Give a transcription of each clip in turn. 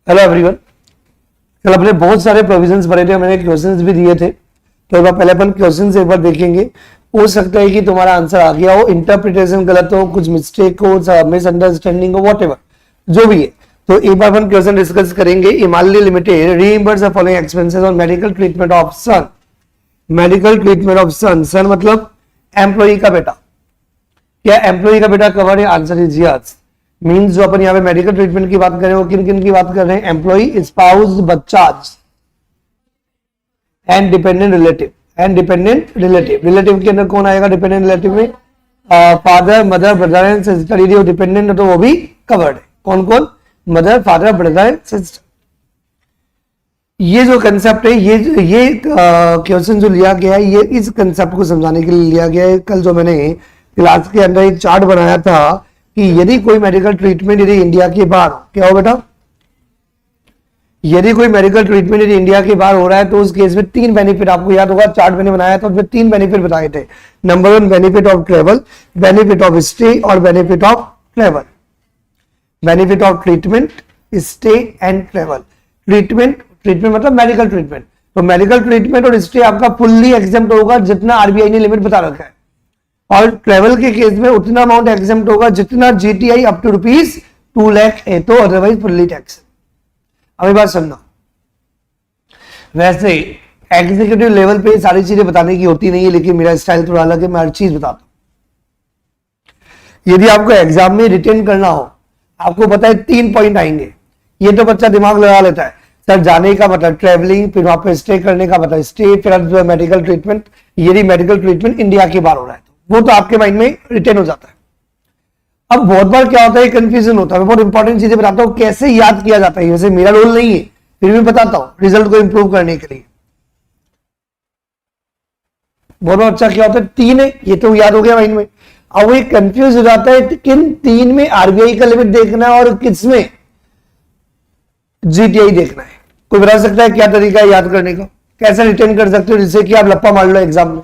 Hello everyone. कल अपने बहुत सारे प्रोविजंस भरे थे, मैंने क्वेश्चंस भी दिए थे, तो एक बार पहले अपन क्वेश्चंस एक बार देखेंगे। हो सकता है कि तुम्हारा आंसर आ गया हो, इंटरप्रिटेशन गलत हो, कुछ मिस्टेक हो, मिसअंडरस्टैंडिंग हो, व्हाटएवर जो भी है। तो एक बार अपन क्वेश्चन डिस्कस करेंगे। Himalaya limited reimburse the following expenses on medical treatment of son. Medical treatment of son, son मतलब एम्प्लॉई का बेटा। क्या एम्प्लॉई का बेटा कवर है? Answer is yes. मीन्स जो अपन यहाँ पे मेडिकल ट्रीटमेंट की बात कर रहे हैं वो किन किन की बात कर रहे हैं? एम्प्लॉई, स्पाउस, बच्चा and dependent relative. And dependent relative, relative के अंदर कौन आएगा? डिपेंडेंट रिलेटिव में father, mother, brother and sister. यदि डिपेंडेंट तो वो भी कवर्ड है। कौन कौन? Mother, father, brother and sister. ये जो कंसेप्ट है, ये क्वेश्चन जो लिया गया है, ये इस कंसेप्ट को समझाने के लिए लिया गया है। कल जो मैंने क्लास के अंदर एक चार्ट बनाया था कि यदि कोई मेडिकल ट्रीटमेंट यदि इंडिया के बाहर हो, क्या हो बेटा? यदि कोई मेडिकल ट्रीटमेंट यदि इंडिया के बाहर हो रहा है तो उस केस में तीन बेनिफिट, आपको याद होगा चार्ट मैंने बनाया था, उसमें तीन बेनिफिट बताए थे। Number 1 benefit of travel, benefit of stay और benefit of travel. Benefit of treatment, stay and travel. Treatment मतलब मेडिकल ट्रीटमेंट, तो मेडिकल ट्रीटमेंट और स्टे आपका फुल्ली एग्जेम्प्ट होगा जितना आरबीआई ने लिमिट बता रखा है, और ट्रेवल के केस में उतना अमाउंट एग्जेम्प्ट होगा जितना जीटीआई अप टू ₹2 लाख है, तो अदरवाइज फुल्ली टैक्स। अभी बात सुनना, वैसे एग्जीक्यूटिव लेवल पे सारी चीजें बताने की होती नहीं है, लेकिन मेरा स्टाइल थोड़ा अलग है, मैं हर चीज बताता हूं। यदि आपको एग्जाम में रिटेन करना हो, आपको पता है 3 पॉइंट आएंगे। ये तो बच्चा दिमाग लगा लेता है, सर जाने का मतलब ट्रेवलिंग, फिर वहां पे स्टे करने का मतलब स्टे, फिर मेडिकल ट्रीटमेंट। यदि मेडिकल ट्रीटमेंट इंडिया के बाहर हो रहा है वो तो आपके माइंड में रिटेन हो जाता है। अब बहुत बार क्या होता है, कंफ्यूजन होता है। मैं बहुत इंपॉर्टेंट चीजें बताता हूं कैसे याद किया जाता है। वैसे मेरा रोल नहीं है, फिर भी बताता हूं रिजल्ट को इंप्रूव करने के लिए। बहुत अच्छा क्या होता है, 3 है, ये तो याद हो गया माइंड में। अब वो कंफ्यूज हो जाता है किन 3 में आरबीआई का लिमिट देखना है और किसमें जीटीआई देखना है। कोई बता सकता है क्या तरीका है याद करने का? कैसे रिटेन कर सकते हो जिससे कि आप लप्पा मार लो एग्जाम में?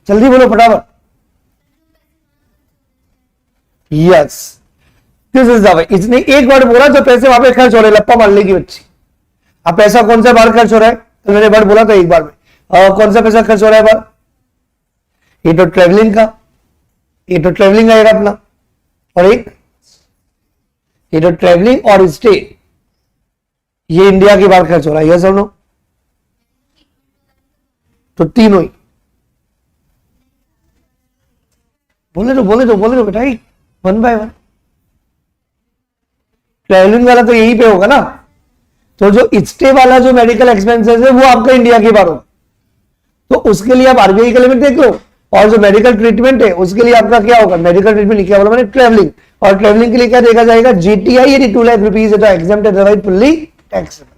जल्दी बोलो फटाफट। Yes, this is the way. इसने एक वर्ड बोला जो पैसे वहां पे खर्च हो रहे, लप्पा मारने की बच्ची। अब पैसा कौन सा बार खर्च हो रहा है? तो मैंने वर्ड बोला था एक बार में, और कौन सा पैसा खर्च हो रहा है बार? ये तो ट्रेवलिंग का, ये तो ट्रेवलिंग आएगा अपना, और एक ये तो ट्रेवलिंग और स्टे, ये इंडिया की बार खर्च हो रहा है। यस और नो? तो तीनों ही बोले तो बेटा, वन बाय वन। ट्रेवलिंग वाला तो यही पे होगा ना, तो जो स्टे वाला जो मेडिकल एक्सपेंसेस है वो आपका इंडिया के बाहर होगा, तो उसके लिए आप आरबीआई का लिमिट देख लो। और जो मेडिकल ट्रीटमेंट है उसके लिए आपका क्या होगा? मेडिकल ट्रीटमेंट क्या बोला मैंने? ट्रेवलिंग। और ट्रेवलिंग के लिए क्या देखा जाएगा? जीटीआई। यदि 2 लाख रुपीज है तो एग्जाम्प्ट, अदरवाइज फुल्ली टैक्सेबल।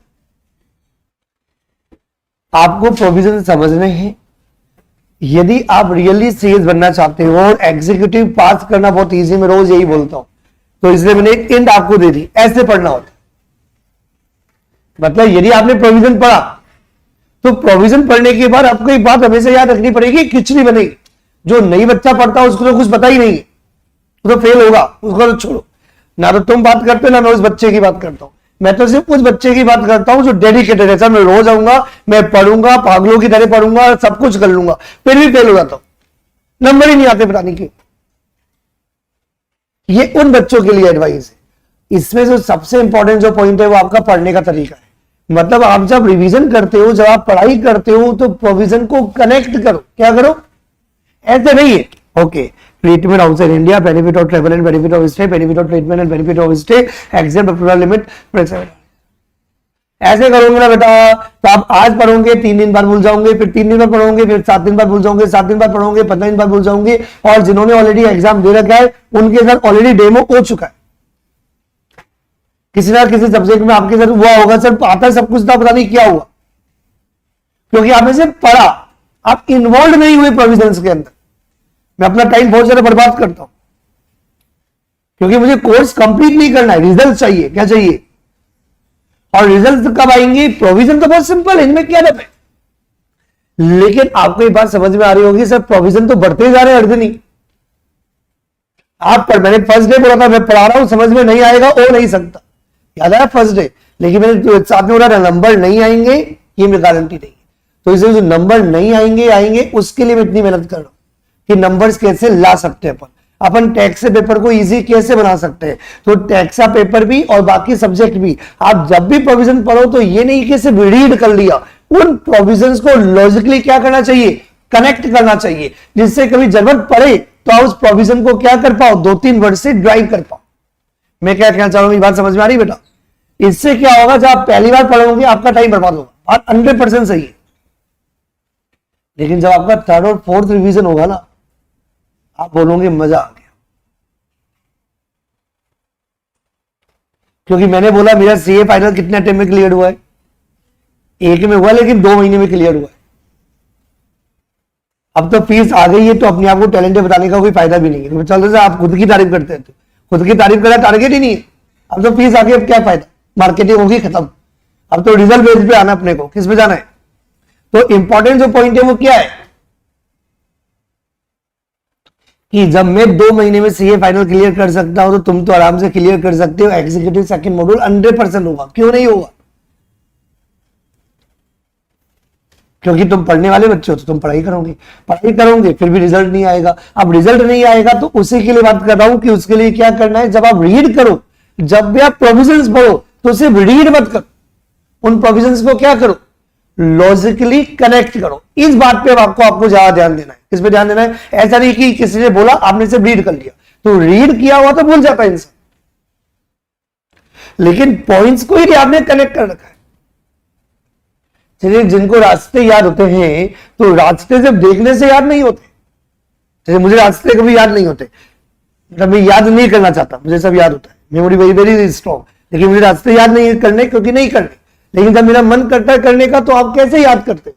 आपको प्रोविजन समझने हैं। यदि आप रियली सीएस बनना चाहते हो और एग्जीक्यूटिव पास करना बहुत इजी, मैं रोज यही बोलता हूं, तो इसलिए मैंने एक इंट आपको दे दी, ऐसे पढ़ना होता। मतलब यदि आपने प्रोविजन पढ़ा तो प्रोविजन पढ़ने के बाद आपको एक बात हमेशा याद रखनी पड़ेगी, खिचड़ी बनेगी। जो नई बच्चा पढ़ता है उसको तो कुछ पता ही नहीं है, वो तो फेल होगा, उसको तो छोड़ो। ना तो तुम बात करते ना मैं उस बच्चे की बात करता हूं, मैं तो सिर्फ उस बच्चे की बात करता हूं जो डेडिकेटेड है। सर मैं रोज आऊंगा, मैं पढ़ूंगा, पागलों की तरह पढ़ूंगा, सब कुछ कर लूंगा, फिर भी फेल हो जाता हूं, नंबर ही नहीं आते, पता नहीं क्यों। ये उन बच्चों के लिए एडवाइस है। इसमें जो सबसे इंपॉर्टेंट जो पॉइंट है वो आपका पढ़ने का तरीका है। मतलब आप जब रिवीजन करते हो, जब आप पढ़ाई करते हो, तो प्रोविजन को कनेक्ट करो। क्या करो? ऐसे नहीं है okay treatment outside India, benefit of travel and benefit of stay, benefit of treatment and benefit of stay, exam approval limit. ऐसे करोगे ना बेटा तो आप आज पढ़ोगे, 3 दिन बाद भूल जाओगे, फिर 3 दिन बाद पढ़ोगे, फिर 7 दिन बाद भूल जाओगे, 7 दिन बाद पढ़ोगे, 15 दिन बाद भूल जाओगे। और जिन्होंने ऑलरेडी एग्जाम दे रखा है उनके साथ ऑलरेडी डेमो हो चुका है। किसी ना किसी सब्जेक्ट में आपके साथ हुआ होगा, सर आता सब कुछ था, पता नहीं क्या हुआ, क्योंकि आपने सिर्फ पढ़ा, आप इन्वॉल्व नहीं हुए प्रोविजंस के अंदर। मैं अपना टाइम बहुत ज्यादा बर्बाद करता हूं, क्योंकि मुझे कोर्स कंप्लीट नहीं करना है, रिजल्ट चाहिए। क्या चाहिए? और रिजल्ट कब आएंगे? प्रोविजन तो बहुत सिंपल है, इनमें क्या डर है। लेकिन आपको ये बात समझ में आ रही होगी, सर प्रोविजन तो बढ़ते जा रहे हैं, अर्ध नहीं। आप पर मैंने फर्स्ट डे बोला था मैं पढ़ा रहा हूं, समझ में नहीं आएगा हो नहीं सकता, याद आया फर्स्ट डे, लेकिन मैंने साथ में बोला नंबर नहीं आएंगे ये मेरी गारंटी नहीं है। तो इसलिए जो नंबर नहीं आएंगे उसके लिए मैं इतनी मेहनत कर रहा हूं कि नंबर्स कैसे ला सकते हैं अपन टैक्स से पेपर को इजी कैसे बना सकते हैं। तो टैक्स का पेपर भी और बाकी सब्जेक्ट भी आप जब भी प्रोविजन पढ़ो तो ये नहीं कि सिर्फ रीड कर लिया, उन प्रोविजंस को लॉजिकली क्या करना चाहिए, कनेक्ट करना चाहिए, जिससे कभी जरूरत पड़े तो आप उस प्रोविजन को क्या कर पाओ, 2-3 वर्ड से ड्राइव कर पाओ। मैं क्या कहना चाह रहा हूं, बात समझ में आ रही बेटा? इससे क्या होगा, जब आप पहली बार पढ़ोगे आपका टाइम बर्बाद होगा, बात 100% सही है। लेकिन जब आपका थर्ड और फोर्थ रिवीजन होगा ना, आप बोलोगे मजा आ गया। क्योंकि मैंने बोला मेरा सीए फाइनल कितने टाइम में क्लियर हुआ है, एक में हुआ लेकिन 2 महीने में क्लियर हुआ है। अब तो फीस आ गई है तो अपने आप को टैलेंटेड बताने का कोई फायदा भी नहीं है। चल रहा आप खुद की तारीफ करते हैं, तो खुद की तारीफ करना टारगेट ही नहीं है। अब तो फीस आ गई, अब क्या फायदा, मार्केटिंग होगी खत्म। अब तो रिजल्ट बेस पे आना, अपने को किस पे जाना है। तो इंपॉर्टेंट जो पॉइंट है वो क्या है कि जब मैं 2 महीने में सीए फाइनल क्लियर कर सकता हूं तो तुम तो आराम से क्लियर कर सकते हो। एग्जीक्यूटिव सेकंड मॉड्यूल 100% होगा, क्यों नहीं होगा? क्योंकि तुम पढ़ने वाले बच्चे हो तो तुम पढ़ाई करोगे फिर भी रिजल्ट नहीं आएगा। अब रिजल्ट नहीं आएगा तो उसी के लिए बात कर रहा हूं कि उसके लिए क्या करना है। जब आप रीड करो, जब भी आप प्रोविजंस पढ़ो तो सिर्फ रीड मत करो, उन प्रोविजंस को क्या करो, लॉजिकली कनेक्ट करो। इस बात पे आपको ज्यादा ध्यान देना है। किस पे ध्यान देना है? ऐसा नहीं कि किसी ने बोला आपने सिर्फ रीड कर लिया, तो रीड किया हुआ तो भूल जाता है इंसान, लेकिन पॉइंट्स को ही आपने कनेक्ट कर रखा है। चलिए, जिनको रास्ते याद होते हैं तो रास्ते जब देखने से याद नहीं होते, जैसे मुझे रास्ते कभी याद नहीं होते, मतलब मैं याद नहीं करना चाहता, मुझे सब याद होता है, मेमोरी वेरी वेरी स्ट्रॉन्ग, लेकिन मुझे रास्ते याद नहीं करने क्योंकि नहीं करने। लेकिन जब मेरा मन करता है करने का तो आप कैसे याद करते हो?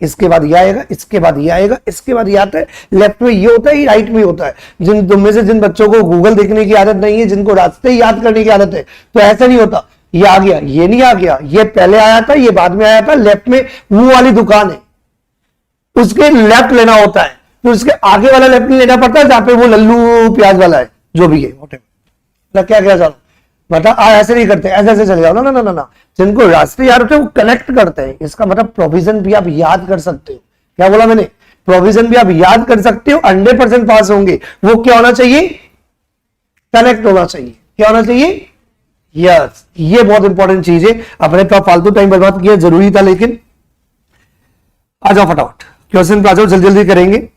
इसके बाद ये आएगा, इसके बाद ये आएगा, इसके बाद ये आता है, लेफ्ट में ये होता है, राइट में होता है। तुम में से जिन बच्चों को गूगल देखने की आदत नहीं है, जिनको रास्ते याद करने की आदत है, तो ऐसा नहीं होता ये आ गया, ये नहीं आ गया, ये पहले आया था, ये बाद में आया था, लेफ्ट में वो वाली दुकान है उसके लेफ्ट लेना होता है, फिर उसके आगे वाला लेफ्ट नहीं लेना पड़ता है जहां पे वो लल्लू प्याज वाला है, जो भी है क्या क्या चालू मतलब ऐसे नहीं करते, ऐसे ऐसे चले जाओ ना ना ना ना। जिनको रास्ते याद होते हैं वो कनेक्ट करते हैं। इसका मतलब प्रोविजन भी आप याद कर सकते हो। क्या बोला मैंने? प्रोविजन भी आप याद कर सकते हो, 100% पास होंगे। वो क्या होना चाहिए? कनेक्ट होना चाहिए। क्या होना चाहिए? यस, ये बहुत इंपॉर्टेंट चीज है। अपने तो फालतू टाइम बर्बाद किया जरूरी था, लेकिन आ जाओ फटाफट क्वेश्चन पे आ जाओ, जल्दी जल्दी करेंगे।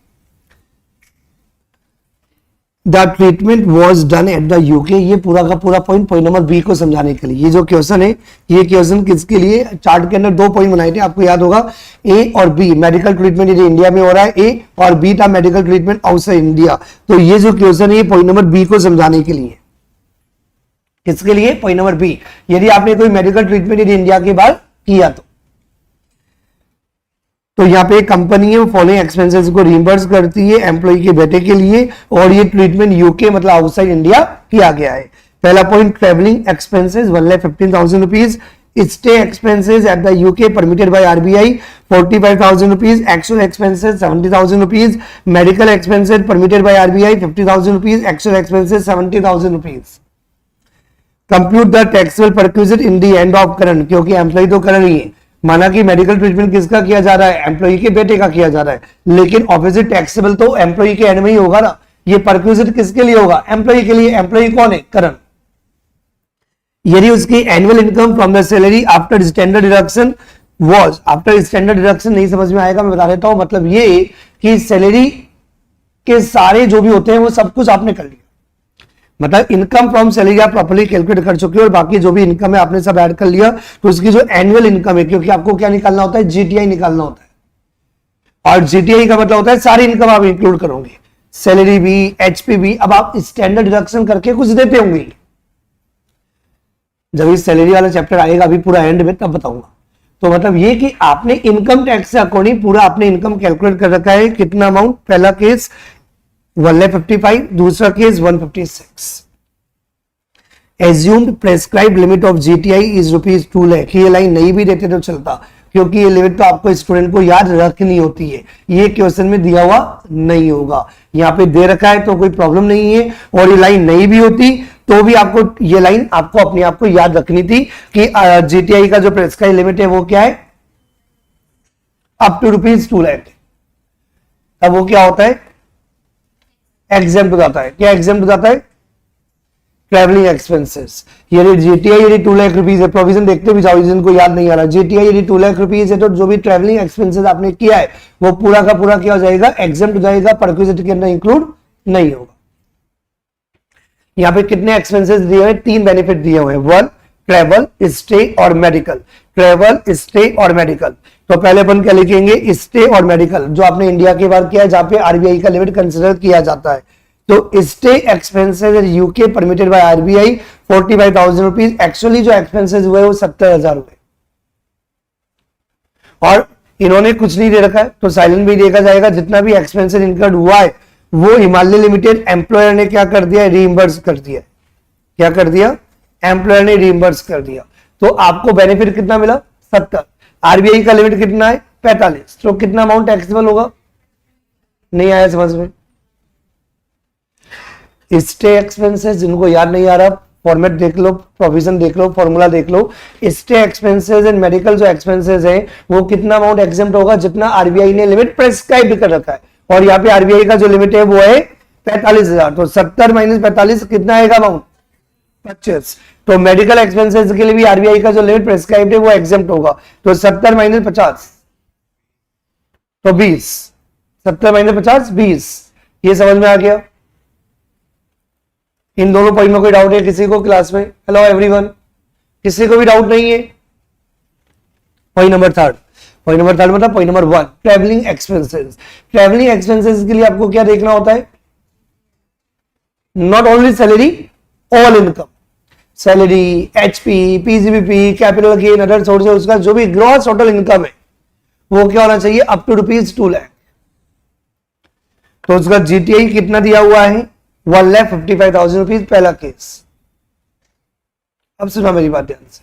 The treatment was done at the UK, ये पूरा का पूरा पॉइंट नंबर बी को समझाने के लिए। ये जो क्वेश्चन है, ये क्वेश्चन किसके लिए? चार्ट के अंदर 2 पॉइंट बनाए थे, आपको याद होगा, ए और बी। मेडिकल ट्रीटमेंट यदि इंडिया में हो रहा है ए, और बी था मेडिकल ट्रीटमेंट आउटसाइड इंडिया। तो ये जो क्वेश्चन है ये पॉइंट नंबर बी को समझाने के लिए। किसके लिए? Point number B. यदि आपने कोई मेडिकल ट्रीटमेंट यदि इंडिया के बाहर किया तो यहाँ पे कंपनी है फॉलोइंग एक्सपेंसेस को रिइंबर्स करती है एम्प्लॉय के बेटे के लिए, और ये ट्रीटमेंट यूके मतलब आउटसाइड इंडिया किया गया है। पहला point, travelling expenses 1,15,000 rupees, stay expenses at the UK permitted by RBI 45,000 rupees, actual expenses 70,000 rupees, medical expenses permitted by RBI 50,000 rupees, actual expenses 70,000 rupees. Compute the taxable perquisite in the end of current, क्योंकि employ तो कर रही है, माना कि medical treatment किसका किया जा रहा है? एम्प्लॉय के बेटे का किया जा रहा है, लेकिन ऑब्वियसली टैक्सेबल तो एम्प्लॉय के एंड में ही होगा ना। ये परक्विजिट किसके लिए होगा? एम्प्लॉय के लिए। एम्प्लॉय कौन है? करण। यदि उसकी annual income from the salary after standard deduction was, after standard deduction नहीं समझ में आएगा, मैं बता देता हूं। मतलब ये कि सैलरी के सारे जो भी होते हैं वो सब कुछ आपने कर लिया, मतलब इनकम फ्रॉम सैलरी आप प्रॉपर्ली कैलकुलेट कर चुके हो, और बाकी जो भी इनकम है आपने सब ऐड कर लिया। तो उसकी जो एनुअल इनकम है, क्योंकि आपको क्या निकालना होता है? जीटीआई निकालना होता है, और जीटीआई का मतलब होता है सारी इनकम आप इंक्लूड करोगे, सैलरी भी, एचपी भी। अब आप स्टैंडर्ड डिडक्शन करके कुछ देते होंगे, जब इस सैलरी वाला चैप्टर आएगा अभी पूरा एंड में तब बताऊंगा। तो मतलब ये कि आपने इनकम टैक्स से अकॉर्डिंग पूरा आपने इनकम कैलकुलेट कर रखा है। कितना अमाउंट? पहला केस 1,55,000, दूसरा case 156। Assumed prescribe limit of GTI is ₹2 lakh. ये लाइन नहीं भी देते तो चलता, क्योंकि ये लिमिट तो आपको स्टूडेंट को याद रखनी होती है, ये क्वेश्चन में दिया हुआ नहीं होगा। यहाँ पे दे रखा है तो कोई प्रॉब्लम नहीं है, और ये लाइन नहीं भी होती तो भी आपको ये लाइन आपको अपने आप को याद रखनी थी कि जीटीआई का जो प्रेस्क्राइब लिमिट है वो क्या है, अप टू ₹2 लाख। अब वो क्या होता है, एग्जेम्प्ट हो जाता है। क्या एग्जेम्प्ट हो जाता है, ट्रैवलिंग एक्सपेंसेस। यदि जीटीआई यदि 2 लाख रुपीज है, प्रोविजन देखते भी जाओ जिनको याद नहीं आ रहा, जीटीआई यदि 2 लाख रुपीज है तो जो भी ट्रैवलिंग एक्सपेंसेस आपने किया है वो पूरा का पूरा क्या हो जाएगा, एग्जेम्प्ट हो जाएगा, परक्विजिट के अंदर इंक्लूड नहीं होगा। यहाँ पे कितने एक्सपेंसेस दिए हुए, 3 बेनिफिट दिए हुए हैं, 1 ट्रेवल, स्टे और मेडिकल। ट्रेवल, स्टे और मेडिकल। तो पहले अपन क्या लिखेंगे, स्टे और मेडिकल, जो आपने इंडिया के बार किया है जहां पे आरबीआई का लिमिट कंसिडर किया जाता है। तो stay expenses in UK permitted by RBI 45,000 rupees. Actually जो एक्सपेंसेस हुए वो 70,000 हुए, और इन्होंने कुछ नहीं दे रखा है तो साइलेंट भी देखा जाएगा। जितना भी एक्सपेंसेस इनकर्ड हुआ है वो हिमालय लिमिटेड एम्प्लॉयर ने क्या कर दिया, रीइंबर्स कर दिया। क्या कर दिया, एम्प्लॉयर ने रीइंबर्स कर दिया। तो आपको बेनिफिट कितना मिला, 70। आरबीआई का लिमिट कितना है, 45। तो कितना अमाउंट टैक्सेबल होगा, नहीं आया समझ में। स्टे एक्सपेंसेस, जिनको याद नहीं आ रहा फॉर्मेट देख लो, प्रोविजन देख लो, फॉर्मूला देख लो। स्टे एक्सपेंसेस एंड मेडिकल जो एक्सपेंसेस है वो कितना अमाउंट एग्जेम्प्ट होगा, जितना आरबीआई ने लिमिट प्रेस्क्राइब कर रखा है। और यहाँ पे आरबीआई का जो लिमिट है वो है 45,000। तो 70 माइनस 45 कितना आएगा अमाउंट, 25। तो मेडिकल एक्सपेंसेस के लिए भी आरबीआई का जो लिमिट प्रेस्क्राइब्ड है वो एग्जेम्प्ट होगा। तो 70 माइनस 50 तो 20, 70 माइनस 50 20। ये समझ में आ गया। इन दोनों पॉइंट में कोई डाउट है किसी को क्लास में? हेलो एवरीवन, किसी को भी डाउट नहीं है? पॉइंट नंबर थर्ड मतलब point number 1, travelling expenses. Travelling expenses के लिए आपको क्या देखना होता है, not only salary, all income, salary, HP, PGBP, capital gain, other source, उसका जो भी ग्रॉस टोटल इनकम है वो क्या होना चाहिए, अप टू ₹2 लाख। तो उसका जीटीआई कितना दिया हुआ है, 1,55,000 रुपीज, पहला केस। अब सुना मेरी बात ध्यान से,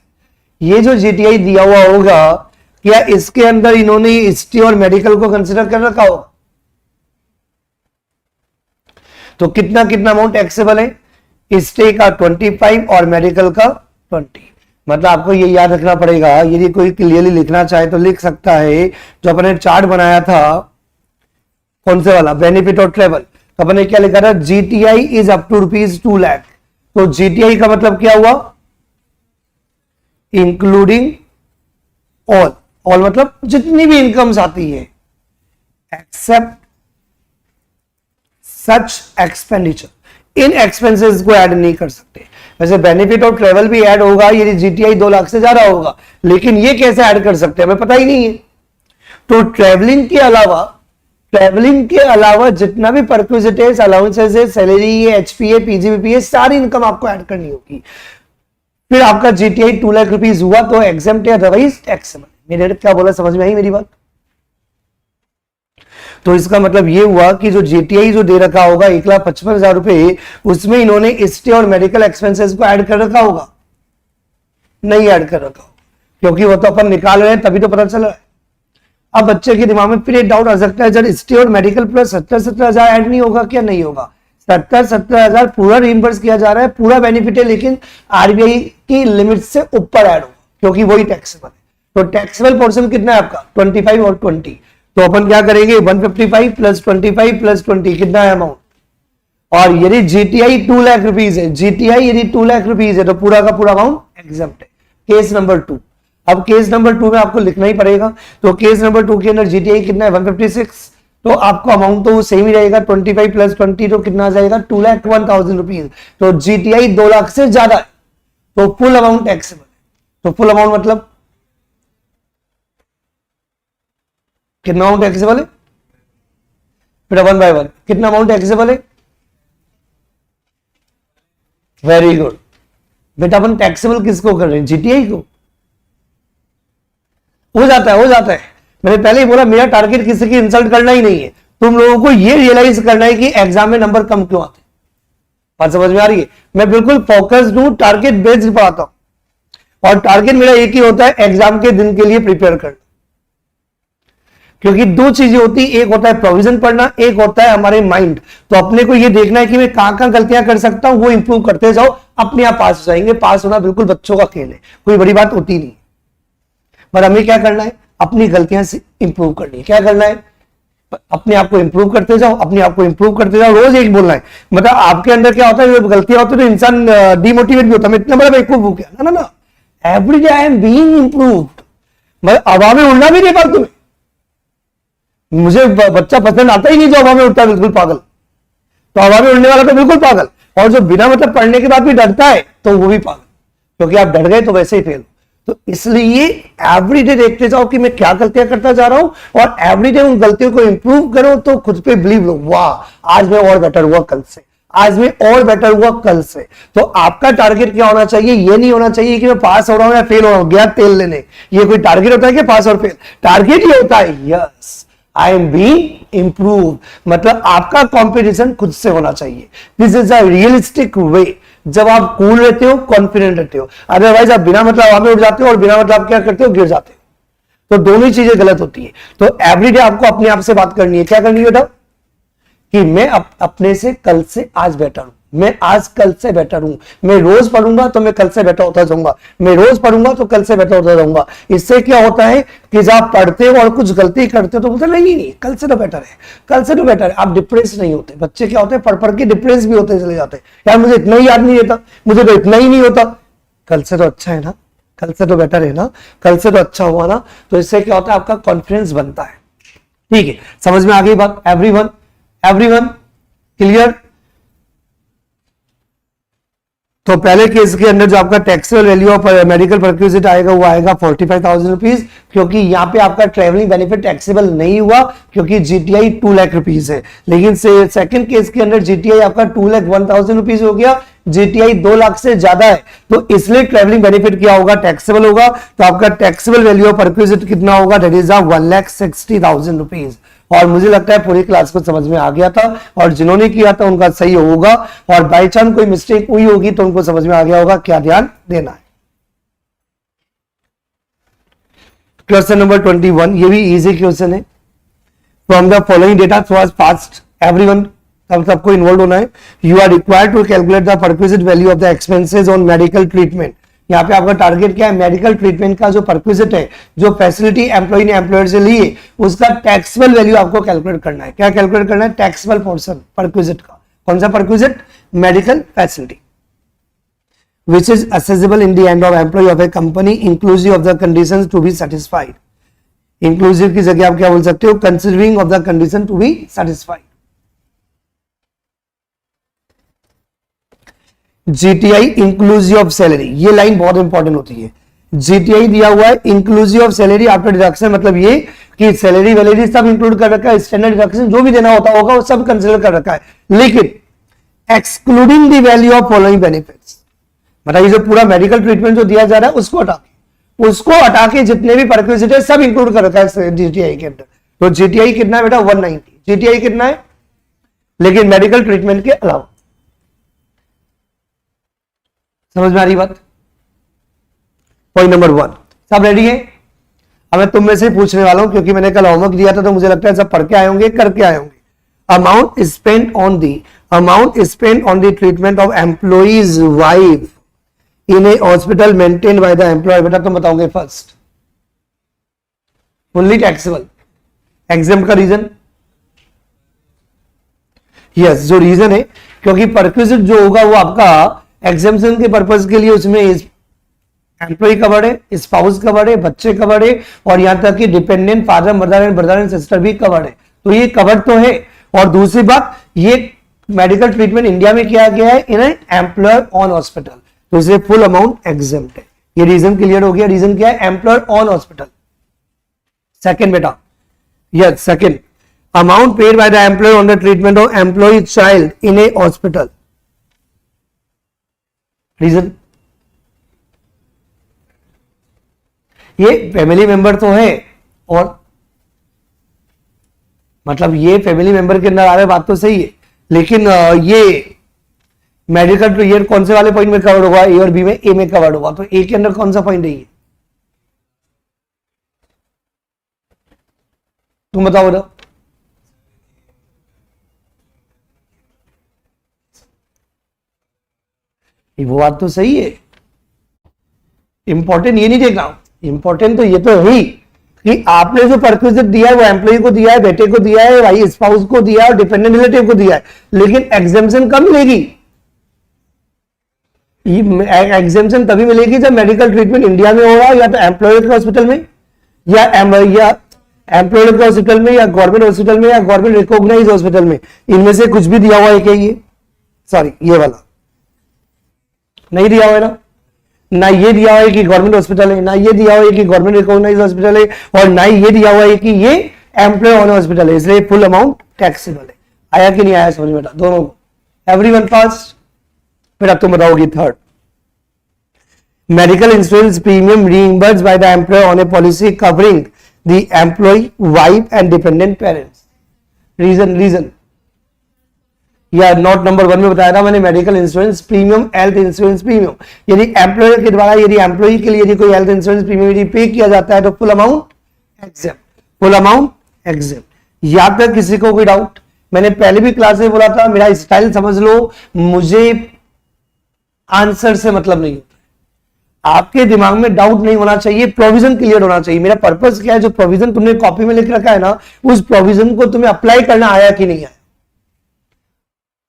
ये जो जीटीआई दिया हुआ होगा क्या इसके अंदर इन्होंने स्टे और मेडिकल को कंसिडर कर रखा होगा? तो कितना कितना अमाउंट टैक्सेबल है, स्टे का 25 और मेडिकल का 20। मतलब आपको ये याद रखना पड़ेगा। यदि कोई क्लियरली लिखना चाहे तो लिख सकता है। जो अपने चार्ट बनाया था कौन से वाला, बेनिफिट और ट्रेवल, तो अपने क्या लिखा था, GTI is up to ₹2 lakh. तो जीटीआई का मतलब क्या हुआ, इंक्लूडिंग ऑल। ऑल मतलब जितनी भी इनकम्स आती है, एक्सेप्ट सच एक्सपेंडिचर। इन एक्सपेंसेस को ऐड नहीं कर सकते। वैसे बेनिफिट और ट्रेवल भी ऐड होगा यदि जीटीआई 2 लाख से ज्यादा होगा, लेकिन ये कैसे ऐड कर सकते हैं हमें पता ही नहीं है। तो ट्रेवलिंग के अलावा जितना भी परक्विजिटेस, अलाउंसेस है, सैलरी है, एचपी है, पीजीबीपी है, सारी इनकम आपको ऐड करनी होगी। फिर आपका जीटीआई 2 लाख रुपीज हुआ तो एग्जेम्प्ट है, अदरवाइज टैक्सेबल। मेरे क्या बोला, समझ में आई मेरी बात? तो इसका मतलब ये हुआ कि जो जीटीआई जो दे रखा होगा 1,55,000 रुपए, उसमें इन्होंने स्टे और मेडिकल एक्सपेंसेस को ऐड कर रखा होगा, नहीं ऐड कर रखा होगा, क्योंकि वो तो अपन निकाल रहे हैं तभी तो पता चल रहा है। अब बच्चे के दिमाग में फिर एक डाउट आ सकता है, जब स्टे और मेडिकल प्लस 70,000 ऐड नहीं होगा क्या? नहीं होगा। 70,000 पूरा रिइंबर्स किया जा रहा है, पूरा बेनिफिट है, लेकिन आरबीआई की लिमिट से ऊपर ऐड होगा क्योंकि वही टैक्सेबल है। तो टैक्सेबल पोर्शन कितना है आपका, 25 और 20। तो अपन क्या करेंगे, 155 प्लस 25 प्लस 20 कितना है अमाउंट। और यदि जीटीआई 2 लाख रुपीज है, जीटीआई यदि 2 लाख रुपीज है तो पूरा का पूरा अमाउंट एग्जेम्प्ट है। Case number 2। अब केस नंबर 2 में आपको लिखना ही पड़ेगा। तो केस नंबर 2 के अंदर जीटीआई कितना है, 156। तो आपको अमाउंट तो सेम ही रहेगा, 25 प्लस 20 तो कितना आ जाएगा, 2,01,000 रुपीज। तो जीटीआई 2 लाख से ज्यादा है तो फुल अमाउंट टैक्सेबल है। तो फुल अमाउंट मतलब कितना अमाउंट टैक्सेबल है, फिर 1 बाय 1 कितना अमाउंट टैक्सेबल है। वेरी गुड बेटा, अपन टैक्सेबल किसको कर रहे हैं, जीटीआई को। हो जाता है। मैंने पहले ही बोला मेरा टारगेट किसी की इंसल्ट करना ही नहीं है, तुम लोगों को ये रियलाइज करना है कि एग्जाम में नंबर कम क्यों आते हैं। बात समझ में आ रही है? मैं बिल्कुल फोकस्ड हूं, टारगेट बेस्ड पढ़ाता हूं, और टारगेट मेरा एक ही होता है, एग्जाम के दिन के लिए प्रिपेयर करना। क्योंकि दो चीजें होती, एक होता है प्रोविजन पढ़ना, एक होता है हमारे माइंड। तो अपने को ये देखना है कि मैं कहां कहां गलतियां कर सकता हूं, वो इंप्रूव करते जाओ, अपने आप पास हो जाएंगे। पास होना बिल्कुल बच्चों का खेल है, कोई बड़ी बात होती नहीं। पर हमें क्या करना है, अपनी गलतियां से इंप्रूव करनी है। क्या करना है, अपने आप को इंप्रूव करते जाओ, अपने आप को इंप्रूव करते जाओ, रोज एक बोलना है। मतलब आपके अंदर क्या होता है, जब गलतियां होती है तो इंसान डिमोटिवेट भी होता है, मैं इतना बड़ा बेवकूफ हूं क्या, ना ना ना, every day I am being improved. मैं हवा में उड़ना भी नहीं पाता तुम्हें, मुझे बच्चा पसंद आता ही नहीं जो हवा में उड़ता है, बिल्कुल पागल। तो हवा में उड़ने वाला तो बिल्कुल पागल, और जो बिना मतलब पढ़ने के बाद भी डरता है तो वो भी पागल, क्योंकि आप डर गए तो वैसे ही फेल। तो इसलिए एवरीडे देखते जाओ कि मैं क्या गलतियां करता जा रहा हूं, और एवरीडे उन गलतियों को इंप्रूव करो। तो खुद पे बिलीव लो, वाह आज मैं और बेटर हुआ कल से, आज मैं और बेटर हुआ कल से। तो आपका टारगेट क्या होना चाहिए, ये नहीं होना चाहिए कि मैं पास हो रहा हूं या फेल हो रहा हूं, गया तेल लेने। ये कोई टारगेट होता है कि पास और फेल? टारगेट ये होता है yes I am being improve, मतलब आपका कंपटीशन खुद से होना चाहिए। दिस इज अ रियलिस्टिक वे। जब आप कूल रहते हो, कॉन्फिडेंट रहते हो, अदरवाइज आप बिना मतलब हवा में उड़ जाते हो और बिना मतलब क्या करते हो, गिर जाते हो। तो दोनों ही चीजें गलत होती है। तो एवरीडे आपको अपने आप से बात करनी है। क्या करनी है बेटा, कि मैं अपने से कल से आज बेटर हूं, मैं आज कल से बेटर हूं। मैं रोज पढ़ूंगा तो मैं कल से बेटर होता जाऊंगा, मैं रोज पढ़ूंगा तो कल से बेटर होता जाऊंगा। इससे क्या होता है कि जब आप पढ़ते हो और कुछ गलती करते हो तो बोलते नहीं नहीं कल से तो बेटर है, कल से तो बेटर है। आप डिप्रेस नहीं होते। बच्चे क्या होते हैं, पढ़ पढ़ के डिप्रेस भी होते चले जाते हैं, यार मुझे इतना ही याद नहीं रहता, मुझे तो इतना ही नहीं होता। कल से तो अच्छा है ना, कल से तो बेटर है ना, कल से तो अच्छा हुआ ना। तो इससे क्या होता है, आपका कॉन्फिडेंस बनता है। ठीक है, समझ में आ गई बात? Everyone clear? तो पहले केस के अंदर जो आपका taxable value of medical perquisite आएगा वो आएगा 45,000 रुपीज, क्योंकि यहां पे आपका ट्रेवलिंग बेनिफिट टैक्सेबल नहीं हुआ, क्योंकि जीटीआई 2 लाख रुपीज है। लेकिन सेकंड केस के अंदर जीटीआई आपका 2,01,000 रुपीज हो गया, जीटीआई 2 लाख से ज्यादा है, तो इसलिए ट्रेवलिंग बेनिफिट क्या होगा, टैक्सेबल होगा। तो आपका टैक्सेबल वैल्यू ऑफ परक्विजिट कितना होगा, दैट इज 1,60,000 रुपीज। और मुझे लगता है पूरी क्लास को समझ में आ गया था, और जिन्होंने किया था उनका सही होगा, और बाई चांस कोई मिस्टेक हुई होगी तो उनको समझ में आ गया होगा क्या ध्यान देना है। क्वेश्चन नंबर 21, ये भी इजी क्वेश्चन है। From the following data through आज फास्ट एवरीवन, सबको इन्वॉल्व होना है। You are required to calculate the perquisite value of the expenses on medical treatment. यहाँ पे आपका टारगेट क्या है, मेडिकल ट्रीटमेंट का जो परक्विजिट है, जो फैसिलिटी एम्प्लॉय ने एम्प्लॉयर से ली है, उसका टैक्सेबल वैल्यू आपको कैलकुलेट करना है। क्या कैलकुलेट करना है, टैक्सेबल पोर्शन परक्विजिट का। कौन सा perquisite, medical facility which is accessible in the end of employee of a company inclusive of the conditions to be satisfied। inclusive की जगह आप क्या बोल सकते हो, considering of the condition to be satisfied। GTI inclusive of salary, ये line बहुत important होती है। जीटीआई दिया हुआ है inclusive of salary after deduction, मतलब ये कि सैलरी वैलरी सब इंक्लूड कर रखा है, स्टैंडर्ड डिडक्शन जो भी देना होता होगा वो सब कंसिडर कर रखा है, लेकिन excluding the value of following benefits, मतलब ये जो पूरा मेडिकल ट्रीटमेंट जो दिया जा रहा है उसको हटा के जितने भी परक्विजिट है सब इंक्लूड कर रखा है जीटीआई के अंदर। तो जीटीआई कितना है बेटा, 190। जीटीआई कितना है, लेकिन मेडिकल ट्रीटमेंट के अलावा। समझ में आ रही बात? पॉइंट नंबर 1 सब रेडी है? अब मैं तुम में से पूछने वाला हूं, क्योंकि मैंने कल होमवर्क दिया था तो मुझे लगता है सब पढ़ के आए होंगे, करके आए होंगे। Amount spend on the treatment of employees wife in a hospital maintained by the employer. बेटा तुम बताओगे फर्स्ट, फुल्ली टैक्सेबल। एग्जाम का रीजन, यस जो रीजन है, क्योंकि परक्विजिट जो होगा वो आपका एग्जाम्पशन के पर्पज के लिए, उसमें एम्प्लॉय कवर्ड है, स्पाउस कवर्ड है, बच्चे कवर्ड है, और यहां तक कि dependent father mother and sister भी कवर्ड है। तो ये कवर्ड तो है। और दूसरी बात, ये मेडिकल ट्रीटमेंट इंडिया में किया गया है इन एम्प्लॉयर ऑन हॉस्पिटल, तो इसे फुल अमाउंट एग्जेम्प्ट है। ये रीजन क्लियर हो गया। रीजन क्या है, एम्प्लॉयर ऑन हॉस्पिटल। सेकंड बेटा, yes second, amount paid by the employer on the treatment of employ child in a hospital. Reason, ये फैमिली मेंबर तो है, और मतलब ये फैमिली मेंबर के अंदर आ रहे, बात तो सही है, लेकिन ये मेडिकल तो ये कौन से वाले पॉइंट में कवर्ड होगा, ए और बी में, ए में कवर्ड होगा। तो ए के अंदर कौन सा पॉइंट है ये, तुम बताओ बेटा। वो बात तो सही है, इंपॉर्टेंट ये नहीं देखना, इंपॉर्टेंट तो ये तो है ही कि आपने जो परक्विजिट दिया है वो एम्प्लॉय को दिया है, बेटे को दिया है, भाई स्पाउस को दिया है और डिपेंडेंट रिलेटिव को दिया है, लेकिन एग्जेम्पशन कब मिलेगी? एग्जेम्पशन तभी मिलेगी जब मेडिकल ट्रीटमेंट इंडिया में होगा, या तो एम्प्लॉयर के हॉस्पिटल में, या एम्प्लॉयर के हॉस्पिटल में, या गवर्नमेंट हॉस्पिटल में, या गवर्नमेंट रिकॉग्नाइज हॉस्पिटल में। इनमें से कुछ भी दिया हुआ है क्या? ये सॉरी ये वाला नहीं दिया हुआ है ना ये दिया हुआ है कि गवर्नमेंट हॉस्पिटल है, ना ये दिया हुआ है कि गवर्नमेंट रिकॉग्नाइज हॉस्पिटल है, और ना ही ये दिया हुआ है कि ये एम्प्लॉय ऑन हॉस्पिटल है, इसलिए फुल अमाउंट टैक्सेबल है। आया कि नहीं आया समझ बेटा दोनों को? Everyone pass? फिर अब तुम बताओगी third, medical insurance premium reimbursed by the employer on a policy covering the employer wife and dependent parents. Reason या नोट नंबर 1 में बताया था मैंने, medical insurance premium, health insurance premium, यदि एम्प्लॉयर के द्वारा यदि एम्प्लॉय के लिए यदि कोई हेल्थ इंश्योरेंस प्रीमियम यदि पे किया जाता है तो full amount exempt, full amount exempt. याद तक किसी को कोई डाउट? मैंने पहले भी क्लास में बोला था, मेरा स्टाइल समझ लो, मुझे आंसर से मतलब नहीं होता, आपके दिमाग में डाउट नहीं होना चाहिए, प्रोविजन क्लियर होना चाहिए। मेरा पर्पस क्या है, जो प्रोविजन तुमने कॉपी में लिख रखा है ना, उस प्रोविजन को तुम्हें अप्लाई करना आया कि नहीं आया,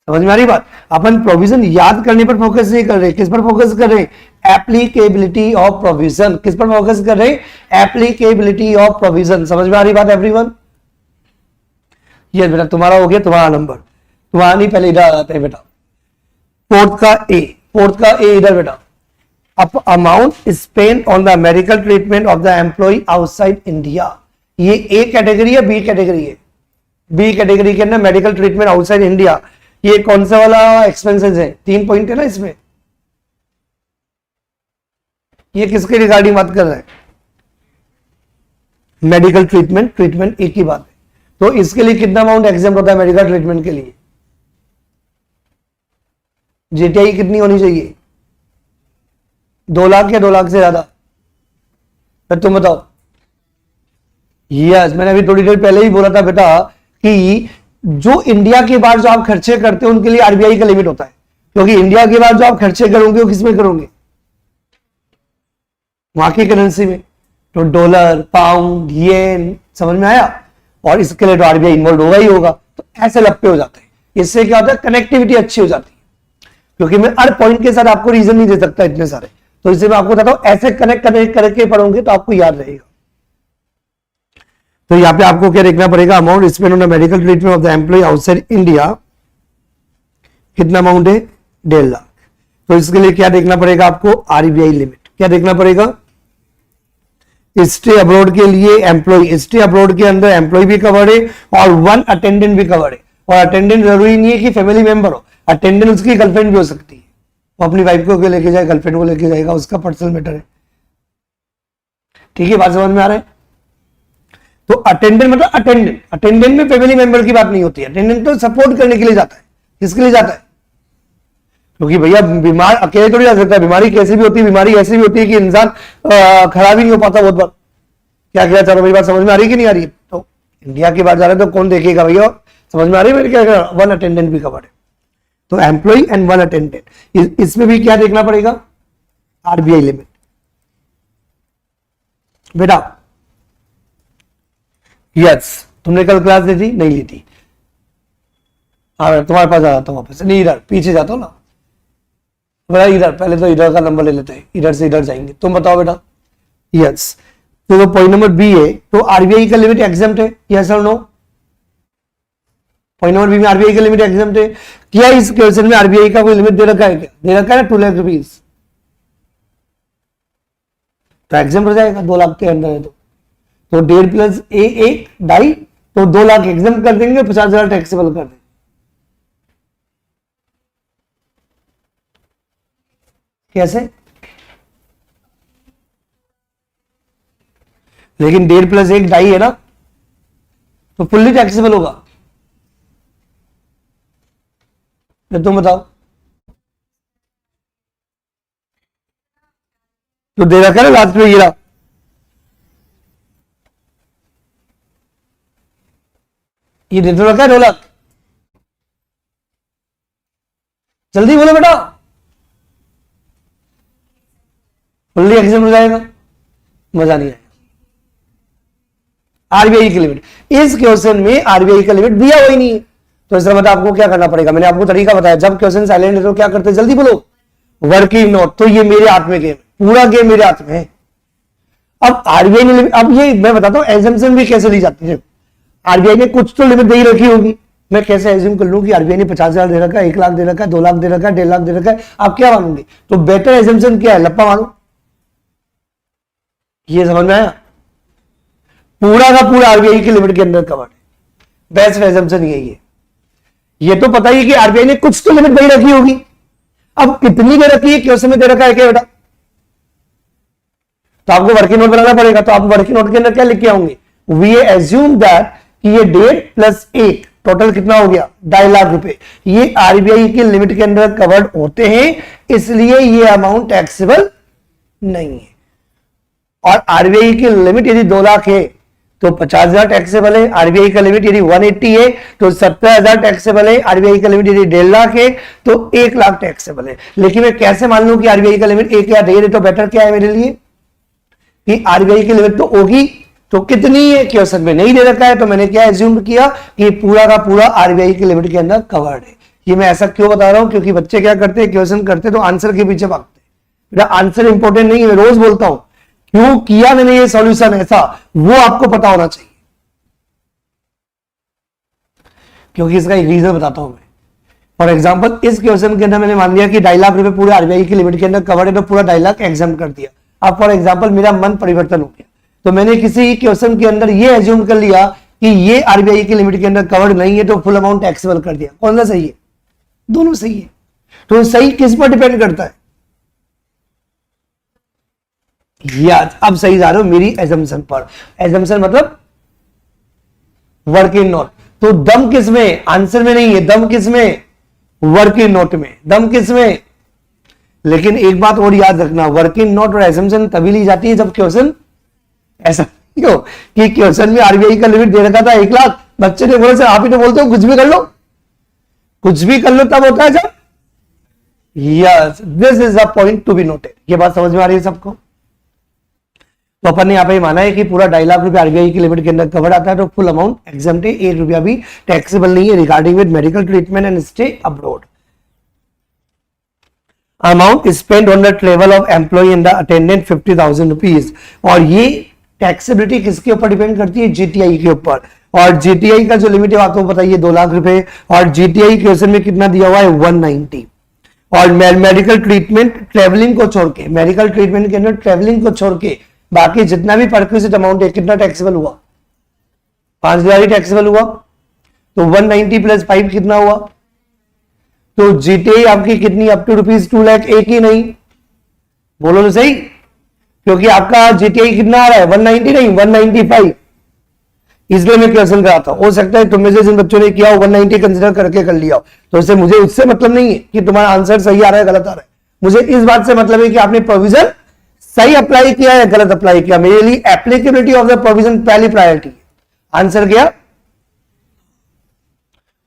समझ में आ रही बात? अपन प्रोविजन याद करने पर फोकस नहीं कर रहे, किस पर फोकस कर रहे? Applicability of provision. किस पर फोकस कर रहे? Applicability of provision. समझ में आ रही बात एवरीवन? ये बेटा तुम्हारा हो गया, तुम्हारा नंबर, तुम्हारा नहीं पहले इधर आता है बेटा। फोर्थ का ए इधर बेटा, amount spend on the medical treatment of the employ outside India. ये ए कैटेगरी है, बी कैटेगरी है? बी कैटेगरी के अंदर मेडिकल ट्रीटमेंट आउटसाइड इंडिया, ये कौन सा वाला एक्सपेंसेस है? 3 पॉइंट है ना इसमें, ये किसके रिगार्डिंग बात कर रहे हैं? मेडिकल ट्रीटमेंट एक ही बात है। तो इसके लिए कितना अमाउंट एग्जाम होता है मेडिकल ट्रीटमेंट के लिए? जीटीआई कितनी होनी चाहिए? 2 लाख या 2 लाख से ज्यादा? फिर तुम बताओ। यस, मैंने अभी थोड़ी देर पहले ही बोला था बेटा कि जो इंडिया के बाहर जो आप खर्चे करते हो उनके लिए आरबीआई का लिमिट होता है, क्योंकि इंडिया के बाहर जो आप खर्चे करोगे वो किसमें करोगे? वहां की करेंसी में, तो डॉलर, पाउंड, येन, समझ में आया? और इसके लिए तो आरबीआई इन्वॉल्व होगा ही होगा, तो ऐसे लपे हो जाते हैं। इससे क्या होता है, कनेक्टिविटी अच्छी हो जाती है, क्योंकि मैं हर पॉइंट के साथ आपको रीजन नहीं दे सकता इतने सारे, तो इससे मैं आपको बताता हूं ऐसे कनेक्ट करके पढ़ोगे तो आपको याद रहेगा। तो यहां पे आपको क्या देखना पड़ेगा? Amount spend on the medical treatment of the employ outside India, कितना अमाउंट है? 1.5 लाख। तो इसके लिए क्या देखना पड़ेगा आपको? RBI limit. क्या देखना पड़ेगा? स्टे अब्रॉड के लिए एम्प्लॉय, स्टे अब्रॉड के अंदर एम्प्लॉय भी कवर है और 1 अटेंडेंट भी कवर है। और अटेंडेंट जरूरी नहीं है कि फैमिली मेंबर हो, अटेंडेंट उसकी गर्लफ्रेंड भी हो सकती है, वो अपनी वाइफ को लेके जाए, गर्लफ्रेंड को लेके जाएगा, उसका पर्सनल मैटर है। ठीक है, बात समझ में आ रहा है? तो अटेंडेंट मतलब अटेंडेंट में फैमिली मेंबर की बात नहीं होती है, अटेंडेंट तो सपोर्ट करने के लिए जाता है। किसके लिए जाता है? क्योंकि भैया बीमार अकेले थोड़ी जा सकता है, बीमारी कैसी भी होती है, बीमारी ऐसी भी होती है कि इंसान खड़ा भी नहीं हो पाता बहुत बार। क्या क्या चलो मेरी बात समझ में आ रही है कि नहीं आ रही है? तो इंडिया की बात जा रहे हैं तो कौन देखेगा भैया, समझ में आ रही है मेरे? क्या 1 अटेंडेंट भी कवर है, तो एम्प्लॉय एंड 1 अटेंडेंट। इसमें भी क्या देखना पड़ेगा? RBI limit. बेटा यस, तुमने कल क्लास ली थी? नहीं ली थी? हाँ, तुम्हारे पास आ जाता हूँ वापस, नहीं इधर पीछे जाता हूँ ना बेटा, इधर पहले तो इधर का नंबर ले लेते हैं, इधर से इधर जाएंगे। तुम बताओ बेटा। यस, तो पॉइंट नंबर बी है, तो आरबीआई का लिमिट एग्जेम्प्ट है, यस और नो? पॉइंट नंबर बी में आरबीआई का लिमिट एग्जेम्प्ट है। क्या इस क्वेश्चन में आरबीआई का कोई लिमिट दे रखा है? क्या दे रखा है ना? 2 लाख रुपीज, तो एग्जेम्प्ट हो जाएगा 2 लाख के अंदर है तो 1.5 प्लस ए 1 2.5, तो 2 लाख एग्जाम कर देंगे, 50,000 टैक्सेबल कर देंगे। कैसे? लेकिन 1.5 प्लस 1 2.5 है ना, तो फुल्ली टैक्सेबल होगा। तो तुम बताओ। तो दे रखा है ना लास्ट में, ये रहा ये दे तो रखा है ढोलक, जल्दी बोलो बेटा, फुल्ली एग्जाम हो जाएगा, मजा नहीं आएगा। आरबीआई की लिमिट, इस क्वेश्चन में आरबीआई का लिमिट दिया हुआ ही नहीं है, तो इसका मतलब आपको क्या करना पड़ेगा, मैंने आपको तरीका बताया, जब क्वेश्चन साइलेंट है तो क्या करते हैं, जल्दी बोलो, वर्किंग नोट। तो ये मेरे हाथ में गेम, पूरा गेम मेरे हाथ में है। अब आरबीआई ने, अब ये मैं बताता हूं एजम्पशन भी कैसे ली जाती है। आरबीआई ने कुछ तो लिमिट दे ही रखी होगी, मैं कैसे एज्यूम कर लूं कि आरबीआई ने 50,000 दे रखा है, 1 लाख दे रखा है, 2 लाख दे रखा है, 1.5 लाख दे रखा है, आप क्या मानोगे। तो बेटर एजम्पशन क्या है, लप्पा मानो। ये समझ में आया, पूरा का पूरा आरबीआई की लिमिट के अंदर कवर्ड है, बेस्ट एजम्पशन यही है। ये तो पता ही कि आरबीआई ने कुछ तो लिमिट दे रखी होगी, अब कितनी दे रखी है, क्वेश्चन में दे रखा है क्या बेटा, तो आपको वर्किंग नोट बनाना पड़ेगा। तो आप वर्किंग नोट के अंदर क्या लिख के आओगे, वी एज्यूम दैट कि ये 1.5+1 टोटल कितना हो गया, 2.5 लाख रुपए, ये आरबीआई की लिमिट के अंदर कवर्ड होते हैं, इसलिए ये अमाउंट टैक्सेबल नहीं है। और आरबीआई की लिमिट यदि 2 लाख है तो 50,000 टैक्सेबल है, आरबीआई का लिमिट यदि 180 है तो 70,000 टैक्सेबल है, आरबीआई का लिमिट यदि 1.5 लाख है तो 1 लाख टैक्सेबल है। लेकिन मैं कैसे मान लूं कि आरबीआई का लिमिट 1 या 1.5 है, तो बेटर क्या है मेरे लिए कि आरबीआई की लिमिट तो होगी, तो कितनी है क्वेश्चन में नहीं दे रखा है, तो मैंने क्या एज्यूम किया कि पूरा का पूरा आरबीआई की लिमिट के अंदर कवर्ड है। ये मैं ऐसा क्यों बता रहा हूं, क्योंकि बच्चे क्या करते हैं, क्वेश्चन करते तो आंसर के पीछे भागते, मेरा आंसर इंपॉर्टेंट नहीं है, मैं रोज बोलता हूं क्यों किया मैंने ये सॉल्यूशन ऐसा, वो आपको पता होना चाहिए, क्योंकि इसका एक रीजन बताता हूं मैं। फॉर एग्जांपल इस क्वेश्चन के अंदर मैंने मान लिया कि 2.5 लाख रुपए पूरे आरबीआई की लिमिट के अंदर कवर्ड है, तो पूरा 2.5 लाख एग्जाम कर दिया। अब फॉर एग्जांपल मेरा मन परिवर्तन हो गया, तो मैंने किसी क्वेश्चन के अंदर ये एज्यूम कर लिया कि ये आरबीआई की लिमिट के अंदर कवर्ड नहीं है, तो फुल अमाउंट टैक्सेबल कर दिया। कौन सा सही है, दोनों सही है। तो सही किस पर डिपेंड करता है, याद अब सही जा रहे हो मेरी एजम्पशन पर। एजम्पशन मतलब वर्किंग नोट, तो दम किस में, आंसर में नहीं है, दम किस में, वर्किंग नोट में, दम किस में। लेकिन एक बात और याद रखना, वर्किंग नोट और एजम्पशन तभी ली जाती है जब क्वेश्चन ऐसा क्यों कि क्वेश्चन में आरबीआई का लिमिट दे रखा था 1 लाख, बच्चे ने बोला सर आप ही तो बोलते हो कुछ भी कर लो, कुछ भी कर लो, तब होता है जब, yes this is a point to be noted. ये बात समझ में आ रही है सबको। तो अपन ने यहां पे माना है कि पूरा 2.5 लाख रुपए आरबीआई की लिमिट के अंदर कवर आता है, तो फुल अमाउंट एग्जाम्प्ट है, 1 रुपया भी टैक्सेबल नहीं है regarding with medical treatment and stay abroad. Amount spend on the travel of employ in the attendant 50,000 rupees, और ये टैक्सेबिलिटी किसके ऊपर डिपेंड करती है, जीटीआई के ऊपर। और जीटीआई का जो लिमिट है आपको बताइए 2 लाख रुपए, और जीटीआई क्वेश्चन में कितना दिया हुआ है 190। और मेडिकल ट्रीटमेंट ट्रेवलिंग को छोड़ के, मेडिकल ट्रीटमेंट के अंदर ट्रेवलिंग को छोड़ के बाकी जितना भी परक्विजिट अमाउंट है कितना टैक्सेबल हुआ, 5,000 ही टैक्सेबल हुआ, तो 190 + 5 कितना हुआ, तो जीटीआई आपकी कितनी अप टू ₹2 लाख, एक ही नहीं, बोलो तो सही, क्योंकि आपका जीटीआई कितना आ रहा है 190 नहीं 195, इसलिए मैं क्वेश्चन कराता हूं। हो सकता है तुम में से जिन बच्चों ने किया 190 कंसिडर करके कर लिया, तो इससे मुझे उससे मतलब नहीं है कि तुम्हारा आंसर सही आ रहा है गलत आ रहा है, मुझे इस बात से मतलब है कि आपने प्रोविजन सही अप्लाई किया या गलत अप्लाई किया। मेरे लिए एप्लीकेबिलिटी ऑफ द प्रोविजन पहली प्रायोरिटी है, आंसर क्या,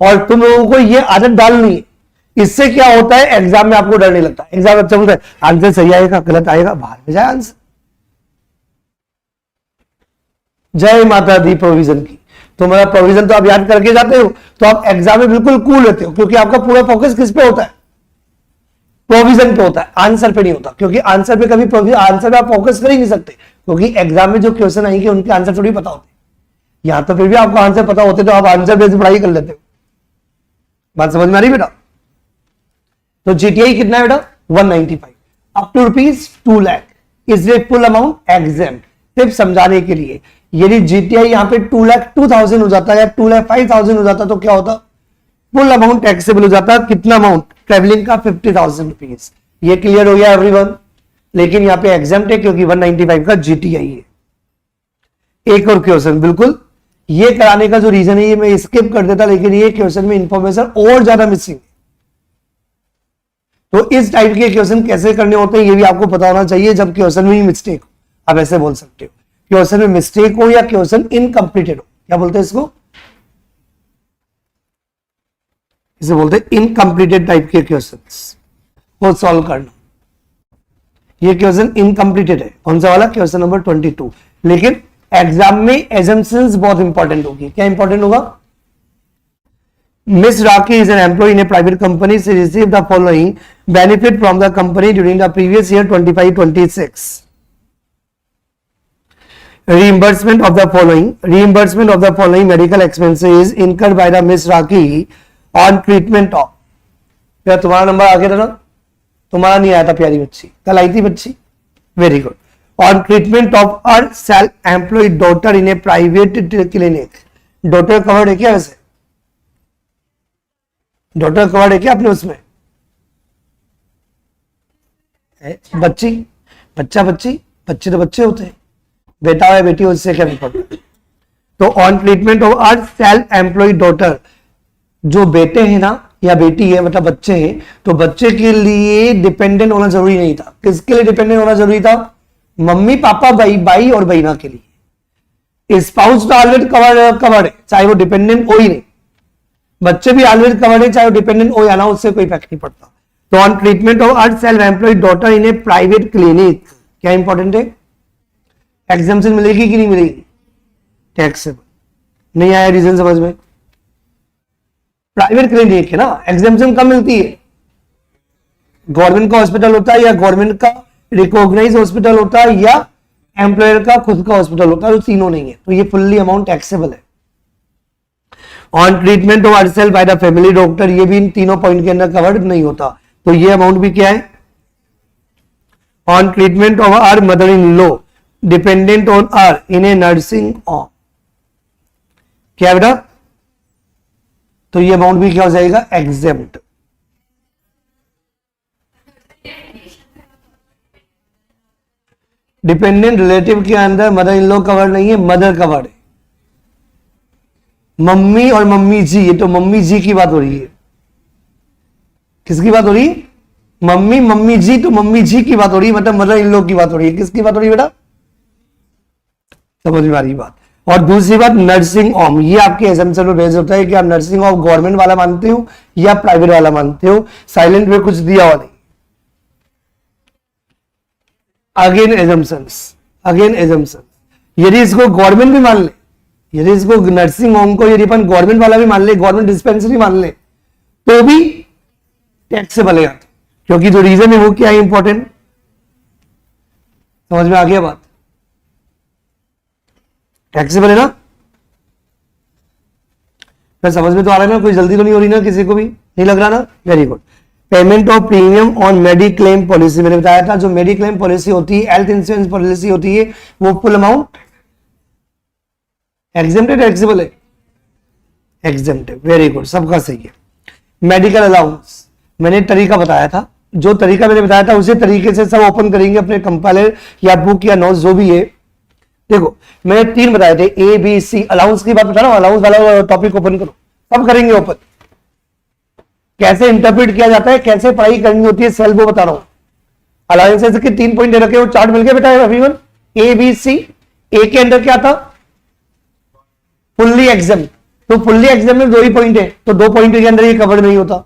और तुम लोगों को यह आदत डालनी है। इससे क्या होता है, एग्जाम में आपको डर नहीं लगता, एग्जाम अच्छा होता है आंसर सही आएगा गलत आएगा, बाहर में जाए आंसर। जय माता दी प्रोविजन की, तुम्हारा प्रोविजन तो आप याद करके जाते हो, तो आप एग्जाम में बिल्कुल कूल रहते हो, क्योंकि आपका पूरा फोकस किस पे होता है, प्रोविजन पे होता है, आंसर पे नहीं होता। क्योंकि आंसर पे कभी प्रोविजन, आंसर पे आप फोकस कर ही नहीं सकते, क्योंकि एग्जाम में जो क्वेश्चन आएंगे उनके आंसर थोड़ी पता होते। यहां तो फिर भी आपको आंसर पता होते तो आप आंसर बेस्ड पढ़ाई कर लेते हो। बात समझ में आ रही बेटा। तो जीटीआई कितना है बेटा 195 अप टू ₹2 लाख, इसलिए फुल अमाउंट एग्जाम्प्ट। सिर्फ समझाने के लिए, यदि जीटीआई यहां पे 2,02,000 हो जाता या 2,05,000 हो जाता तो क्या होता, फुल अमाउंट टैक्सेबल हो जाता। कितना अमाउंट, ट्रेवलिंग का 50,000 रुपीज। ये क्लियर हो गया एवरीवन। लेकिन यहां पे एग्जाम्प्ट है क्योंकि 195 का जीटीआई है। एक और क्वेश्चन, बिल्कुल ये कराने का जो रीजन है ये मैं स्किप कर देता, लेकिन ये क्वेश्चन में इंफॉर्मेशन और ज्यादा मिसिंग है। तो इस टाइप के क्वेश्चन कैसे करने होते हैं ये भी आपको पता होना चाहिए। जब क्वेश्चन में मिस्टेक हो, आप ऐसे बोल सकते हो, क्वेश्चन में मिस्टेक हो या क्वेश्चन इनकम्प्लीटेड हो, क्या बोलते हैं इसको, इसे बोलते हैं इनकम्प्लीटेड टाइप के क्वेश्चंस, वो सॉल्व करना। ये क्वेश्चन इनकम्प्लीटेड है, कौन सा वाला, क्वेश्चन नंबर 22। लेकिन एग्जाम में एजम्पशंस बहुत इंपॉर्टेंट होगी। क्या इंपॉर्टेंट होगा? Miss Raki is an employee in a private company. She received the following benefit from the company during the previous year 25-26. Reimbursement of the following medical expenses incurred by the Miss Raki on treatment of। क्या तुम्हारा number आ गया था ना? तुम्हारा नहीं आया था प्यारी बच्ची, कल आई थी बच्ची, very good. On treatment of our self-employed daughter in a private clinic। daughter covered है क्या? वैसे डॉटर कवर्ड है क्या आपने उसमें? बच्ची, बच्चा, बच्ची, बच्चे तो बच्चे होते हैं, बेटा है बेटी, उससे क्या पड़ता है। तो on treatment of our self employed daughter, जो बेटे हैं ना या बेटी है मतलब बच्चे हैं, तो बच्चे के लिए डिपेंडेंट होना जरूरी नहीं था। किसके लिए डिपेंडेंट होना जरूरी था? मम्मी पापा भाई और बहना के लिए। स्पाउस तो ऑलरेडी कवर्ड है, चाहे वो डिपेंडेंट हो ही नहीं। बच्चे भी ऑलरेडी कवर्ड है, चाहे वो डिपेंडेंट हो या ना, उससे कोई इफेक्ट नहीं पड़ता। तो on treatment of our self employed daughter in a private clinic, क्या इंपॉर्टेंट है? एग्जाम्पशन मिलेगी कि नहीं मिलेगी? टैक्सेबल। नहीं आया रीजन समझ में? प्राइवेट क्लिनिक है ना, एग्जाम्पशन कब मिलती है? गवर्नमेंट का हॉस्पिटल होता है या गवर्नमेंट का रिकॉग्नाइज हॉस्पिटल होता है या एम्प्लॉयर का खुद का हॉस्पिटल होता है, तो तीनों नहीं है, तो ये फुल्ली अमाउंट टैक्सेबल है। On treatment of ourself by the family doctor, ये भी इन तीनों पॉइंट के अंदर कवर्ड नहीं होता, तो ये अमाउंट भी क्या है? On treatment of our mother in law dependent on our in a nursing home, क्या बेटा? तो ये अमाउंट भी क्या हो जाएगा? एग्जेम्प्ट। डिपेंडेंट रिलेटिव के अंदर मदर इन लॉ कवर नहीं है, मदर कवर्ड है। मम्मी और मम्मी जी, ये तो मम्मी जी की बात हो रही है। किसकी बात हो रही है? मम्मी मम्मी जी, तो मम्मी जी की बात हो रही है, मतलब मदर इन लॉ की बात हो रही है। किसकी बात हो रही है बेटा? समझ में आ रही बात। और दूसरी बात नर्सिंग होम, ये आपके एजम्पशन में बेस होता है कि आप नर्सिंग होम गवर्नमेंट वाला मानते हो या प्राइवेट वाला मानते हो। साइलेंट में कुछ दिया हुआ नहीं। अगेन एजम्पशन, यदि इसको गवर्नमेंट भी मान ले, यदि इसको नर्सिंग होम को यदि अपन गवर्नमेंट वाला भी मान ले, गवर्नमेंट डिस्पेंसरी मान ले, तो भी टैक्सेबल है, क्योंकि जो रीजन है वो क्या है? इंपॉर्टेंट। समझ में आ गया बात? टैक्सेबल है ना? फिर समझ में तो आ रहा है ना? कोई जल्दी तो नहीं हो रही ना? किसी को भी नहीं लग रहा ना? Very good. Payment of premium on mediclaim policy, मैंने बताया था जो मेडिक्लेम पॉलिसी होती है, हेल्थ इंश्योरेंस पॉलिसी होती है, वो फुल अमाउंट एग्जेम्प्टेड टैक्सेबल है? एग्जेम्प्टेड, वेरी गुड, सबका सही है। मेडिकल अलाउंस, मैंने तरीका बताया था, जो तरीका मैंने बताया था उसी तरीके से सब ओपन करेंगे अपने कंपाइलर या बुक या नोट्स जो भी है। देखो मैंने 3 बताए थे, ए बी सी। अलाउंस की बात बता रहा हूं, अलाउंस वाला टॉपिक ओपन करो, सब करेंगे ओपन। कैसे इंटरप्रेट किया जाता है, कैसे पढ़ाई करनी होती है, सेल्फ वो बता रहा हूं। अलाउंसेस के 3 पॉइंट दे रखे, वो चार्ट मिल गया बेटा एवरीवन? A B C. ए के अंदर क्या था? फुल्ली एग्जाम, तो फुल्ली एग्जाम में 2 ही पॉइंट है, तो 2 पॉइंट के अंदर ये कवर नहीं होता।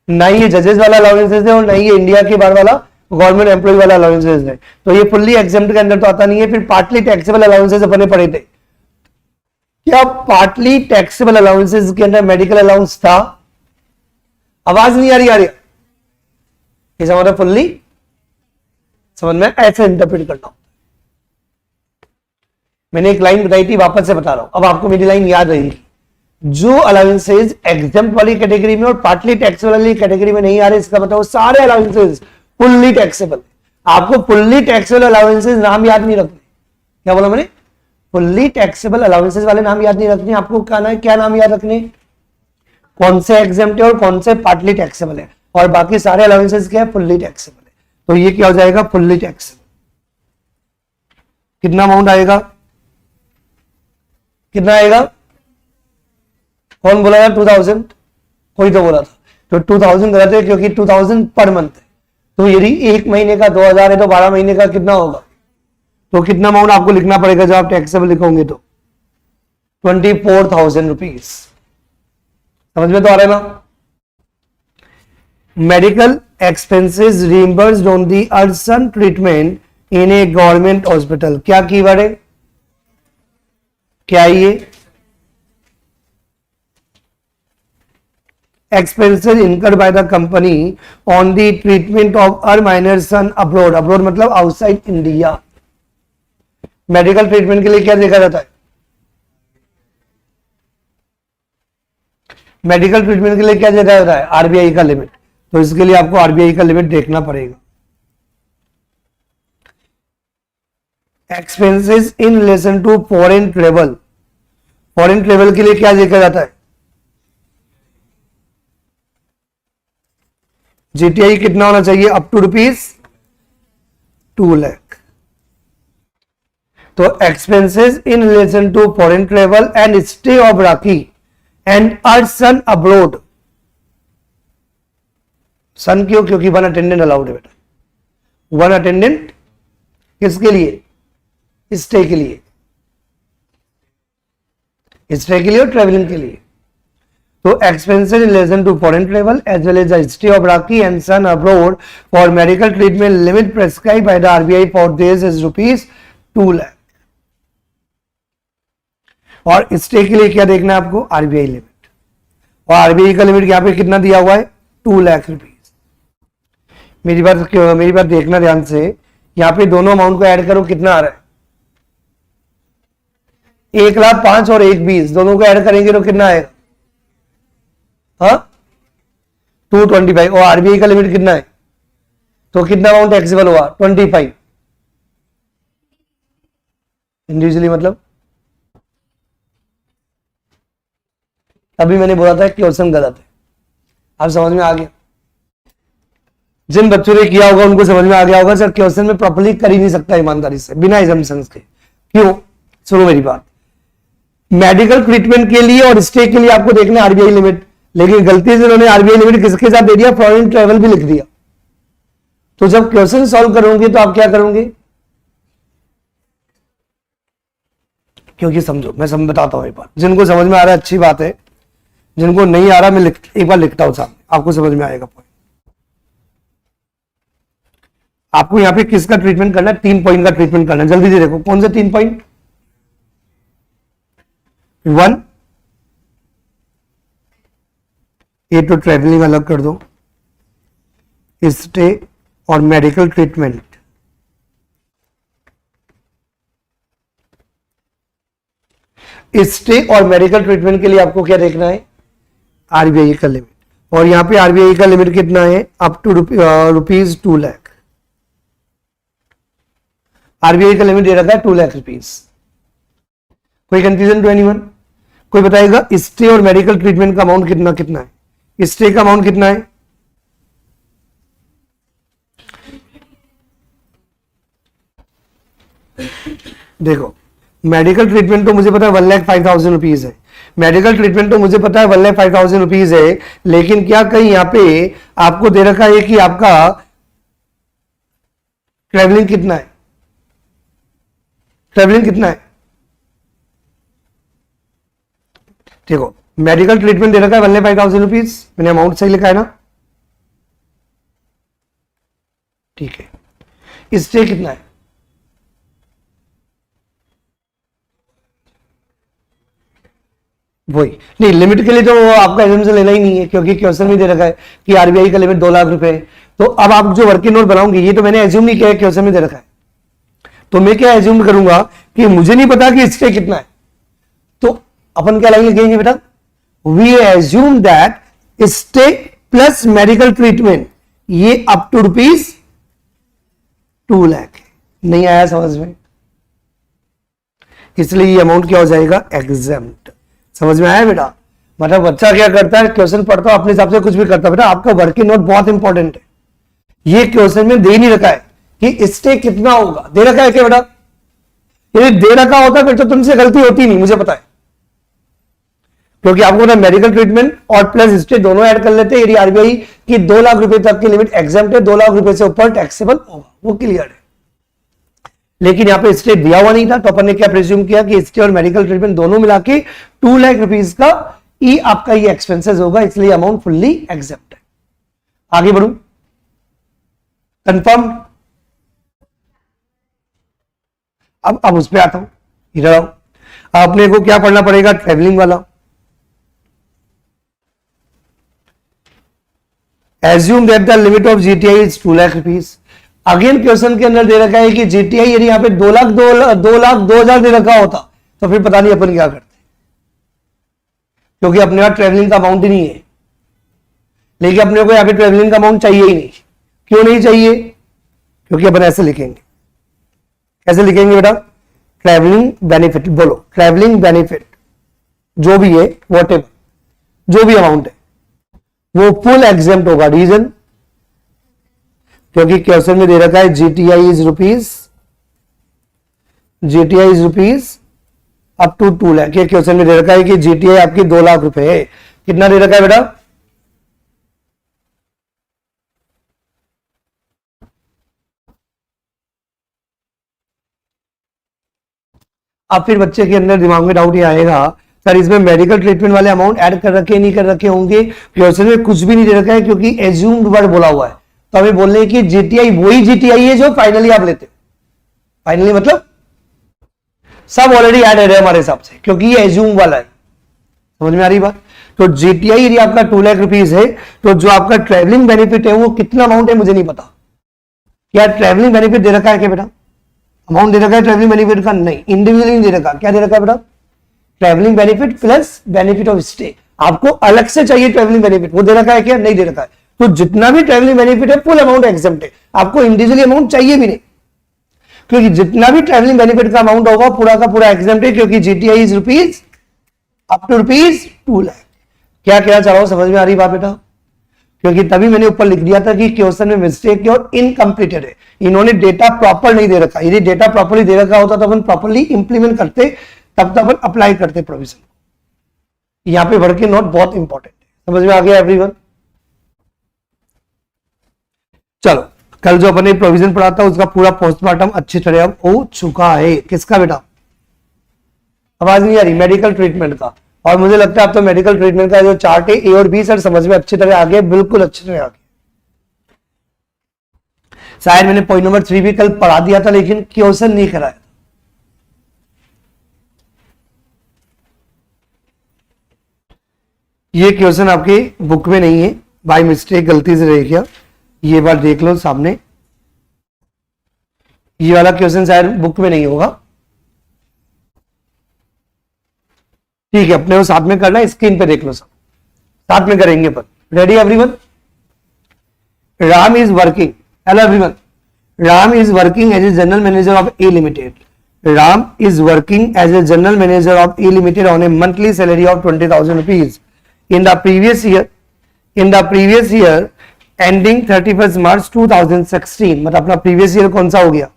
ना ये जजेस वाला अलाउंसेस है और ना ये इंडिया के बाहर वाला गवर्नमेंट एम्प्लॉय वाला अलाउंसेस है, तो ये फुल्ली एग्जाम के अंदर तो आता नहीं है। फिर पार्टली टैक्सेबल अलाउंसेस अपने पढ़े थे। क्या पार्टली टैक्सेबल अलाउंसेस के अंदर मेडिकल अलाउंस था? आवाज नहीं आ रही? इसका मतलब फुल्ली समझ में ऐसे इंटरप्रेट करना। मैंने एक लाइन बताई थी, वापस से बता रहा हूं, अब आपको मेरी लाइन याद रहेगी। जो अलाउंसेस एग्जाम वाली कैटेगरी में और पार्टली टैक्सेबल वाली कैटेगरी में नहीं आ रहे, इसका मतलब सारे अलाउंसेस फुल्ली टैक्सेबल। आपको फुल्ली टैक्सेबल अलाउंसेस नाम याद नहीं रखने। क्या बोला मैंने? फुल्ली टैक्सेबल अलाउंसेस वाले नाम याद नहीं रखने। आपको क्या नाम याद रखने? कौन से एग्जाम्प्ट है और कौन से पार्टली टैक्सेबल है, और बाकी सारे अलाउंसेस क्या है? फुल्ली टैक्सेबल है। तो ये क्या हो जाएगा? Fully taxable. कितना अमाउंट आएगा? कितना आएगा? कौन बोला था? 2000? कोई तो बोला था, तो 2000 गलत है क्योंकि 2000 पर मंथ है। तो यदि 1 महीने का 2000 है तो 12 महीने का कितना होगा? तो कितना अमाउंट आपको लिखना पड़ेगा जब आप टैक्सेबल लिखोगे? तो 24,000 रुपीज। समझ में तो आ रहा है ना? Medical expenses reimbursed on the person treatment in a government hospital, क्या कीवर्ड है, क्या ये expenses incurred by the company on the treatment of her minor son abroad, abroad मतलब outside India। मेडिकल ट्रीटमेंट के लिए क्या देखा जाता है, मेडिकल ट्रीटमेंट के लिए क्या देखा जाता है, आरबीआई का लिमिट। तो इसके लिए आपको आरबीआई का लिमिट देखना पड़ेगा। Expenses in relation to foreign travel, foreign travel के लिए क्या देखा जाता है, जीटीआई कितना होना चाहिए, अप टू ₹2 लाख। तो expenses in relation to foreign travel and stay of Rakhi and our son abroad, son क्यों, क्योंकि 1 अटेंडेंट अलाउड है बेटा, 1 अटेंडेंट किसके लिए, स्टे के लिए, स्टे के लिए और ट्रेवलिंग के लिए। तो expenses in relation to foreign travel as well as the stay of Rakhi and son abroad for medical treatment limit prescribe by the RBI for this is ₹2 lakh. और स्टे के लिए क्या देखना है आपको, आरबीआई लिमिट, और आरबीआई का लिमिट यहां पे कितना दिया हुआ है, ₹2 लाख। मेरी बात देखना ध्यान से, यहां पे दोनों अमाउंट को ऐड करो, कितना आ रहा है, 1,05,000 और 1,20,000 दोनों को ऐड करेंगे तो कितना आएगा, हाँ 225। और आरबीआई का लिमिट कितना है, तो कितना अमाउंट टैक्सेबल हुआ, 25 इंडिविजुअली, मतलब अभी मैंने बोला था क्वेश्चन गलत है। आप समझ में आ गया, जिन बच्चों ने किया होगा उनको समझ में आ गया होगा सर क्वेश्चन में प्रॉपर्ली कर ही नहीं सकता ईमानदारी से बिना एजम्पशंस के। क्यों, सुनो मेरी बात, मेडिकल ट्रीटमेंट के लिए और स्टे के लिए आपको देखना है आरबीआई लिमिट, लेकिन गलती से उन्होंने आरबीआई लिमिट किसके साथ दे दिया, फॉरेन ट्रेवल भी लिख दिया। तो जब क्वेश्चन सॉल्व करोगे तो आप क्या करोगे, क्योंकि समझो मैं बताता हूं एक बार, जिनको समझ में आ रहा है अच्छी बात है, जिनको नहीं आ रहा मैं एक बार लिखता हूं सामने, आपको समझ में आएगा पॉइंट। आपको यहां पे किसका ट्रीटमेंट करना है, 3 पॉइंट का ट्रीटमेंट करना है, जल्दी से देखो कौन से 3 पॉइंट। 1, ये तो ट्रेवलिंग अलग कर दो, स्टे और मेडिकल ट्रीटमेंट। स्टे और मेडिकल ट्रीटमेंट के लिए आपको क्या देखना है, आरबीआई का लिमिट, और यहां पे आरबीआई का लिमिट कितना है, अप टू ₹2 लाख। आरबीआई का लिमिट दे रखा है ₹2 लाख। कोई कंफ्यूजन टू एनीवन, कोई बताएगा स्टे और मेडिकल ट्रीटमेंट का अमाउंट कितना कितना है, स्टे का अमाउंट कितना है, देखो मेडिकल ट्रीटमेंट तो मुझे पता है ₹1,05,000 है, मेडिकल ट्रीटमेंट तो मुझे पता है ₹1,05,000 है, लेकिन क्या कहीं यहां पे आपको दे रखा है कि आपका ट्रेवलिंग कितना है, ट्रेवलिंग कितना है, देखो मेडिकल ट्रीटमेंट दे रखा है ₹1,05,000, मैंने अमाउंट सही लिखा है ना, ठीक है। स्टे कितना है, वही नहीं, लिमिट के लिए तो आपका एजम्पशन लेना ही नहीं है, क्योंकि क्वेश्चन में दे रखा है कि आरबीआई का लिमिट ₹2 लाख है। तो अब आप जो वर्किंग नोट बनाओगे, ये तो मैंने एज्यूम नहीं किया है, क्वेश्चन में दे रखा है, तो मैं क्या एज्यूम करूंगा कि मुझे नहीं पता कि स्टे कितना है, तो अपन क्या लाइन लिखेंगे बेटा, we assume that stay plus medical treatment ये अप टू ₹2 लाख। नहीं आया समझ में, इसलिए ये अमाउंट क्या हो जाएगा, एग्जेम्प्ट। समझ में आया बेटा, मतलब बच्चा क्या करता है, क्वेश्चन पढ़ता है अपने हिसाब से कुछ भी करता है। बेटा आपका वर्किंग नोट बहुत इंपॉर्टेंट है, ये क्वेश्चन में दे नहीं रखा है कि स्टे कितना होगा, दे रखा है क्या बेटा, यदि दे रखा होता फिर तो तुमसे गलती होती नहीं, मुझे पता है, क्योंकि आपको पता मेडिकल ट्रीटमेंट और प्लस स्टे दोनों ऐड कर लेते हैं। यदि आरबीआई की ₹2 लाख तक की लिमिट एग्जाम्प्ट है, ₹2 लाख से ऊपर टैक्सेबल होगा, वो क्लियर है। लेकिन यहां पे स्टे दिया हुआ नहीं था, तो अपन ने क्या प्रिज्यूम किया कि स्टे और मेडिकल ट्रीटमेंट दोनों मिला के ₹2 लाख का ई आपका ये एक्सपेंसेस होगा, इसलिए अमाउंट फुल्ली एग्जेप्ट है। आगे बढ़ू, कंफर्म। अब उस पर आता हूं, इधर आओ। अपने को क्या पढ़ना पड़ेगा, ट्रेवलिंग वाला। Assume that the limit of GTI is 2 lakh rupees. Again question के अंदर दे रखा है कि जीटीआई यदि यहाँ पे 2 लाख 2,02,000 दे रखा होता तो फिर पता नहीं अपन क्या करते, क्योंकि अपने पास ट्रेवलिंग का अमाउंट ही नहीं है। लेकिन अपने को यहाँ पे ट्रेवलिंग का अमाउंट चाहिए ही नहीं। क्यों नहीं चाहिए? क्योंकि अपन ऐसे लिखेंगे। कैसे लिखेंगे बेटा? ट्रेवलिंग बेनिफिट, बोलो ट्रेवलिंग बेनिफिट जो भी है, वॉटेवर जो भी अमाउंट है वो फुल एग्जेम्प्ट होगा। रीजन, क्योंकि क्वेश्चन में दे रखा है GTI is rupees up to 2 lakh. ये क्वेश्चन में दे रखा है कि जीटीआई आपकी 2 लाख रुपए है। कितना दे रखा है बेटा? अब फिर बच्चे के अंदर दिमाग में डाउट ये आएगा, सर इसमें मेडिकल ट्रीटमेंट वाले अमाउंट ऐड कर रखे नहीं कर रखे होंगे? क्वेश्चन में कुछ भी नहीं दे रखा है, क्योंकि एज्यूम्ड वर्ड बोला हुआ है। तो हमें बोलने हैं कि जीटीआई वही जीटीआई है जो फाइनली आप लेते हो। फाइनली मतलब सब ऑलरेडी ऐड है हमारे हिसाब से, क्योंकि ये एज्यूम वाला है। समझ में आ रही बात? तो जीटीआई यदि आपका 2 लाख रुपीज है, तो जो आपका ट्रेवलिंग बेनिफिट है वो कितना अमाउंट है मुझे नहीं पता। क्या ट्रेवलिंग बेनिफिट दे रखा है क्या बेटा? अमाउंट दे रखा है ट्रेवलिंग बेनिफिट का? नहीं, इंडिविजुअली नहीं दे रखा। क्या दे रखा है बेटा? Travelling benefit plus benefit of stay. आपको अलग से चाहिए ट्रेवलिंग बेनिफिट, वो दे रखा है क्या? नहीं दे रखा है। तो जितना भी ट्रेवलिंग बेनिफिट है फुल अमाउंट एग्जेम्प्ट है, आपको इंडिविजुअली अमाउंट चाहिए भी नहीं, क्योंकि जितना भी ट्रेवलिंग बेनिफिट का अमाउंट होगा पूरा का पूरा एग्जेम्प्ट है, क्योंकि GTI is rupees up to rupees 2 lakh. क्या कहना चाह रहा हूं, समझ में आ रही बात बेटा? क्योंकि तभी मैंने ऊपर लिख दिया था कि क्वेश्चन में मिस्टेक और इनकम्प्लीटेड है। इन्होंने डेटा प्रॉपर नहीं दे रखा। यदि डेटा प्रॉपरली दे रखा होता तो अपन प्रॉपरली इंप्लीमेंट करते, तब तो अपन अप्लाई करते प्रोविजन। यहां पे वर्किंग नोट बहुत इंपॉर्टेंट है। समझ में आ गया एवरीवन? चलो, कल जो अपने प्रोविजन पढ़ा था उसका पूरा पोस्टमार्टम अच्छी तरह हो चुका है। किसका बेटा? आवाज नहीं आ रही? मेडिकल ट्रीटमेंट का। और मुझे लगता है अब तो मेडिकल ट्रीटमेंट का जो चार्ट है ए और बी सर समझ में अच्छी तरह आ गया, बिल्कुल अच्छी तरह आ गया। शायद मैंने पॉइंट नंबर 3 भी कल पढ़ा दिया था, लेकिन क्वेश्चन नहीं कराया। ये क्वेश्चन आपकी बुक में नहीं है, बाय मिस्टेक गलती से रह गया। ये बात देख लो सामने, ये वाला क्वेश्चन शायद बुक में नहीं होगा। ठीक है, अपने को साथ में करना है, स्क्रीन पे देख लो, सब साथ में करेंगे। पर ready everyone? Ram is working, hello everyone, Ram is working as a general manager of a limited. Ram is working as a general manager of a limited on a monthly salary of 20,000 rupees in the previous year ending 31st March 2016। मतलब अपना previous year कौन सा हो गया?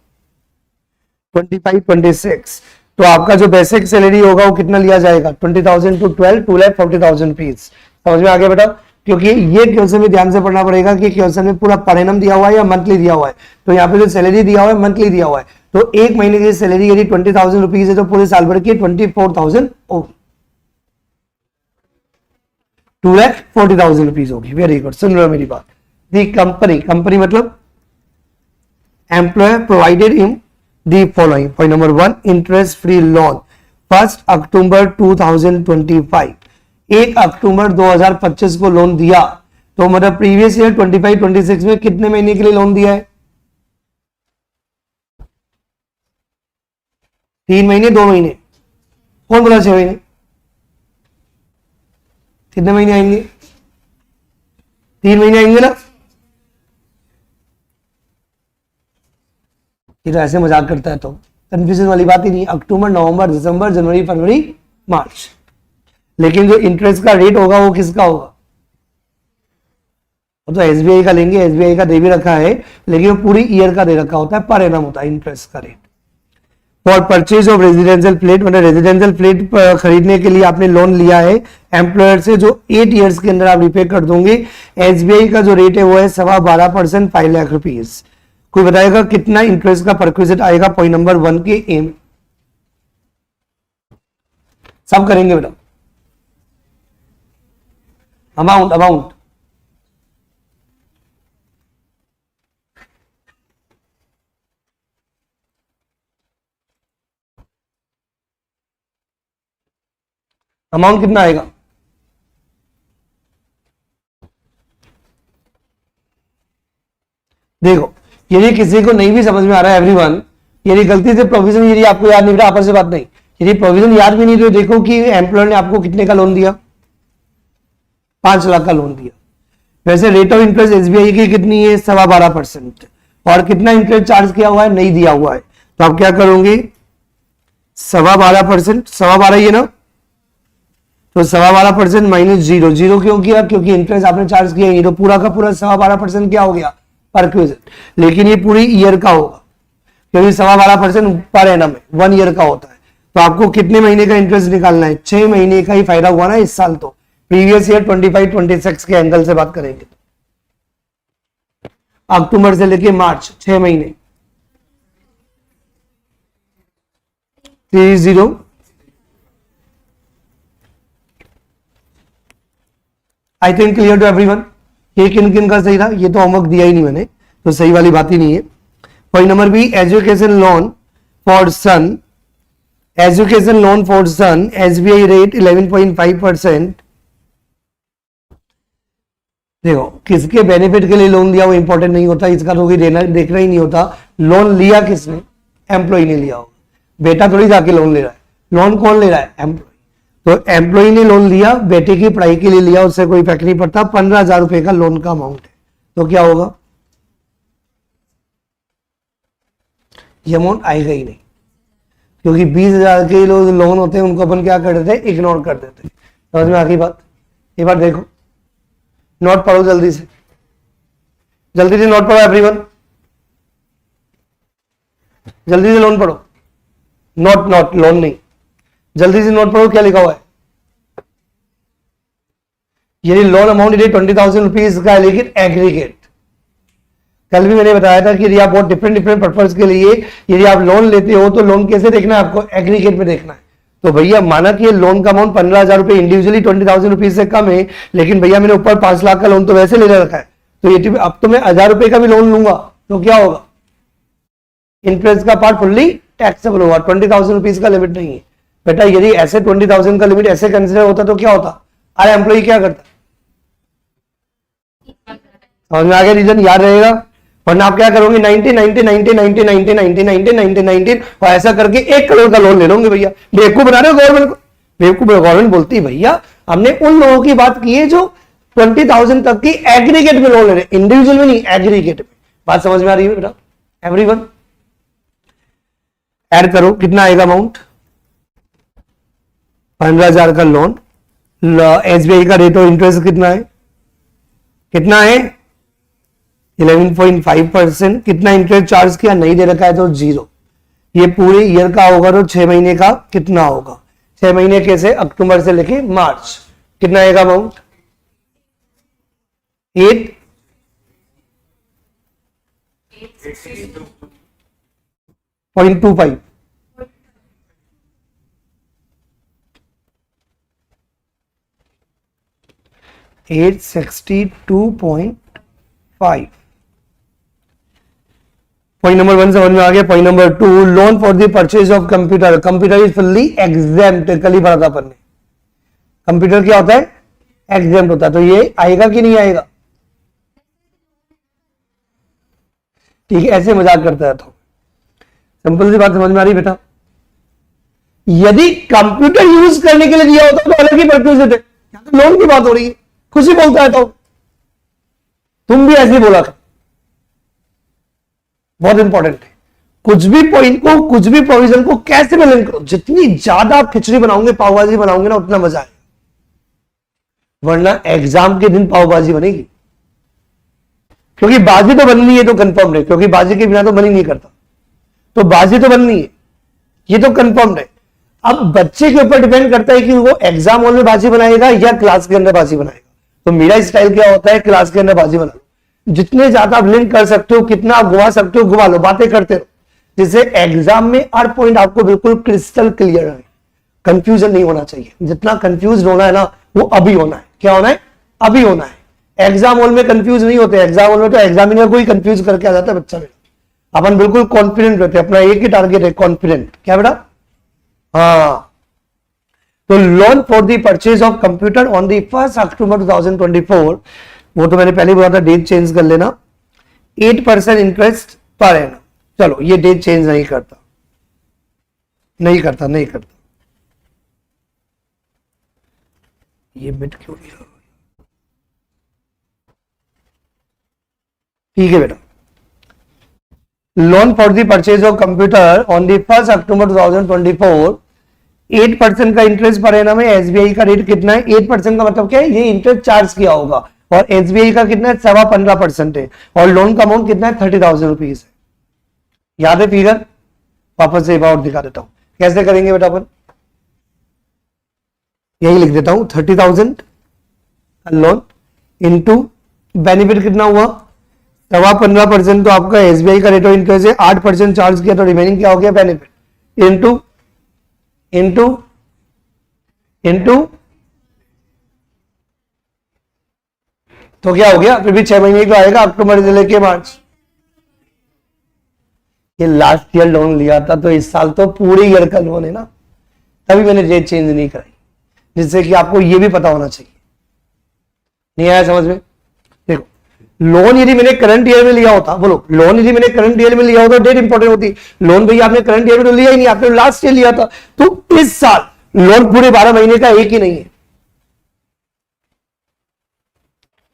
25-26। तो आपका जो basic salary होगा वो कितना लिया जाएगा? 20,000 टू 12, 2,40,000 रुपीज। समझ में आ गया बेटा? क्योंकि ये क्वेश्चन में ध्यान से पढ़ना पड़ेगा कि क्वेश्चन में पूरा पर एनम दिया हुआ है या मंथली दिया हुआ है। तो यहाँ पे जो सैलरी दिया हुआ है मंथली दिया हुआ है, तो एक महीने की सैलरी यदि 20,000 रुपीज है तो पूरे साल भर की 24,000 होगी, 2,40,000 रुपीज होगी। वेरी गुड, सुन रहे हो मेरी बात? दी कंपनी मतलब employer provided in the following. Point number 1, interest free loan 1 अक्टूबर 2025। 1 अक्टूबर 2025 को लोन दिया, तो मतलब प्रीवियस ईयर 25-26 में कितने महीने के लिए लोन दिया है? 3 महीने, 2 महीने? कौन बोला 6 महीने? कितने महीने आएंगे? 3 महीने आएंगे ना? ये तो ऐसे मजाक करता है, तो कंफ्यूजन वाली बात ही नहीं। अक्टूबर, नवंबर, दिसंबर, जनवरी, फरवरी, मार्च। लेकिन जो इंटरेस्ट का रेट होगा वो किसका होगा? वो तो एसबीआई का लेंगे, एसबीआई का दे भी रखा है, लेकिन वो पूरी ईयर का दे रखा होता है, पर एनम होता है इंटरेस्ट का rate. For purchase of residential flat, मतलब रेजिडेंशियल फ्लैट खरीदने के लिए आपने लोन लिया है एम्प्लॉयर से, जो 8 ईयर्स के अंदर आप रिपे कर दोगे। एसबीआई का जो रेट है वो है 12.25%, 5 लाख रुपीज। कोई बताएगा कितना इंटरेस्ट का परक्विजिट आएगा? पॉइंट नंबर 1 के एम सब करेंगे बेटा। अमाउंट अमाउंट अमाउंट कितना आएगा? देखो, यदि किसी को नहीं भी समझ में आ रहा है एवरीवन, यदि गलती से प्रोविजन यदि आपको याद नहीं रहा, आपस से बात नहीं, यदि प्रोविजन याद भी नहीं तो देखो कि एम्प्लॉयर ने आपको कितने का लोन दिया, 5 लाख का लोन दिया। वैसे रेट ऑफ इंटरेस्ट एसबीआई की कितनी है? 12.25%। और कितना इंटरेस्ट चार्ज किया हुआ है? नहीं दिया हुआ है। तो आप क्या करोगे? 12.25%, 12.25 ही है ना, तो 12.25% माइनस 0, 0 क्यों किया? क्योंकि इंटरेस्ट आपने चार्ज किया ही, तो पूरा का पूरा 12.25% क्या हो गया? परक्विजिट। लेकिन ये पूरी ईयर का होगा, क्योंकि 12.25% पर एनम है, 1 ईयर का होता है। तो आपको कितने महीने का इंटरेस्ट निकालना है? 6 महीने का ही फायदा हुआ ना इस साल। तो प्रीवियस ईयर 25-26 के एंगल से बात करेंगे, अक्टूबर से लेके मार्च 6 महीने 30। I think clear to everyone. ये किन किन का सही था? ये तो होमवर्क दिया ही नहीं मैंने, तो सही वाली बात ही नहीं है। Point number B, education loan for son, education loan for son, SBI rate 11.5%। देखो, किसके बेनिफिट के लिए लोन दिया वो इंपॉर्टेंट नहीं होता, इसका तो कोई देखना ही नहीं होता। लोन लिया किसने? एम्प्लॉय ने लिया होगा। बेटा थोड़ी जाके लोन ले रहा है, लोन कौन ले रहा है? एम्प्लॉय। तो एम्प्लॉय ने लोन लिया, बेटे की पढ़ाई के लिए लिया, उससे कोई फर्क नहीं पड़ता। 15,000 रुपए का लोन का अमाउंट है, तो क्या होगा? ये अमाउंट आएगा ही नहीं, क्योंकि 20,000 के लोन होते हैं उनको अपन क्या कर देते हैं? इग्नोर कर देते हैं। समझ में आ गई बात? एक बार देखो, नोट पढ़ो जल्दी से, जल्दी से नोट पढ़ो एवरीवन, जल्दी से लोन पढ़ो। नोट लोन नहीं, जल्दी से नोट पढ़ो क्या लिखा हुआ है। यदि लोन अमाउंट यदि 20,000 रुपीज का है, लेकिन एग्रीगेट, कल भी मैंने बताया था कि यदि आप बहुत डिफरेंट पर्पज के लिए यदि आप लोन लेते हो तो लोन कैसे देखना है आपको? एग्रीगेट में देखना है। तो भैया माना कि ये लोन का अमाउंट 15,000 रुपए इंडिविजुअली 20,000 रुपीज से कम है, लेकिन भैया मैंने ऊपर 5 लाख का लोन तो वैसे ले रखा है, तो ये अब तो मैं 1,000 रुपए का भी लोन लूंगा तो क्या होगा? इंटरेस्ट का पार्ट फुल्ली टैक्सेबल होगा। 20,000 रुपीज का लिमिट नहीं है बेटा। यदि ऐसे 20,000 का लिमिट ऐसे कंसिडर होता तो क्या होता? अरे एम्प्लॉय क्या करता? समझ में आ गया? रीजन याद रहेगा, वरना आप क्या करोगे? 90 90 90 90 90 90 90 90 90 और ऐसा करके 1 करोड़ का लोन ले लोगे भैया। बेवकूफ बना रहे हो गवर्नमेंट को। बेवकूफ गवर्नमेंट बोलती है भैया हमने उन लोगों की बात की है जो 20,000 तक की एग्रीगेट में लोन ले रहे, इंडिविजुअल में नहीं, एग्रीगेट में। बात समझ में आ रही है बेटा? एवरीवन ऐड करो, कितना आएगा अमाउंट? 15,000 का लोन, एसबीआई का रेट ऑफ इंटरेस्ट कितना है? कितना है? 11.5%। कितना इंटरेस्ट चार्ज किया? नहीं दे रखा है तो 0। ये पूरे ईयर का होगा तो 6 महीने का कितना होगा? 6 महीने कैसे? अक्टूबर से लेके मार्च। कितना आएगा अमाउंट? 8.25। 862.5। पॉइंट नंबर 1 समझ में आ गया। Point number 2, loan for the purchase of computer. Computer is fully exempt. कल ही पढ़ा था अपन ने, कंप्यूटर क्या होता है? एग्जेम्प्ट होता है। तो ये आएगा कि नहीं आएगा? ठीक है, ऐसे मजाक करता है तो सिंपल सी बात समझ में आ रही बेटा? यदि कंप्यूटर यूज करने के लिए दिया होता तो अलग ही परचेज देते। तो लोन की बात हो रही है, खुशी बोलता है तो तुम भी ऐसे बोला कर। बहुत इंपॉर्टेंट है, कुछ भी पॉइंट को, कुछ भी प्रोविजन को कैसे में लिंक करो। जितनी ज्यादा आप खिचड़ी बनाओगे, पावभाजी बनाओगे ना, उतना मजा आएगा। वरना एग्जाम के दिन पावभाजी बनेगी, क्योंकि बाजी तो बननी है तो कंफर्म है, क्योंकि बाजी के बिना तो बन ही नहीं करता। तो बाजी तो बननी है, ये तो कंफर्म है। अब बच्चे के ऊपर डिपेंड करता है कि वो एग्जाम हॉल में बाजी बनाएगा या क्लास के अंदर बाजी बनाएगा। तो मेरा स्टाइल क्या होता है? क्लास के अंदर बाजी बना लो। जितने ज्यादा आप लिंक कर सकते हो, कितना आप घुमा सकते हो घुमा लो, बातें करते रहो, जिससे एग्जाम में हर पॉइंट आपको बिल्कुल क्रिस्टल क्लियर है। कंफ्यूजन नहीं होना चाहिए। जितना कंफ्यूज होना है ना, वो अभी होना है। क्या होना है? अभी होना है। एग्जाम हॉल में कंफ्यूज नहीं होते, एग्जाम हॉल में तो एग्जामिनर को ही कंफ्यूज करके आ जाता है बच्चा मेरा। अपन बिल्कुल कॉन्फिडेंट रहते हैं, अपना एक ही टारगेट है, कॉन्फिडेंट। क्या बेटा? हाँ, तो loan for the purchase of computer on the 1 अक्टूबर 2024, वो तो मैंने पहले बोला था, डेट चेंज कर लेना। 8% इंटरेस्ट पर एनम। चलो ये डेट चेंज नहीं करता, नहीं करता, नहीं करता। ये बिट क्यों नहीं रहा? ठीक है बेटा, loan for the purchase of computer on the 1 अक्टूबर 2024, 8% का इंटरेस्ट पर एनम है। एसबीआई का रेट कितना है? 8% का मतलब क्या है? ये इंटरेस्ट चार्ज किया होगा। और एसबीआई का कितना है? 15.25% है। और लोन का अमाउंट कितना है? 30,000 रुपीज है। याद है फिगर? वापस से एक बार और दिखा देता हूं कैसे करेंगे बेटा अपन। यही लिख देता हूं, 30,000 लोन इंटू बेनिफिट कितना हुआ? 15.25% तो आपका एसबीआई का रेट ऑफ इंटरेस्ट है, 8% चार्ज किया तो रिमेनिंग क्या हो गया? बेनिफिट इंटू इंटू इंटू, तो क्या हो गया? फिर भी 6 महीने का आएगा, अक्टूबर से लेके मार्च। ये लास्ट ईयर लोन लिया था, तो इस साल तो पूरे ईयर का लोन है ना, तभी मैंने रेट चेंज नहीं कराई, जिससे कि आपको ये भी पता होना चाहिए। नहीं आया समझ में? देखो, लोन यदि मैंने करंट ईयर में लिया होता, बोलो, लोन यदि मैंने करंट ईयर में लिया होता, डेट इंपॉर्टेंट होती। लोन भैया आपने करंट ईयर में तो लिया ही नहीं, आपने लास्ट ईयर लिया था, तो इस साल लोन पूरे 12 महीने का एक ही नहीं है।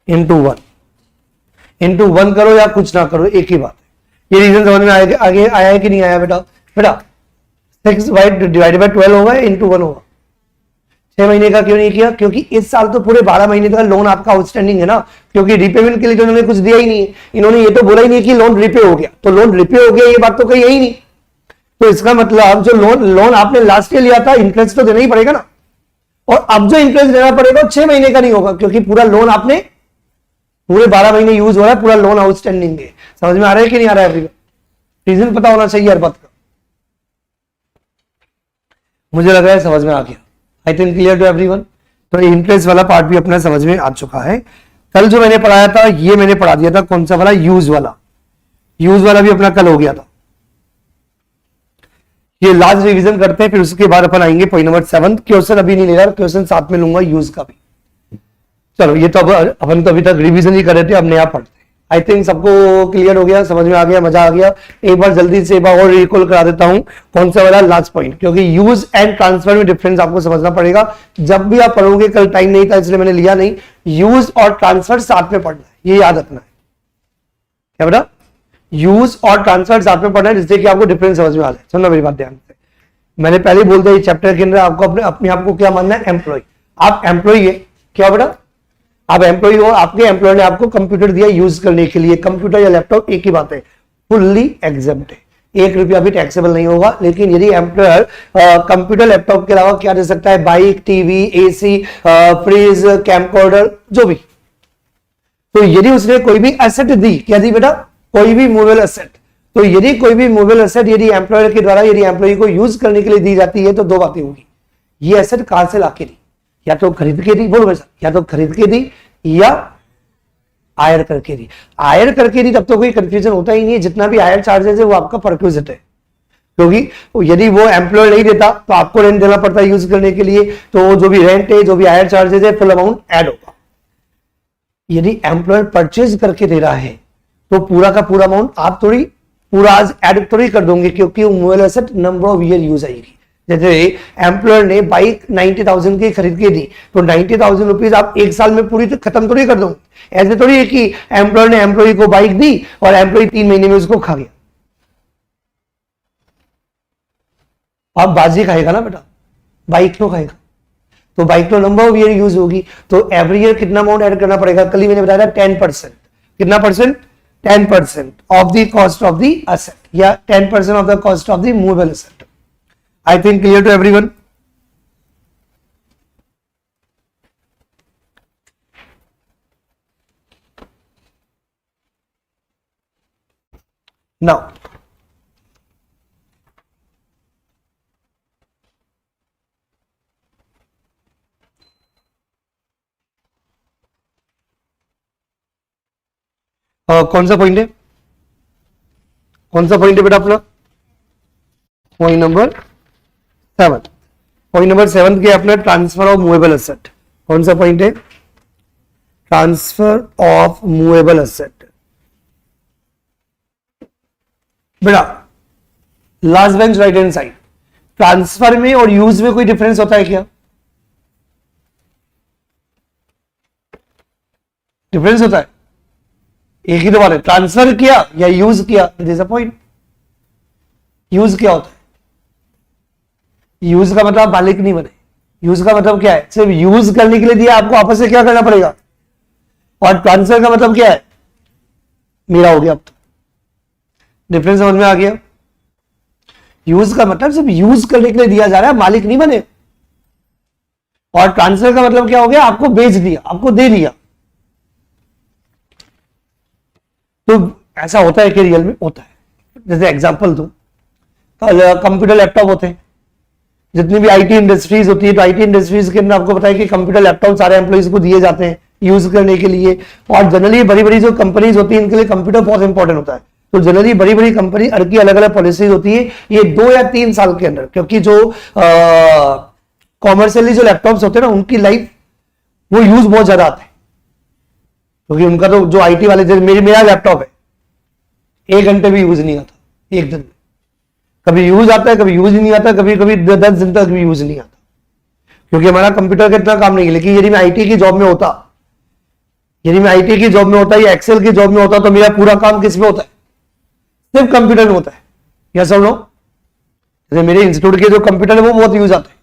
इंटू वन करो या कुछ ना करो, एक ही बात है। ये रीजन समझ में आगे आया है कि नहीं आया बेटा? बेटा 6 डिवाइडेड बाय 12 होगा, इंटू 1 होगा। 6 महीने का क्यों नहीं किया? क्योंकि इस साल तो पूरे 12 महीने का लोन आपका आउटस्टैंडिंग है ना, क्योंकि रिपेमेंट के लिए तो इन्होंने कुछ दिया ही नहीं है। इन्होंने ये तो बोला ही नहीं कि लोन रिपे हो गया, तो लोन रिपे हो गया ये बात तो कही ही नहीं। तो इसका मतलब जो लोन आपने लास्ट ईयर लिया था, इंटरेस्ट तो देना ही पड़ेगा ना। और अब जो इंटरेस्ट देना पड़ेगा 6 महीने का नहीं होगा, क्योंकि पूरा लोन आपने पूरे 12 महीने यूज हो रहा है, पूरा लोन आउटस्टैंडिंग है। समझ में आ रहा है कि नहीं आ रहा है? रीजन पता होना चाहिए हर बात का। मुझे लग रहा है समझ में आ गया। I think clear to everyone. तो इंटरेस्ट वाला पार्ट भी अपना समझ में आ चुका है। कल जो मैंने पढ़ाया था, ये मैंने पढ़ा दिया था, कौन सा वाला? यूज वाला। यूज वाला भी अपना कल हो गया था। ये लास्ट रिवीजन करते हैं, फिर उसके बाद अपन आएंगे पॉइंट नंबर 7। क्वेश्चन अभी नहीं ले रहा, क्वेश्चन साथ में लूंगा यूज का भी। चलो, ये तो अब अपन तो अभी तक रिवीजन ही कर रहे थे, अब नया पढ़ते हैं। आई थिंक सबको क्लियर हो गया, समझ में आ गया, मजा आ गया। एक बार जल्दी से एक बार और रिकॉल करा देता हूं, कौन सा वाला? Last point. क्योंकि यूज एंड ट्रांसफर में डिफरेंस आपको समझना पड़ेगा। जब भी आप पढ़ोगे, कल टाइम नहीं था इसलिए मैंने लिया नहीं, यूज और ट्रांसफर साथ में पढ़ना है, ये याद रखना है। क्या बेटा? यूज और ट्रांसफर साथ में पढ़ना है, जिससे कि आपको डिफरेंस समझ में आ जाए। सुनना मेरी बात ध्यान से, मैंने पहले बोल दिया, चैप्टर के अंदर आपको अपने आप को क्या मानना है? एम्प्लॉय। आप एम्प्लॉय है क्या बेटा? आप एम्प्लॉय हो, आपके एम्प्लॉयर ने आपको कंप्यूटर दिया यूज करने के लिए। कंप्यूटर या लैपटॉप एक ही बात है, फुल्ली एग्जेम्प्ट है, 1 रुपया भी टैक्सेबल नहीं होगा। लेकिन यदि एम्प्लॉयर कंप्यूटर लैपटॉप के अलावा क्या दे सकता है? Bike, TV, AC, fridge, camcorder, जो भी। तो यदि उसने कोई भी एसेट दी, क्या दी बेटा? कोई भी मूवेबल एसेट। तो यदि कोई भी मूवेबल एसेट यदि एम्प्लॉयर के द्वारा यदि एम्प्लॉय को यूज करने के लिए दी जाती है, तो दो बातें होगी। ये एसेट कहां से लाके दी? या तो खरीद के दी, बोलो वैसा, या तो खरीद के दी या आयर करके दी। आयर करके दी तब तो कोई कंफ्यूजन होता ही नहीं है, जितना भी आयर चार्जेस है वो आपका परक्विजिट है। क्योंकि यदि वो एम्प्लॉय नहीं देता तो आपको रेंट देना पड़ता है यूज करने के लिए, तो जो भी रेंट है, जो भी आयर चार्जेस है, फुल अमाउंट ऐड होगा। यदि एम्प्लॉयर परचेज करके दे रहा है, तो पूरा का पूरा अमाउंट आप थोड़ी पूरा आज ऐड थोड़ी कर दोगे, क्योंकि वो movable asset number of year use आएगी। जैसे एम्प्लॉयर ने बाइक 90,000 की खरीद के दी, तो 90,000 रुपीज आप एक साल में पूरी खत्म थोड़ी कर दोगे। ऐसे थोड़ी है कि एम्प्लॉयर ने एम्प्लॉय को बाइक दी और एम्प्लॉय 3 महीने में उसको खा गया। आप बाजी खाएगा ना बेटा, बाइक क्यों खाएगा? तो बाइक तो नंबर ऑफ ईयर यूज होगी, तो एवरी ईयर कितना अमाउंट ऐड करना पड़ेगा? कल ही मैंने बताया था 10%। कितना percent? 10% of the cost of the asset, या 10% of the cost of the movable asset. I think clear to everyone? Now, कौन सा पॉइंट है, कौन सा पॉइंट है बेटा अपना, पॉइंट नंबर 7। पॉइंट नंबर 7 के अपना ट्रांसफर ऑफ मूवेबल एसेट, कौन सा पॉइंट है, ट्रांसफर ऑफ मूवेबल एसेट। बेटा last bench right hand side, transfer में और यूज में कोई डिफरेंस होता है क्या, डिफरेंस होता है, एक ही तो बात है, ट्रांसफर किया या यूज किया, it is a point. Use क्या होता है, यूज का मतलब मालिक नहीं बने, यूज का मतलब क्या है, सिर्फ यूज करने के लिए दिया, आपको आपस से क्या करना पड़ेगा, और ट्रांसफर का मतलब क्या है, मेरा हो गया। अब तो डिफरेंस समझ में आ गया, यूज का मतलब सिर्फ यूज करने के लिए दिया जा रहा है, मालिक नहीं बने, और ट्रांसफर का मतलब क्या हो गया, आपको बेच दिया, आपको दे दिया। तो ऐसा होता है कि रियल में होता है, जैसे एग्जांपल दो, कंप्यूटर लैपटॉप होते हैं, जितनी भी आईटी इंडस्ट्रीज होती है, तो आईटी इंडस्ट्रीज के अंदर आपको पता है कि कंप्यूटर लैपटॉप सारे एम्प्लॉइज को दिए जाते हैं यूज करने के लिए, और जनरली बड़ी बड़ी जो कंपनीज होती है इनके लिए कंप्यूटर बहुत इंपॉर्टेंट होता है। तो जनरली बड़ी बड़ी कंपनी की अलग अलग पॉलिसीज होती है, ये 2 या 3 साल के अंदर, क्योंकि जो कॉमर्शियली जो लैपटॉप्स होते हैं ना उनकी लाइफ वो यूज बहुत ज्यादा आते हैं, क्योंकि उनका तो जो आईटी वाले, मेरा लैपटॉप है 1 घंटे भी यूज नहीं आता, एक दिन में कभी यूज आता है, कभी यूज नहीं आता, कभी कभी 10 दिन तक भी यूज नहीं आता, क्योंकि हमारा कंप्यूटर का इतना काम नहीं है। लेकिन यदि मैं आईटी की जॉब में होता, यदि मैं आईटी की जॉब में होता या एक्सेल की जॉब में होता, तो मेरा पूरा काम किस में होता है, सिर्फ कंप्यूटर में होता है, या सब लोग, जैसे मेरे इंस्टीट्यूट के जो कंप्यूटर है वो बहुत यूज आते हैं।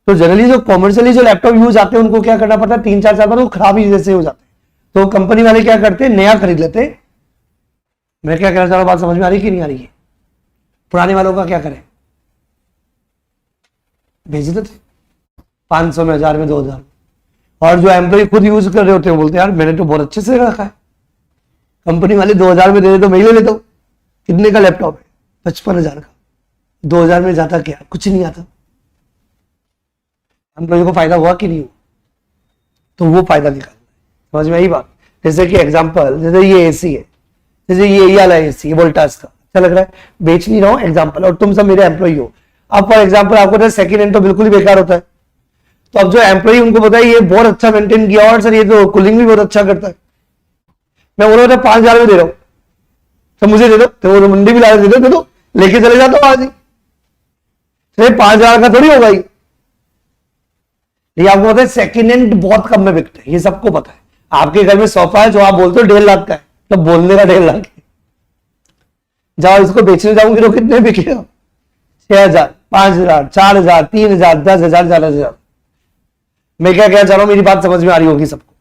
तो जनरली जो कॉमर्शियली जो लैपटॉप यूज आते हैं उनको क्या करना पड़ता है, 3-4 साल बाद वो खराब ही जैसे हो जाते हैं, तो कंपनी वाले क्या करते हैं, नया खरीद लेते हैं। मैं क्या कहना चाह रहा हूं, बात समझ में आ रही कि नहीं आ रही है, पुराने वालों का क्या करें, भेज देते 500 में, 1000 में, 2000, और जो एम्प्लॉय खुद यूज कर रहे होते हैं बोलते हैं यार मैंने तो बहुत अच्छे से रखा है, कंपनी वाले 2000 में दे दे तो मैं ले लेता हूं। कितने का लैपटॉप है, 55,000 का, 2000 में जाता क्या, कुछ नहीं आता। एम्प्लॉय को फायदा हुआ कि नहीं हुआ, तो वो फायदा निकालना, समझ में आई बात। जैसे कि एग्जांपल, जैसे ये एसी है, जैसे ये वाला एसी वोल्टास का, अच्छा लग रहा है, बेच नहीं रहा हूं एग्जांपल, और तुम सब मेरे एम्प्लॉय हो। अब फॉर एग्जांपल आपको सेकंड हैंड तो बिल्कुल ही बेकार होता है, तो अब जो एम्प्लॉय उनको पता है ये बहुत अच्छा मेंटेन किया, और सर ये तो कूलिंग भी बहुत अच्छा करता है, मैं बोल रहा था 5,000 में दे रहा हूं, तो मुझे दे दो, तो वो मंडी भी ला दे दो, लेके चले जाता हूं आज ही, 5,000 का थोड़ी होगा ये आपको पता है सेकंड हैंड बहुत कम में बिकते हैं, ये सबको पता है। आपके घर में सोफा है जो आप बोलते हो 1.5 लाख का है, तो बोलने का 1.5 लाख है, जाओ इसको बेचने जाऊंगी तो कितने बिकेगा, 6,000, 5,000, 4,000, 3,000, 10,000, 4,000। मैं क्या कहना चाह रहा हूं, मेरी बात समझ में आ रही होगी सबको।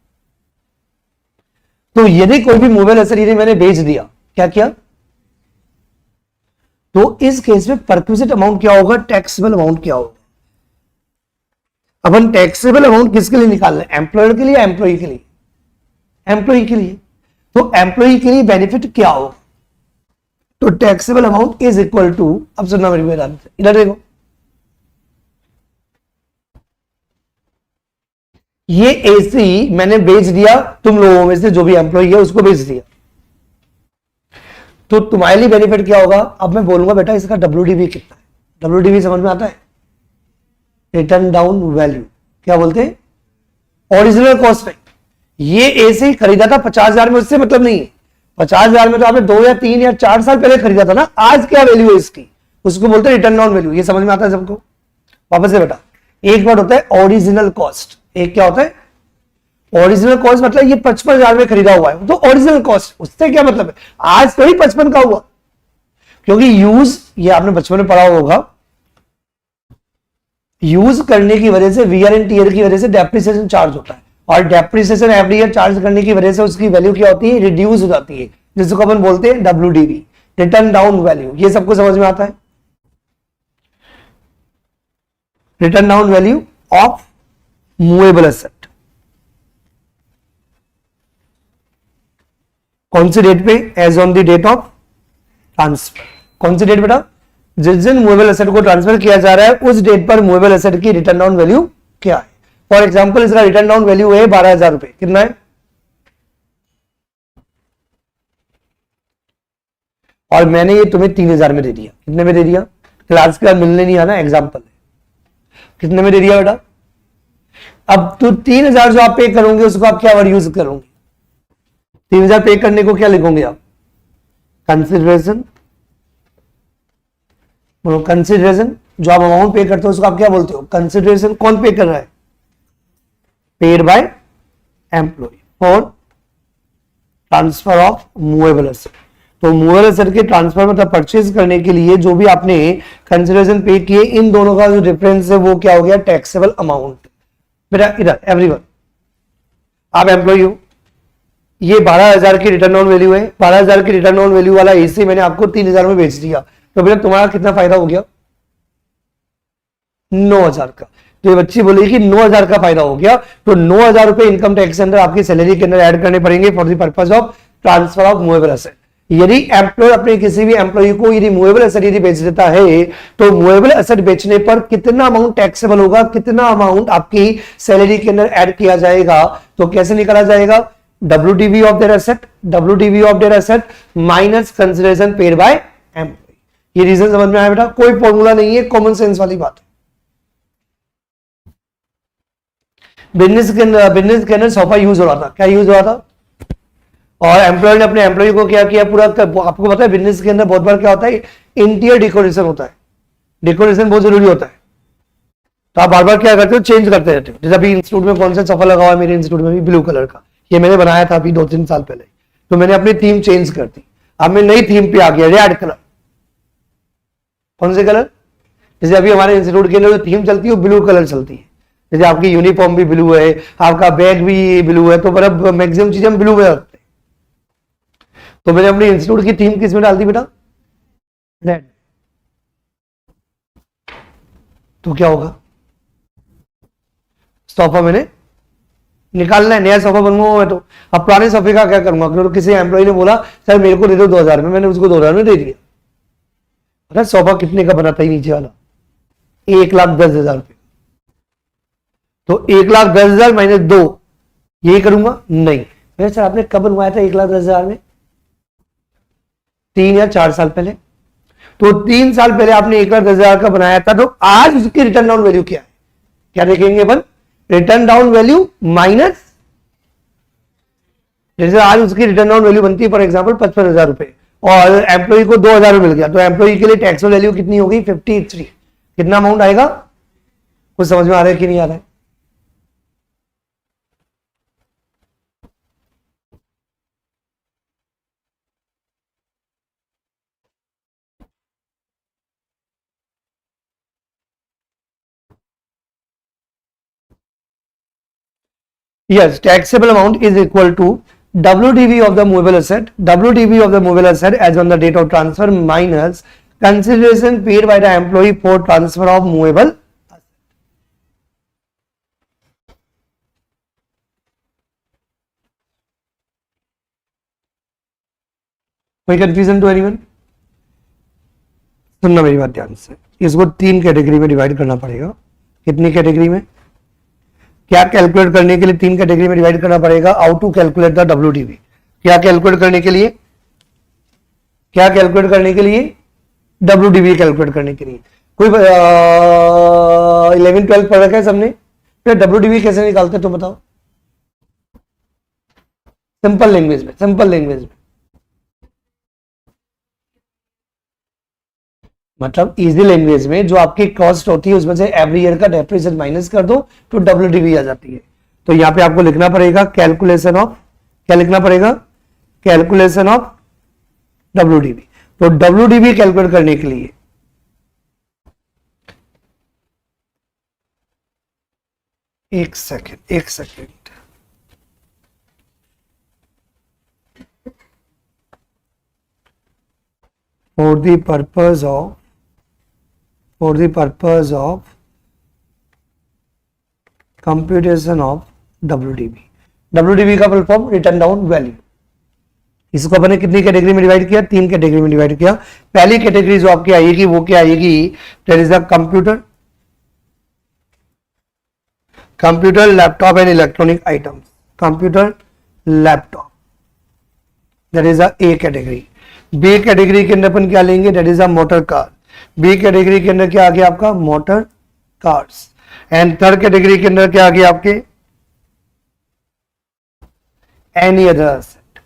तो यदि कोई भी मूवेबल एसेट यदि मैंने बेच दिया, क्या किया, तो इस केस में परक्विजिट अमाउंट क्या होगा, टैक्सेबल अमाउंट क्या होगा। अपन टैक्सेबल अमाउंट किसके लिए निकाल रहे हैं, एम्प्लॉयर के लिए, एम्प्लॉय के लिए, एम्प्लॉय के लिए। तो एम्प्लॉय के लिए बेनिफिट क्या होगा, तो taxable amount is equal to, अब सुनना मेरी बात, इधर देखो, ये एसी मैंने बेच दिया, तुम लोगों में से जो भी एम्प्लॉय है उसको बेच दिया, तो तुम्हारे लिए बेनिफिट क्या होगा। अब मैं बोलूंगा बेटा इसका WDV कितना है, WDV समझ में आता है, रिटर्न डाउन वैल्यू, क्या बोलते हैं, ओरिजिनल कॉस्ट पे। ये एसी खरीदा था 50,000 में, उससे मतलब नहीं है, 50,000 में तो आपने 2 या 3 या 4 साल पहले खरीदा था ना, आज क्या वैल्यू है इसकी, उसको बोलते हैं रिटर्न डाउन वैल्यू। ये समझ में आता है सबको, वापस से बेटा, एक वर्ड होता है ओरिजिनल कॉस्ट, एक क्या होता है ओरिजिनल कॉस्ट, मतलब ये 55,000 में खरीदा हुआ है तो ओरिजिनल कॉस्ट, उससे क्या मतलब है, आज तो ही 55 का हुआ, क्योंकि यूज, ये आपने बचपन में पढ़ा होगा, यूज करने की वजह से वियर एंड टीयर की वजह से डेप्रिसिएशन चार्ज होता है, और डेप्रिसिएशन एवरी ईयर चार्ज करने की वजह से उसकी वैल्यू क्या होती है, रिड्यूस हो जाती है, जिसको अपन बोलते हैं WDV, रिटर्न डाउन वैल्यू। ये सबको समझ में आता है, written down value of movable asset. कौन सी डेट पे, as on the date of transfer. कौन सी डेट बेटा, जिस दिन मूवेबल एसेट को ट्रांसफर किया जा रहा है उस डेट पर मूवेबल एसेट की रिटर्न डाउन वैल्यू क्या है। फॉर एग्जांपल इसका रिटर्न डाउन वैल्यू है 12,000 रुपए, कितना है और मैंने ये तुम्हें 3,000 में दे दिया। कितने में दे दिया? क्लास के बाद मिलने नहीं आना, एग्जाम्पल है। कितने में दे दिया बेटा? अब तो 3,000 जो आप पे करोगे उसको आप क्या वर्ड यूज करोगे? 3,000 पे करने को क्या लिखोगे आप? कंसिडरेशन। बोलो कंसिडरेशन। जो आप अमाउंट पे करते हो उसको आप क्या बोलते हो? कंसिडरेशन। कौन पे कर रहा है? Paid by employ for transfer of movable asset. तो मूवेबल एसेट के ट्रांसफर मतलब परचेज करने के लिए जो भी आपने कंसिडरेशन पे किए, इन दोनों का जो डिफरेंस है वो क्या हो गया? Taxable amount. बेटा इधर एवरीवन, आप एम्प्लॉय हो, ये 12,000 की रिटर्न ऑन वैल्यू है, 12,000 की रिटर्न ऑन वैल्यू वाला एसी मैंने आपको 3,000 में बेच दिया, तो बेटा तुम्हारा कितना फायदा हो गया? 9,000 का। तो ये बच्ची बोली कि 9,000 का फायदा हो गया, तो 9,000 रुपए इनकम टैक्स के अंदर आपकी सैलरी के अंदर ऐड करने पड़ेंगे for the purpose of transfer of movable asset. यदि एम्प्लॉयर अपने किसी भी एम्प्लॉय को यदि मूवेबल एसेट यदि बेच देता है, तो मूवेबल एसेट बेचने पर कितना अमाउंट टैक्सेबल होगा, कितना अमाउंट आपकी सैलरी के अंदर ऐड किया जाएगा, तो कैसे निकाला जाएगा? WDV of their asset, WDV of their asset minus consideration paid by employ. ये रीजन समझ में आया बेटा? कोई फॉर्मूला नहीं है, कॉमन सेंस वाली बात है। बिजनेस के अंदर सोफा यूज हो रहा था। क्या यूज हो रहा था? और एम्प्लॉयर ने अपने एम्प्लॉय को क्या किया? पूरा आपको पता है बिजनेस के अंदर बहुत बार क्या होता है? इंटीरियर डेकोरेशन होता है। डेकोरेशन बहुत जरूरी होता है, तो आप बार बार क्या करते हो? चेंज करते रहते हो। जैसे अभी इंस्टीट्यूट में कौन सा सोफा लगा हुआ है? मेरे इंस्टीट्यूट में भी ब्लू कलर का, ये मैंने बनाया था अभी 2-3 साल पहले, तो मैंने अपनी थीम चेंज कर दी। अब मैं नई थीम पे आ गया, रेड कलर। कौन से कलर? जैसे अभी हमारे इंस्टीट्यूट के अंदर जो थीम चलती है वो ब्लू कलर चलती है। जैसे आपकी यूनिफॉर्म भी ब्लू है, आपका बैग भी ब्लू है, तो मतलब मैक्सिमम चीजें हम ब्लू में रखते हैं। तो मैंने अपने इंस्टीट्यूट की थीम किस में डाल दी बेटा? रेड। तो क्या होगा? सोफा मैंने निकालना है, नया सोफा बनवाऊंगा मैं। तो अब पुराने सोफे का क्या करूंगा? क्योंकि किसी एम्प्लॉय ने बोला सर मेरे को दे दो 2,000 में, मैंने उसको 2,000 में दे दिया। अरे सोफा कितने का बना था ही नीचे वाला? 1,10,000 रुपये। तो 1,10,000 माइनस 2, यही करूंगा? नहीं। मैंने सर आपने कब बनवाया था 1,10,000 में? 3 या 4 साल पहले। तो 3 साल पहले आपने 1,10,000 का बनाया था, तो आज उसकी रिटर्न डाउन वैल्यू क्या है? क्या देखेंगे अपन? रिटर्न डाउन वैल्यू माइनस, जैसे आज उसकी रिटर्न डाउन वैल्यू बनती है फॉर एग्जांपल 55,000 रुपए, और एम्प्लॉय को 2,000 में मिल गया, तो एम्प्लॉय के लिए टैक्स वैल्यू कितनी होगी? 53। कितना अमाउंट आएगा? कुछ समझ में आ रहा है कि नहीं आ रहा है? Yes, taxable amount is equal to WDV of the movable asset, WDV of the movable asset as on the date of transfer minus consideration paid by the employee for transfer of movable asset. कोई confusion to anyone? सुनना मेरी बात ध्यान से, इसको 3 category में divide करना पड़ेगा। कितनी कैटेगरी में? क्या कैलकुलेट करने के लिए 3 कैटेगरी में डिवाइड करना पड़ेगा? How to calculate the WDV। क्या कैलकुलेट करने के लिए? क्या कैलकुलेट करने के लिए? WDV कैलकुलेट करने के लिए। कोई 11-12 पढ़ रखा है सबने? फिर WDV कैसे निकालते तो बताओ? सिंपल लैंग्वेज में, सिंपल लैंग्वेज में मतलब इजी लैंग्वेज में, जो आपकी कॉस्ट होती है उसमें से एवरी ईयर का डेप्रिसिएशन माइनस कर दो तो WDV आ जाती है। तो यहां पे आपको लिखना पड़ेगा कैलकुलेशन ऑफ, क्या लिखना पड़ेगा? Calculation of WDV। तो WDV कैलकुलेट करने के लिए एक second for the purpose of computation of WDV का full form return down value. इसको अपने कितनी कैटेगरी में डिवाइड किया? 3 कैटेगरी में डिवाइड किया। पहली कैटेगरी जो आपकी आएगी वो क्या आएगी? That is the computer laptop and electronic items. Computer laptop, that is the A category. B category के अंदर अपन क्या लेंगे, that is a motor car. B category के अंदर क्या आ गया आपका, motor cars. And third category के अंदर क्या आ गया आपके, any other asset.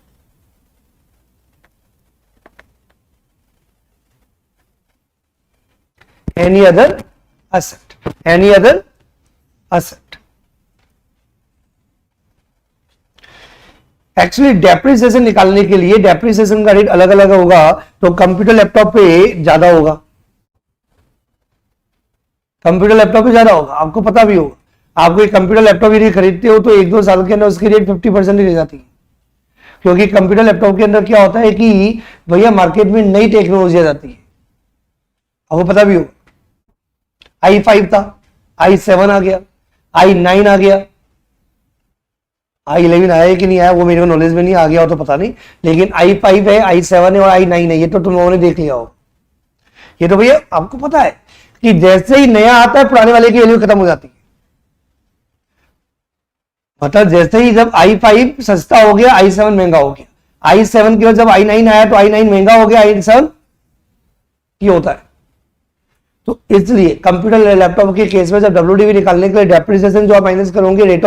Any other asset, any other asset. Actually depreciation निकालने के लिए डेप्रिसिएशन का रेट अलग अलग होगा, तो कंप्यूटर लैपटॉप पे ज्यादा होगा, कंप्यूटर लैपटॉप पे ज्यादा होगा, आपको पता भी होगा। आप कोई कंप्यूटर लैपटॉप यदि खरीदते हो तो 1-2 साल के अंदर उसकी रेट 50% ही रह जाती है, क्योंकि कंप्यूटर लैपटॉप के अंदर क्या होता है कि भैया मार्केट में नई टेक्नोलॉजी आ जाती है, आपको पता भी होगा। i5 था, i7 आ गया, i9 आ गया, i11 आया कि नहीं आया वो मेरे को नॉलेज में नहीं, आ गया हो तो पता नहीं, लेकिन i5 है, i7 है और i9 है, ये तो तुम लोगों ने देख लिया हो। ये तो भैया आपको पता है कि जैसे ही नया आता है पुराने वाले की वैल्यू खत्म हो जाती है। मतलब जैसे ही जब i5 सस्ता हो गया i7 महंगा हो गया, i7 के बाद जब i9 आया तो i9 महंगा हो गया i7, ये होता है। तो इसलिए कंप्यूटर लैपटॉप के केस में जब WDV निकालने के लिए डेप्रिसिएशन जो आप माइनस करोगे, रेट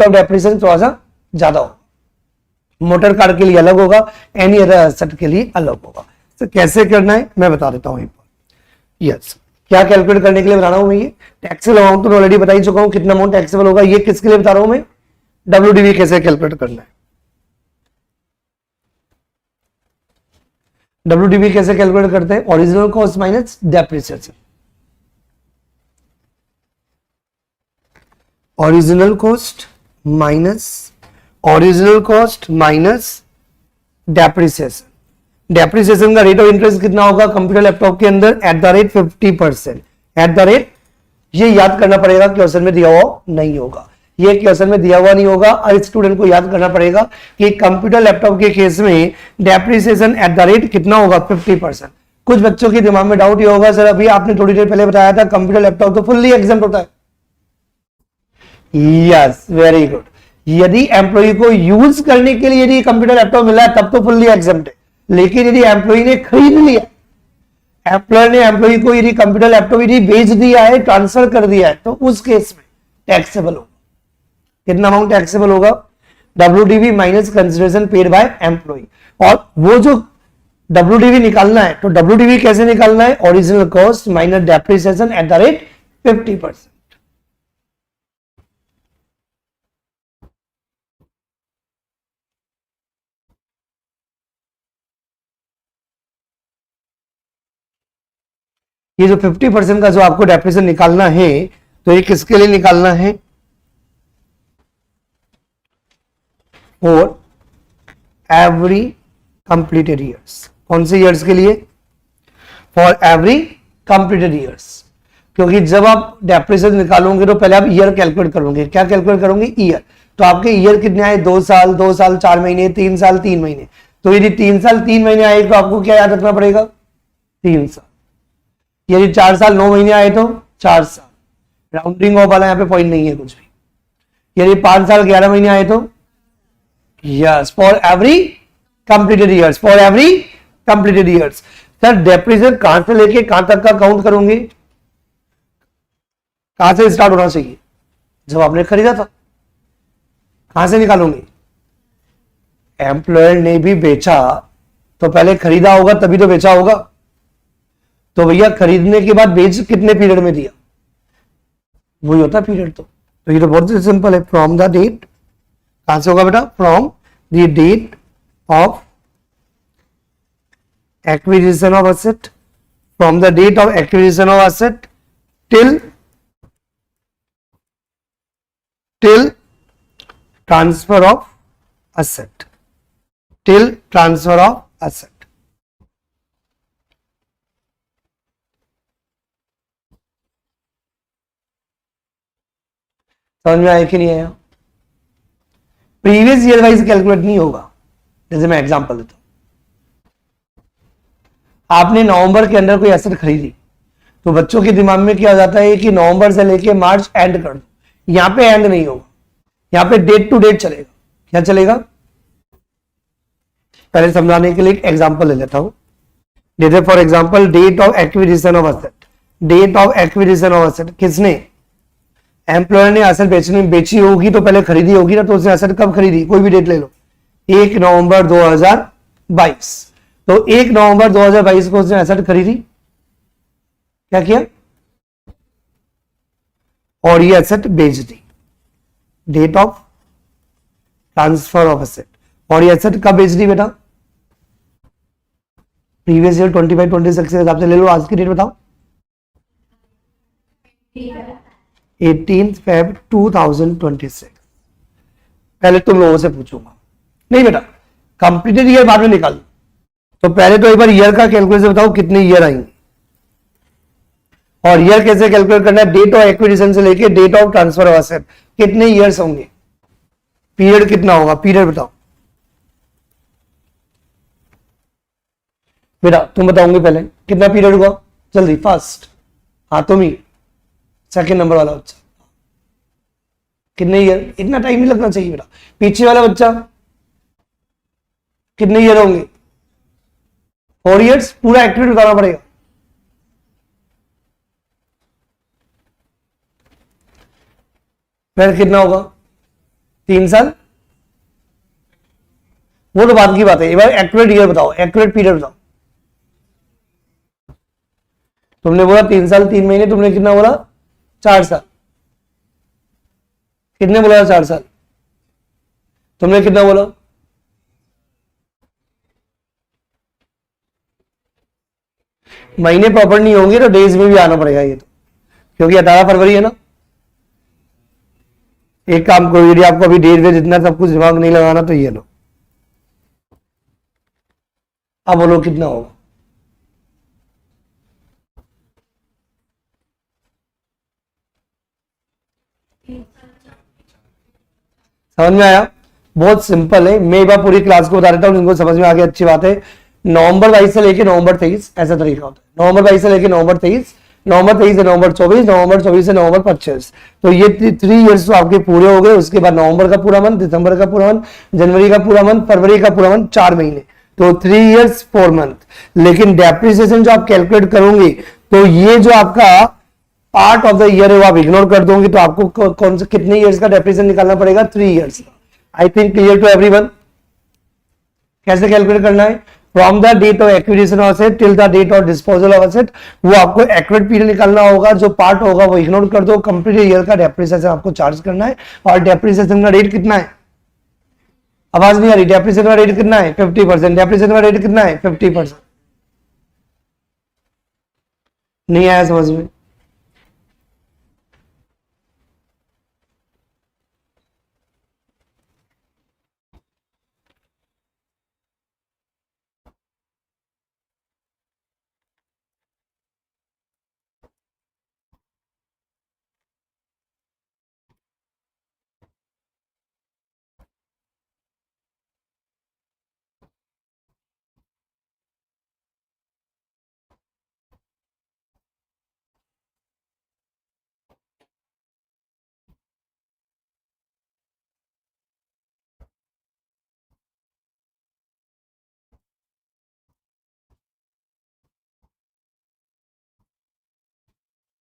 ऑफ डेप्रिसिएशन थोड़ा सा ज्यादा होगा। मोटर कार के लिए अलग होगा, एनी अदर एसेट के लिए अलग होगा। तो कैसे करना है मैं बता देता हूं। यस, क्या कैलकुलेट करने के लिए बता रहा हूं मैं, ये टैक्सेबल अमाउंट तो ऑलरेडी बता ही चुका हूं, कितना अमाउंट टैक्सेबल होगा। ये किसके लिए बता रहा हूं मैं, WDV कैसे कैलकुलेट करना है। WDV कैसे कैलकुलेट करते हैं, original cost minus depreciation. Original cost minus depreciation. Depreciation का रेट ऑफ इंटरेस्ट कितना होगा कंप्यूटर लैपटॉप के अंदर, at the rate 50%। At the rate, ये याद करना पड़ेगा, क्वेश्चन में दिया हुआ नहीं होगा, ये क्वेश्चन में दिया हुआ नहीं होगा, और स्टूडेंट को याद करना पड़ेगा कि कंप्यूटर लैपटॉप के केस में डेप्रिसिएशन एट द रेट कितना होगा, 50%। कुछ बच्चों के दिमाग में डाउट ये होगा, सर अभी आपने थोड़ी देर पहले बताया था कंप्यूटर लैपटॉप तो फुल्ली एग्जम्प्ट होता है। Yes, very good. यदि एम्प्लॉय को यूज करने के लिए यदि कंप्यूटर लैपटॉप मिला है तब तो फुल्ली एग्जम्प्ट है, लेकिन यदि एम्प्लॉय ने खरीद लिया, एम्प्लॉयर ने एम्प्लॉय को यदि कंप्यूटर लैपटॉप यदि बेच दिया है, ट्रांसफर कर दिया है, तो उस केस में टैक्सेबल होगा। कितना अमाउंट टैक्सेबल होगा, WDV minus consideration paid by employ. और वो जो WDV निकालना है, तो WDV कैसे निकालना है, original cost minus depreciation at the rate 50%। ये जो 50% का जो आपको डेप्रिसिएशन निकालना है, तो ये किसके लिए निकालना है, फॉर एवरी कंप्लीटेड ईयर्स। कौन से ईयर्स के लिए, फॉर एवरी कंप्लीटेड ईयर्स। क्योंकि जब आप डेप्रिसिएशन निकालोगे तो पहले आप ईयर कैलकुलेट करोगे। क्या कैलकुलेट करोगे, ईयर। तो आपके ईयर कितने आए, 2 साल, 2 साल 4 महीने, 3 साल 3 महीने। तो यदि 3 साल 3 महीने आए तो आपको क्या याद रखना पड़ेगा, 3 साल। यदि 4 साल 9 महीने आए तो 4 साल, राउंडिंग ऑफ वाला यहाँ पे पॉइंट नहीं है कुछ भी। यदि 5 साल 11 महीने आए तो, yes, for every completed years, for every completed years. Sir depreciation कहां से लेके कहां तक का काउंट करोगे, कहां से स्टार्ट होना चाहिए, जब आपने खरीदा था, कहां से निकालोगे, एम्प्लॉयर ने भी बेचा तो पहले खरीदा होगा तभी तो बेचा होगा। तो भैया खरीदने के बाद बेच कितने पीरियड में दिया, वही होता है पीरियड। तो ये तो बहुत सिंपल है, फ्रॉम द डेट, कहां से होगा बेटा, from the date of acquisition of asset, from the date of acquisition of asset till transfer of asset, till transfer of asset. समझ में आया कि नहीं आया, प्रीवियस ईयर वाइज कैलकुलेट नहीं होगा। जैसे मैं एग्जांपल देता हूं, आपने नवंबर के अंदर कोई एसेट खरीदी, तो बच्चों के दिमाग में क्या जाता है कि नवंबर से लेके मार्च एंड कर दो। यहां पे एंड नहीं होगा, यहां पे डेट टू डेट चलेगा। क्या चलेगा, पहले समझाने के लिए एक एग्जांपल ले लेता हूं। जैसे for example date of acquisition of asset, date of acquisition of asset, किसने, एम्प्लॉयर ने एसेट बेची होगी तो पहले खरीदी होगी ना, तो उसने एसेट कब खरीदी, कोई भी डेट ले लो, 1 नवंबर 2022। तो 1 नवंबर 2022 को उसने एसेट खरीदी, क्या किया, और ये एसेट बेच दी, date of transfer of asset. और ये एसेट कब बेच दी बेटा, प्रीवियस ईयर 25-26 के हिसाब से ले लो, आज की डेट बताओ, 18 Feb 2026। पहले तुम लोगों से पूछूंगा, नहीं बेटा कंप्लीटेड ईयर बाद में निकाल, तो पहले तो एक बार ईयर का कैलकुलेशन बताओ, कितने ईयर आएंगे, और ईयर कैसे कैलकुलेट करना है, डेट ऑफ एक्विजिशन से लेके date of transfer of asset, कितने ईयर्स होंगे, पीरियड कितना होगा, पीरियड बताओ बेटा, तुम बताओगे पहले कितना पीरियड हुआ, जल्दी फास्ट, हाँ तुम ही सेकेंड नंबर वाला बच्चा, कितने ईयर, इतना टाइम नहीं लगना चाहिए बेटा, पीछे वाला बच्चा कितने ईयर होंगे, 4 ईयर्स, पूरा एक्टिविटी बताना पड़ेगा, फिर कितना होगा, 3 साल, वो तो बाद की बात है, एक बार एक्यूरेट ईयर बताओ, एक्यूरेट पीरियड बताओ। तुमने बोला 3 साल 3 महीने, तुमने कितना बोला, 4 साल, कितने बोला 4 साल, तुमने कितना बोला, महीने प्रॉपर नहीं होंगे तो डेज में भी आना पड़ेगा ये तो, क्योंकि 18 फरवरी है ना। एक काम करो, यदि आपको अभी डेट वेट इतना सब कुछ दिमाग नहीं लगाना तो ये लो, अब बोलो कितना होगा, समझ में आया, बहुत सिंपल है, मैं एक बार पूरी क्लास को बता देता हूं, जिनको समझ में आ गया अच्छी बात है। नवंबर 22 से लेके नवंबर 23 ऐसा तरीका होता है, नवंबर 22 से लेके नवंबर 23, नवंबर 23 से नवंबर 24, नवंबर 24 से नवंबर 25, तो ये 3 ईयर्स तो आपके पूरे हो गए। उसके बाद नवंबर का पूरा मंथ, दिसंबर का पूरा मंथ, जनवरी का पूरा मंथ, फरवरी का पूरा मंथ, 4 महीने, तो 3 ईयर्स 4 मंथ। लेकिन डेप्रिसिएशन जो आप कैलकुलेट करोगे तो ये जो आपका पार्ट ऑफ द ईयर है वो आप इग्नोर कर दोगे, तो आपको कौन से कितने ईयर्स का डेप्रिसिएशन निकालना पड़ेगा, 3 ईयर्स का। I think clear to everyone, कैसे कैलकुलेट करना है, from the date of acquisition of asset till the date of disposal of asset, वो आपको एक्यूरेट पीरियड निकालना होगा, जो पार्ट होगा वो इग्नोर कर दो, कंप्लीट ईयर का डेप्रिसिएशन आपको चार्ज करना है। और डेप्रिसिएशन का रेट कितना है, आवाज नहीं आ रही, डेप्रिसिएशन का रेट कितना है, 50%, डेप्रिसिएशन का रेट कितना है, 50%, नहीं आया समझ में,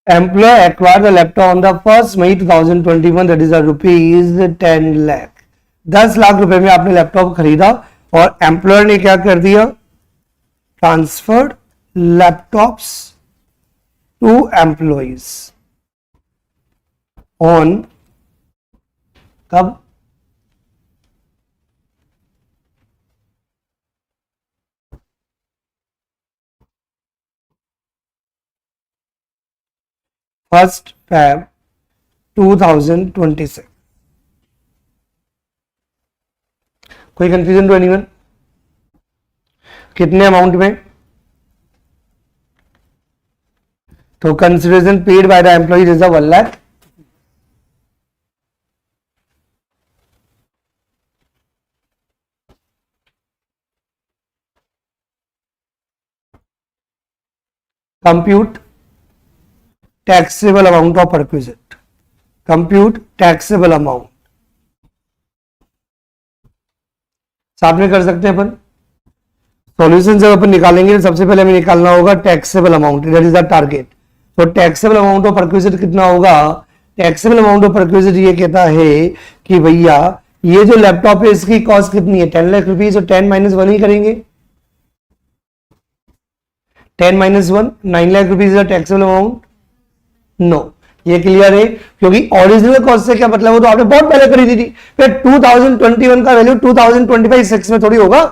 employee acquired the laptop on the 1st May 2021, that is a rupees 10 lakh, 10 lakh रुपए में आपने लैपटॉप खरीदा और एम्प्लॉयर ने क्या कर दिया, transferred laptops to employees on, कब, फर्स्ट Feb 2026। कोई कंफ्यूजन टू एनीवन, कितने अमाउंट में, तो consideration paid by the employees is 1 lakh, compute taxable amount of perquisite, compute taxable amount, साथ में कर सकते हैं अपन, सॉल्यूशन जब अपन निकालेंगे तो सबसे पहले हमें निकालना होगा taxable amount, that is the target. तो टैक्सेबल अमाउंट ऑफ परक्विजिट कितना होगा? टैक्सेबल अमाउंट ऑफ परक्विजिट ये कहता है कि भैया ये जो लैपटॉप है इसकी कॉस्ट कितनी है? 10 लाख रुपीज, और 10 माइनस 1 ही करेंगे। 10 minus 1 9 lakh rupees is taxable amount. No, ये क्लियर है, क्योंकि ओरिजिनल कॉस्ट से क्या मतलब, वो तो आपने बहुत पहले खरीदी थी। फिर 2021 का वैल्यू 2025 6 में थोड़ी होगा।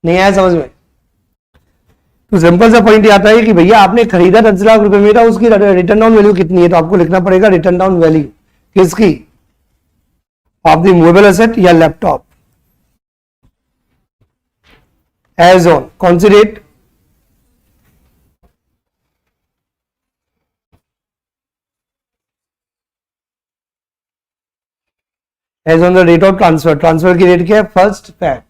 नहीं आया समझ में? तो सिंपल सा पॉइंट आता है कि भैया आपने खरीदा 10 लाख रुपए में था, उसकी रिटर्न डाउन वैल्यू कितनी है? तो आपको लिखना पड़ेगा रिटर्न डाउन वैल्यू किसकी? ऑफ द मूवेबल एसेट या लैपटॉप एज ऑन कौन सी date? As on the date of transfer. Transfer की डेट क्या है? 1 Feb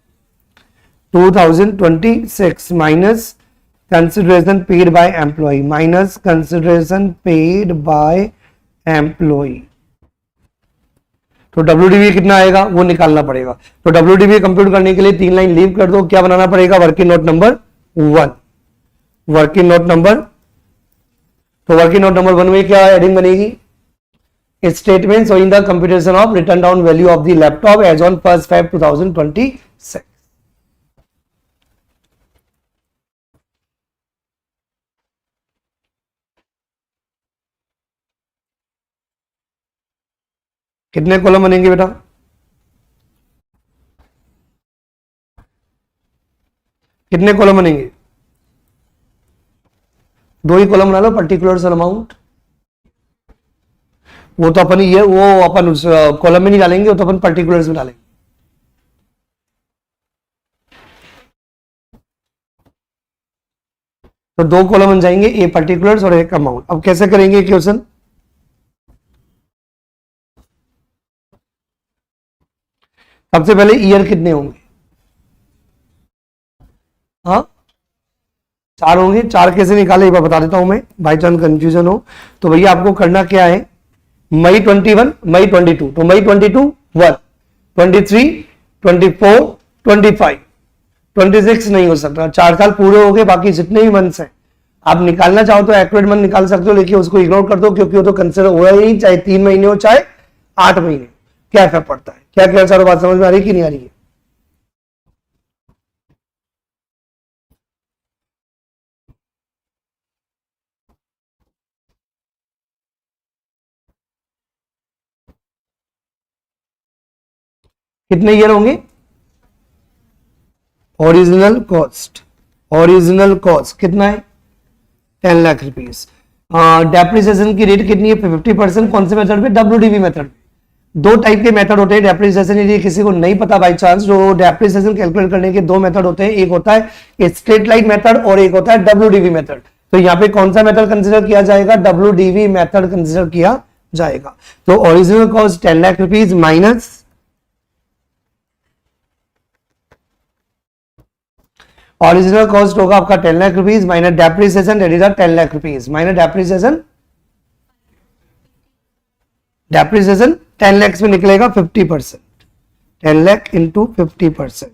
2026 minus consideration paid by employ, minus consideration paid by employ. तो WDV कितना आएगा वो निकालना पड़ेगा। तो WDV कंप्यूट करने के लिए 3 लाइन लीव कर दो। क्या बनाना पड़ेगा? Working note number 1। Working note number, तो वर्किंग नोट नंबर 1 में क्या एडिंग बनेगी? Statement showing the computation of written down value of the laptop as on 1 Feb 2026। कितने कॉलम बनेंगे बेटा? कितने कॉलम बनेंगे? 2 ही कॉलम बना लो। पर्टिकुलर्स अमाउंट वो तो अपन ये वो अपन उस कॉलम में नहीं डालेंगे, वो तो अपन पर्टिकुलर्स में डालेंगे। तो 2 कॉलम बन जाएंगे, ए पर्टिकुलर्स और एक अमाउंट। अब कैसे करेंगे क्वेश्चन? सबसे पहले ईयर कितने होंगे? हाँ 4 होंगे। 4 कैसे निकाले एक बार बता देता हूं मैं, बाई चांस कंफ्यूजन हो तो। भैया आपको करना क्या है? मई 21, मई 22, तो मई 22 1, 23, 24, 25, 26 नहीं हो सकता। 4 साल पूरे हो गए, बाकी जितने भी मंथ्स हैं आप निकालना चाहो तो एक्यूरेट मंथ निकाल सकते हो, लेकिन उसको इग्नोर कर दो क्योंकि वो तो कंसिडर हो ही नहीं, चाहे 3 महीने हो चाहे 8 महीने। क्या इफेक्ट पड़ता है? क्या क्या सारी बात समझ में आ रही कि नहीं आ रही है? कितने ईयर होंगे? ओरिजिनल कॉस्ट, ओरिजिनल कॉस्ट कितना है? 10 लाख रुपीज। डेप्रिसिएशन की रेट कितनी है? 50%। कौन से मेथड पे? WDV method. 2 टाइप के मेथड होते हैं डेप्रिसिएशन, यदि किसी को नहीं पता बाई चांस, जो डेप्रिसिएशन कैलकुलेट करने के 2 मेथड होते हैं। एक होता है स्ट्रेट लाइन मेथड और एक होता है WDV मेथड। तो यहाँ पे कौन सा मेथड कंसिडर किया जाएगा? WDV मेथड कंसिडर किया जाएगा। तो original cost 10 lakh rupees minus original cost होगा आपका 10 lakh rupees minus depreciation, that is 10 lakh rupees minus depreciation. Depreciation 10 lakh में निकलेगा 50%, 10 लाख इंटू 50%।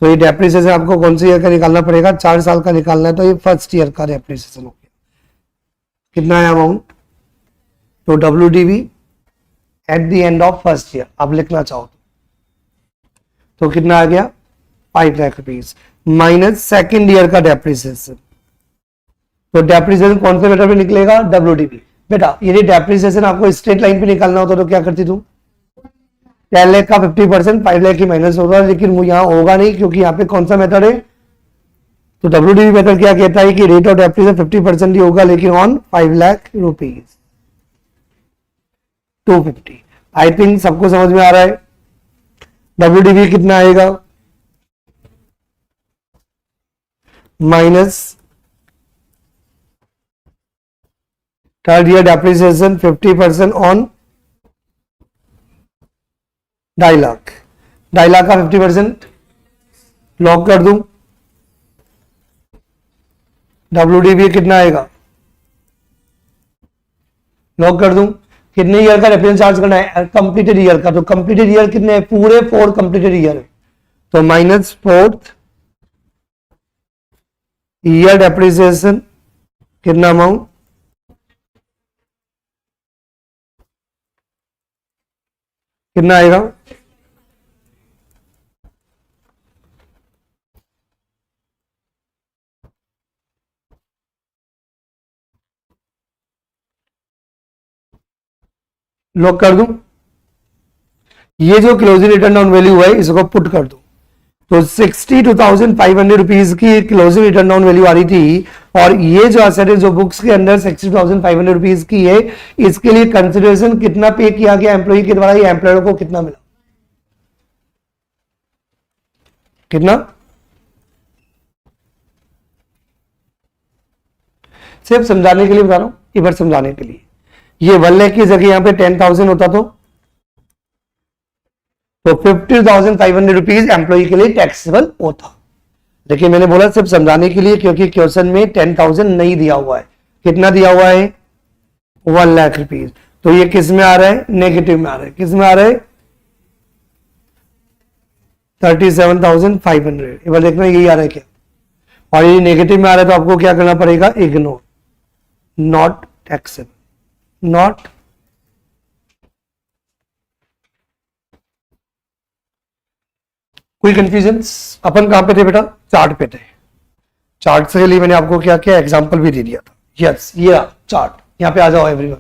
तो ये डेप्रिसिएशन आपको कौन सी ईयर का निकालना पड़ेगा? 4 साल का निकालना है, तो ये फर्स्ट ईयर का डेप्रिसिएशन हो गया। कितना है अमाउंट? तो WDV at the end of first year आप लिखना चाहो तो कितना आ गया? 5 lakh rupees minus second year का डेप्रिसिएशन। तो डेप्रिसिएशन कौन से मेथड पे निकलेगा? WDV। बेटा यदि डेप्रिसिएशन आपको स्ट्रेट लाइन पे निकालना होता तो क्या करती तू? 10 लाख का 50%, 5 लाख की माइनस होगा, लेकिन वो यहाँ होगा नहीं क्योंकि यहाँ पे कौन सा मेथड है? तो WDV मेथड क्या कहता है कि रेट ऑफ डेप्रिसिएशन 50% ही होगा, लेकिन on 5 lakh rupees 250। I think सबको समझ में आ रहा है। WDV कितना आएगा? Minus third year depreciation 50% on 2.5 lakh. 2.5 lakh का 50% लॉक कर दूं। WDV कितना आएगा? लॉक कर दूं। कितने ईयर का रेफरेंस चार्ज करना है? कंप्लीटेड ईयर का। तो कंप्लीटेड ईयर कितने हैं? पूरे 4 कंप्लीटेड ईयर है। तो माइनस फोर्थ ईयर डेप्रिसिएशन कितना अमाउंट, कितना आएगा, लॉक कर दूं। ये जो क्लोजिंग रिटर्न ऑन वैल्यू है इसको पुट कर दो, तो 62,500 रुपीज की क्लोजिंग रिटर्न ऑन वैल्यू आ रही थी, और ये जो एसेट है जो बुक्स के अंदर 62,500 रुपीज की है, इसके लिए कंसिडरेशन कितना पे किया गया एम्प्लॉय के द्वारा, ये एम्प्लॉयर को कितना मिला, कितना, सिर्फ समझाने के लिए बता रहा हूं, एक बार समझाने के लिए। ये 1 लाख की जगह यहां पे 10,000 होता तो 50,500 रुपीज एम्प्लॉय के लिए टैक्सेबल होता। लेकिन मैंने बोला सिर्फ समझाने के लिए, क्योंकि क्वेश्चन में 10,000 नहीं दिया हुआ है, कितना दिया हुआ है 1 लाख रुपीज, तो ये किस में आ रहा है, नेगेटिव में आ रहा है, किस में आ रहा है 37,500। एक बार देखना यही आ रहा है क्या, और ये नेगेटिव में आ रहा है तो आपको क्या करना पड़ेगा, इग्नोर, नॉट टैक्सेबल, नॉट। कोई कंफ्यूजन? अपन कहां पे थे बेटा, चार्ट पे थे। चार्ट से लिए मैंने आपको क्या क्या एग्जांपल भी दे दिया था। यस, ये चार्ट, यहाँ पे आ जाओ एवरीवन,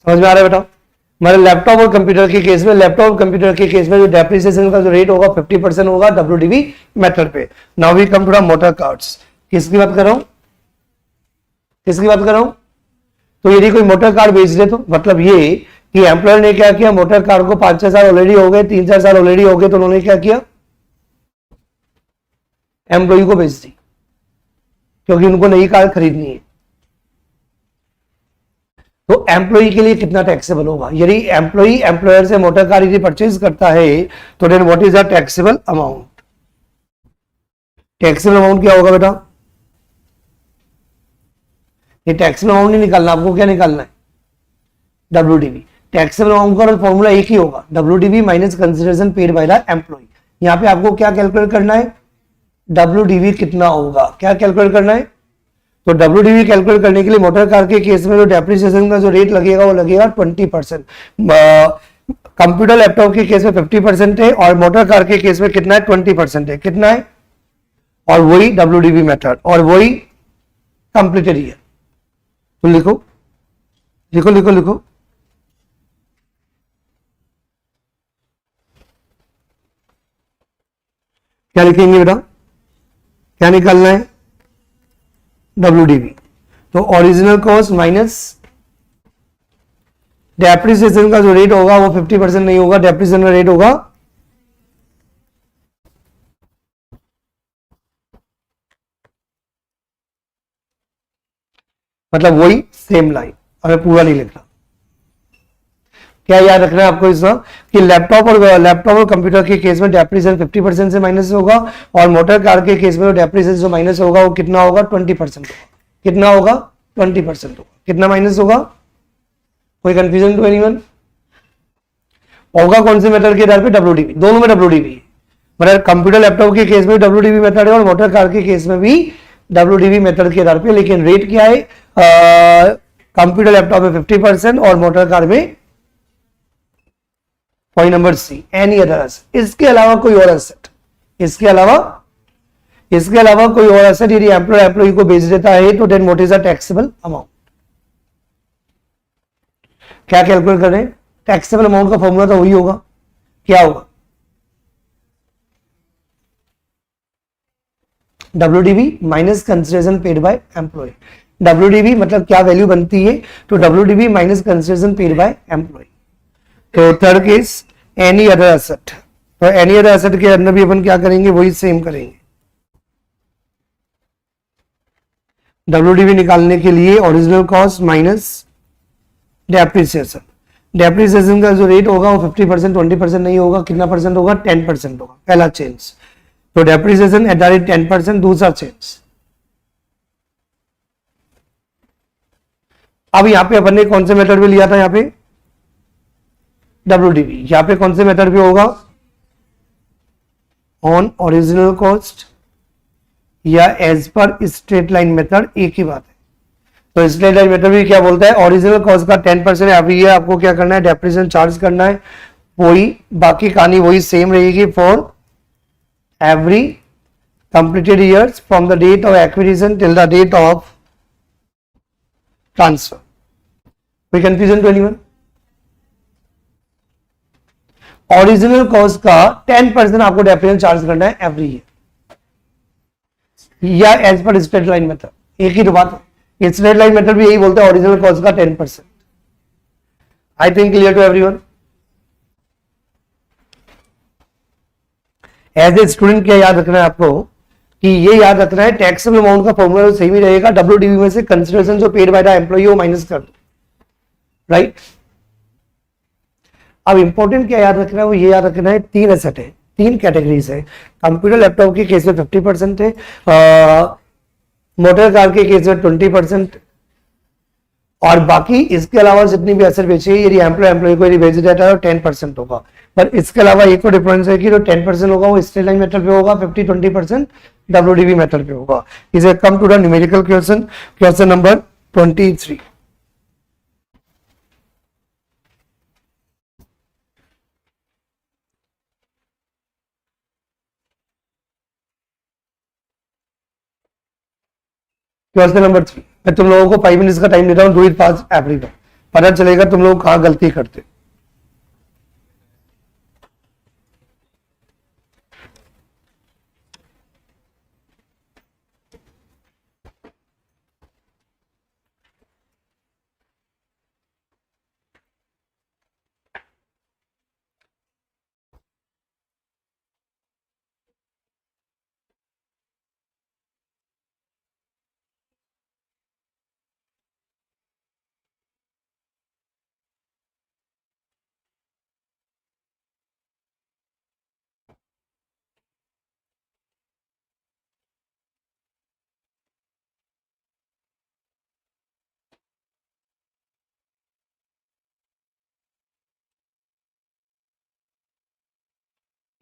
समझ में आ रहा है बेटा। हमारे लैपटॉप और कंप्यूटर के केस में, लैपटॉप और कंप्यूटर के केस में जो डेप्रिसिएशन का जो रेट होगा 50% होगा WDV मेथड पे। Now we come to the motor cars. किसकी बात कर रहा हूं, किसकी बात कर रहा हूं, तो यदि कोई मोटर कार्ड बेच दे तो मतलब ये कि एम्प्लॉयर ने क्या किया, मोटर कार्ड को 5-6 साल ऑलरेडी हो गए, 3-4 साल ऑलरेडी हो गए, तो उन्होंने क्या किया, एम्प्लॉय को बेच दी, क्योंकि उनको नई कार खरीदनी है। तो एम्प्लॉय के लिए कितना टैक्सेबल होगा, यदि एम्प्लॉय एम्प्लॉयर से मोटर कार यदि परचेज करता है तो then what is the taxable amount. Taxable amount क्या होगा बेटा, ये टैक्सेबल अमाउंट नहीं निकालना, आपको क्या निकालना है, WDV। टैक्सेबल अमाउंट का फॉर्मूला एक ही होगा, WDV minus consideration paid by the employee. यहां पे आपको क्या कैलकुलेट करना है, WDV कितना होगा, क्या कैलकुलेट करना है। तो WDV कैलकुलेट करने के लिए मोटर कार के केस में जो डेप्रिसिएशन का जो रेट लगेगा वो लगेगा 20%। कंप्यूटर लैपटॉप के केस में 50% है, और मोटर कार के केस में कितना है, 20% है, कितना है, और वही WDV मेथड और वही कंप्लीटेड ईयर। तो लिखो लिखो लिखो लिखो, क्या लिखेंगे बेटा, क्या निकालना है, WDV। तो ओरिजिनल कॉस्ट माइनस डेप्रिसिएशन का जो रेट होगा वो 50% नहीं होगा, डेप्रिसिएशन का रेट होगा मतलब वही सेम लाइन, हमें पूरा नहीं लिखना। क्या याद रखना है आपको इसमें कि लैपटॉप और कंप्यूटर के केस में डेप्रिसिएशन 50% से माइनस होगा, और मोटर कार के केस में डेप्रिसिएशन जो माइनस होगा वो कितना होगा, 20% होगा। कितना होगा, 20% होगा। कितना माइनस होगा, कोई कंफ्यूजन टू एनीवन? होगा कौन से मेथड के आधार पे, WDV। दोनों में WDV है, मतलब कंप्यूटर लैपटॉप के केस में WDV मेथड है और मोटर कार के केस में भी WDV मेथड के आधार पे। लेकिन रेट क्या है, कंप्यूटर लैपटॉप में 50% और मोटर कार में, point number C, any other asset, इसके अलावा कोई और एसेट, इसके अलावा कोई और एसेट यदि एम्प्लॉय को बेच देता है तो then what is the taxable amount. क्या कैलकुलेट कर रहे हैं, टैक्सेबल अमाउंट का फॉर्मूला तो वही होगा, क्या होगा, WDV minus consideration paid by employ. WDV मतलब क्या वैल्यू बनती है, तो WDV minus consideration paid by employ. तो third case any other asset, तो एनी अदर एसेट के अंदर भी अपन क्या करेंगे, वही सेम करेंगे। WDV निकालने के लिए original cost minus depreciation, depreciation का जो रेट होगा वो 50% 20% नहीं होगा, कितना परसेंट होगा, 10% होगा, पहला चेंज। तो डेप्रिसिएशन एट द रेट 10%, दूसरा चेंज। अब यहां पे अपन ने कौन से मेथड पे लिया था, यहां पे WDV, यहां पे कौन से मेथड पे होगा, ऑन ओरिजिनल कॉस्ट या as per straight line method, एक ही बात है। तो स्ट्रेट लाइन मेथड भी क्या बोलता है, ओरिजिनल कॉस्ट का 10% एवरी ईयर आपको क्या करना है, डेप्रिसिएशन चार्ज करना है, वही बाकी कहानी वही सेम रहेगी for every completed years from the date of acquisition till the date of transfer. कोई confusion to anyone? Original cost का 10% आपको डेप्रिसिएशन चार्ज करना है एवरी ईयर या as per straight line method, एक ही तो बात है। स्ट्रेट लाइन मेथड भी यही बोलते हैं, ओरिजिनल कॉस्ट का 10%। I think clear to everyone. As a student क्या याद रखना है आपको कि ये याद रखना है, टैक्सेबल अमाउंट का फॉर्मूला तो सही रहेगा, डब्ल्यूडीवी में से कंसिडरेशन जो पेड बाय द एम्प्लॉई वो माइनस कर दो, राइट। अब इंपॉर्टेंट क्या याद रखना है, वो ये याद रखना है, 3 एसेट है, 3 कैटेगरीज है। कंप्यूटर लैपटॉप के केस में 50% है, मोटर कार के केस में 20%, और बाकी इसके अलावा जितनी भी एसेट बेची है, यदि एम्प्लॉय को यदि बेच देता है तो 10% होगा। पर इसके अलावा एक तो डिफरेंस है कि जो 10% होगा वो स्ट्रेट लाइन मेथड पे होगा, 50-20% डब्ल्यूडीवी मेथड पे होगा। इसे come to the numerical question, question number 23। Question number 3, मैं तुम लोगों को 5 मिनट्स का टाइम देता हूं, डू इट फास्ट एवरीवन, पता चलेगा तुम लोग कहां गलती करते।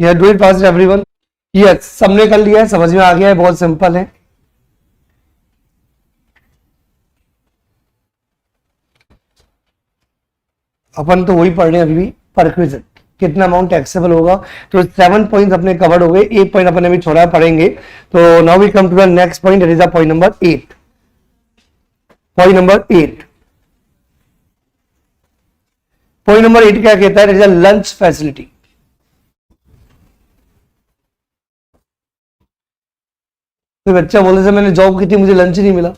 या do it fast everyone. Yes, सबने कर लिया है, समझ में आ गया है, बहुत सिंपल है। अपन तो वही पढ़ रहे हैं अभी भी, परक्विजिट कितना अमाउंट टैक्सेबल होगा। तो 7 पॉइंट्स अपने कवर हो गए, 1 पॉइंट अपन अभी छोड़ा पढ़ेंगे। तो now we come to the next point, that is the point number 8। Point number 8, point number 8 क्या कहता है, it is a lunch facility. तो बच्चा बोले से मैंने जॉब की थी, मुझे लंच नहीं मिला।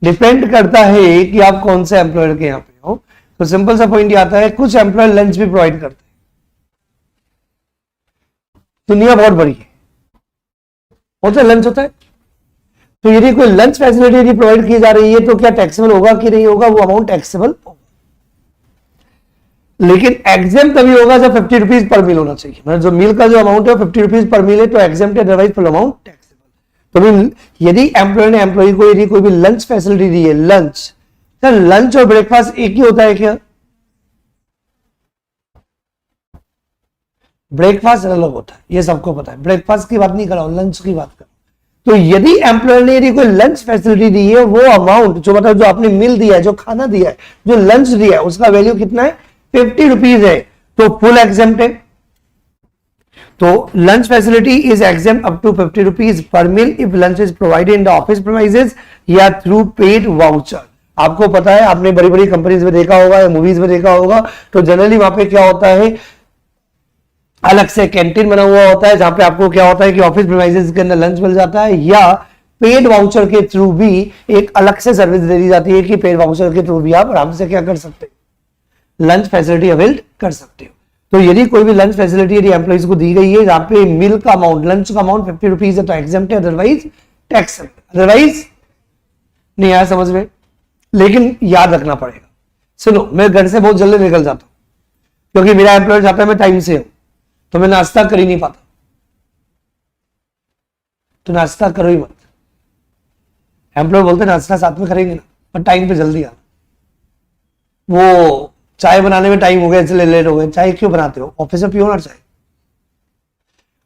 डिपेंड करता है कि आप कौन से एम्प्लॉयर के यहाँ पे हो। तो सिंपल सा पॉइंट आता है, कुछ एम्प्लॉयर लंच भी प्रोवाइड करते हैं। दुनिया बहुत बड़ी है, होता है लंच होता है। तो यदि कोई लंच फैसिलिटी यदि प्रोवाइड की जा रही है तो क्या टैक्सेबल होगा कि नहीं होगा, वो अमाउंट टैक्सेबल होगा। लेकिन एग्जाम तभी होगा जब 50 रुपीज पर मील होना चाहिए, मतलब जो मील का जो अमाउंट है 50 रुपीज पर मील है तो exam, otherwise full amount taxable. तो यदि एम्प्लॉय ने एम्प्लॉय को यदि कोई भी लंच फैसिलिटी दी है, लंच, सर लंच और ब्रेकफास्ट एक ही होता है क्या? ब्रेकफास्ट अलग होता है, ये सबको पता है। ब्रेकफास्ट की बात नहीं कर रहा हूं, लंच की बात कर। तो यदि एम्प्लॉयर ने यदि कोई लंच फैसिलिटी दी है, वो अमाउंट जो मतलब जो आपने मिल दिया है, जो खाना दिया है, जो लंच दिया है, उसका वैल्यू कितना है, 50 रुपीज है, तो फुल एग्जेम्प्ट है। तो lunch facility is exempt up to 50 rupees per meal if lunch is provided in the office premises या थ्रू पेड वाउचर। आपको पता है, आपने बड़ी बड़ी कंपनीज में देखा होगा या मूवीज में देखा होगा, तो जनरली वहां पे क्या होता है, अलग से कैंटीन बना हुआ होता है, जहां पे आपको क्या होता है कि ऑफिस प्रीमाइसेस के अंदर लंच मिल जाता है, या पेड वाउचर के थ्रू भी एक अलग से सर्विस दे दी जाती है कि पेड वाउचर के थ्रू भी आप आराम से क्या कर सकते हैं, लंच फैसिलिटी अवेल कर सकते हो। तो यदि कोई भी लंच फैसिलिटी यदि एम्प्लॉइज को दी गई है जहां पे मील का अमाउंट, लंच का अमाउंट 50 रुपीज है, तो एग्जेम्प्ट है, अदरवाइज टैक्स है। अदरवाइज नहीं आया समझ में, लेकिन याद रखना पड़ेगा। सुनो, मैं घर से बहुत जल्दी निकल जाता हूं क्योंकि मेरा एम्प्लॉयर चाहता है मैं टाइम से हूं, तो मैं नाश्ता कर ही नहीं पाता। तो नाश्ता करो ही मत। एम्प्लॉयर बोलते नाश्ता साथ में करेंगे ना, पर टाइम पे जल्दी आना। वो चाय बनाने में टाइम हो गया इसलिए लेट हो गए, चाय क्यों बनाते हो, ऑफिस में पियो ना चाय।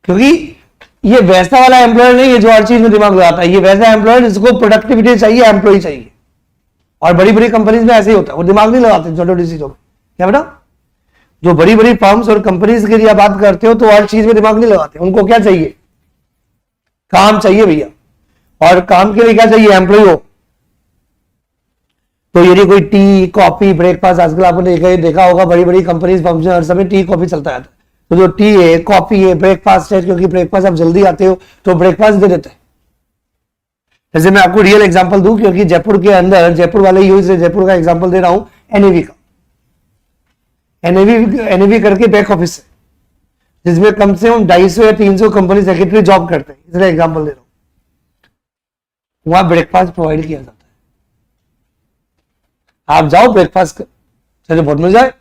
क्योंकि ये वैसा वाला एम्प्लॉयर नहीं है जो हर चीज में दिमाग लगाता है, ये वैसा एम्प्लॉयर जिसको प्रोडक्टिविटी चाहिए, एम्प्लॉय चाहिए। और बड़ी बड़ी कंपनीज में ऐसे ही होता है, वो दिमाग नहीं लगाते छोटे छोटी चीजों में। क्या बेटा, जो बड़ी बड़ी फर्म्स और कंपनीज के लिए बात करते हो तो हर चीज में दिमाग नहीं लगाते, उनको क्या चाहिए, काम चाहिए भैया। और काम के लिए क्या चाहिए, एम्प्लॉय हो। तो यदि कोई टी कॉफी ब्रेकफास्ट, आजकल आपने देखा होगा बड़ी बड़ी कंपनीज फर्म्स में हर समय टी कॉफी चलता रहता है। तो जो टी है, कॉफी है, ब्रेकफास्ट है, क्योंकि ब्रेकफास्ट आप जल्दी आते हो तो ब्रेकफास्ट दे देते हैं। जैसे मैं आपको रियल एग्जांपल दूं, क्योंकि जयपुर के अंदर, जयपुर वाले यूज से जयपुर का एग्जांपल दे रहा हूं, एनएवी का। एनएवी करके बैक ऑफिस है, जिसमें कम से कम 250 या 300 कंपनी सेक्रेटरी जॉब करते हैं, इसलिए एग्जांपल दे रहा हूं। वहां ब्रेकफास्ट प्रोवाइड किया जाता है, आप जाओ ब्रेकफास्ट चलो, बहुत मजा आए।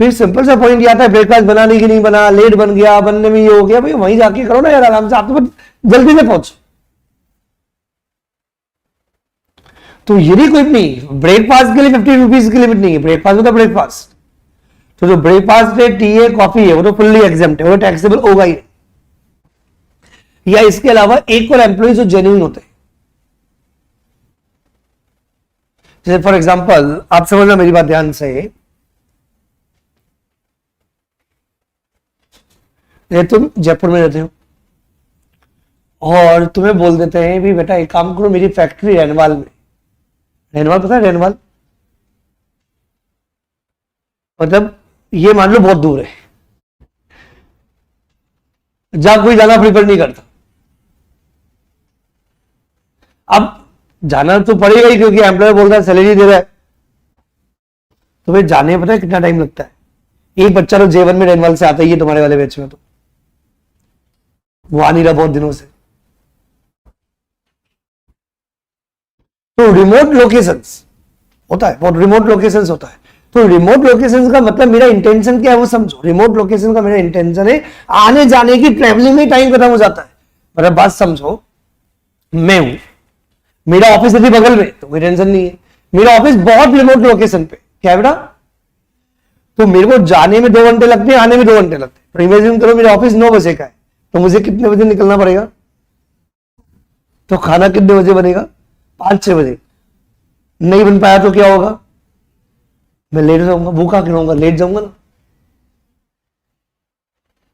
फिर सिंपल सा पॉइंट ये आता है, ब्रेकफास्ट बनाने की नहीं बना, लेट बन गया, बनने में ये हो गया, भाई वहीं जाके करो ना यार आराम से, आप तो जल्दी से पहुंचो। तो यदि कोई नहीं, ब्रेकफास्ट के लिए 50 रुपीज की लिमिट नहीं है, ब्रेकफास्ट होता है ब्रेकफास्ट। तो जो ब्रेकफास्ट है, टी है, कॉफी है, वो तो फुल्ली एग्जेम्प्ट है, वो टैक्सेबल होगा ही नहीं। या इसके अलावा एक और एम्प्लॉय जो जेन्युइन होते हैं, जैसे फॉर एग्जांपल आप समझना मेरी बात ध्यान से, ये तुम जयपुर में रहते हो और तुम्हें बोल देते हैं भी बेटा एक काम करो, मेरी फैक्ट्री रेनवाल में, रेनवाल पता है रेनवाल, मतलब ये मान लो बहुत दूर है, जहां कोई जाना प्रीफर नहीं करता। अब जाना तो पड़ेगा ही, क्योंकि एम्प्लॉयर बोलता है सैलरी दे रहा है। तो भाई जाने में पता है कितना टाइम लगता है, एक बच्चा तो J1 में रेनवाल से आता ही है तुम्हारे वाले बैच में, तो वो आ नहीं रहा बहुत दिनों से। तो रिमोट लोकेशंस होता है, बहुत रिमोट लोकेशंस होता है। तो रिमोट लोकेशंस का मतलब मेरा इंटेंशन क्या है वो समझो। रिमोट लोकेशन का मेरा इंटेंशन है आने जाने की, ट्रेवलिंग में टाइम खत्म हो जाता है। मतलब बात समझो, मैं हूं, मेरा ऑफिस यदि बगल में तो कोई टेंशन नहीं है, मेरा ऑफिस बहुत रिमोट लोकेशन पे, क्या है बेटा, तो मेरे को जाने में 2 घंटे लगते हैं, आने में 2 घंटे लगते हैं। तो इमेजिन करो मेरा ऑफिस 9 बजे का है, तो मुझे कितने बजे निकलना पड़ेगा, तो खाना कितने बजे बनेगा, 5-6 बजे। नहीं बन पाया तो क्या होगा, मैं लेट जाऊंगा, भूखा क्यों रहूंगा, लेट जाऊंगा ना,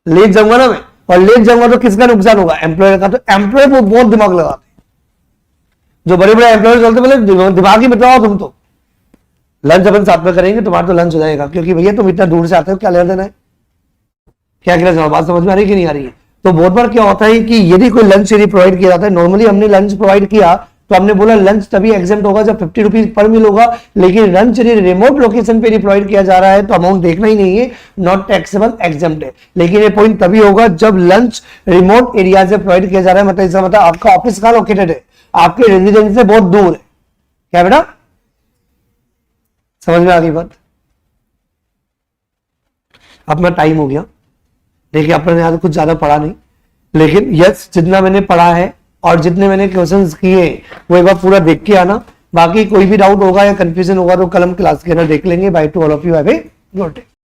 लेट जाऊंगा ना मैं। और लेट जाऊंगा तो किसका नुकसान होगा, एम्प्लॉयर का। तो एम्प्लॉयर को बहुत दिमाग लगाते, जो बड़े बड़े एम्प्लॉयर चलते बोले दिमाग ही बताओ, तुम तो लंच अपन साथ में करेंगे, तुम्हारा तो लंच हो जाएगा, क्योंकि भैया तुम इतना दूर से आते हो, क्या लेना देना है, क्या कहना, बात समझ में आ रही कि नहीं आ रही है। तो बहुत बार क्या होता है कि यदि कोई लंच यदि प्रोवाइड किया जाता है, नॉर्मली हमने लंच प्रोवाइड किया तो हमने बोला लंच तभी एग्जेम्प्ट होगा जब 50 रुपीज पर मील होगा। लेकिन लंच यदि रिमोट लोकेशन पे प्रोवाइड किया जा रहा है तो अमाउंट देखना ही नहीं है, नॉट टैक्सेबल, एग्जेम्प्ट है। लेकिन ये पॉइंट तभी होगा जब लंच रिमोट एरिया से प्रोवाइड किया जा रहा है, मतलब इसका मतलब आपका ऑफिस कहां लोकेटेड है, आपके रेजिडेंस से बहुत दूर है। क्या बेटा, समझ में आ गई बात। अपना टाइम हो गया, देखिए अपने यहां तो कुछ ज्यादा पढ़ा नहीं, लेकिन यस जितना मैंने पढ़ा है और जितने मैंने क्वेश्चंस किए वो एक बार पूरा देख के आना। बाकी कोई भी डाउट होगा या कंफ्यूजन होगा तो कल हम क्लास के अंदर देख लेंगे। By two all of you, have a good day.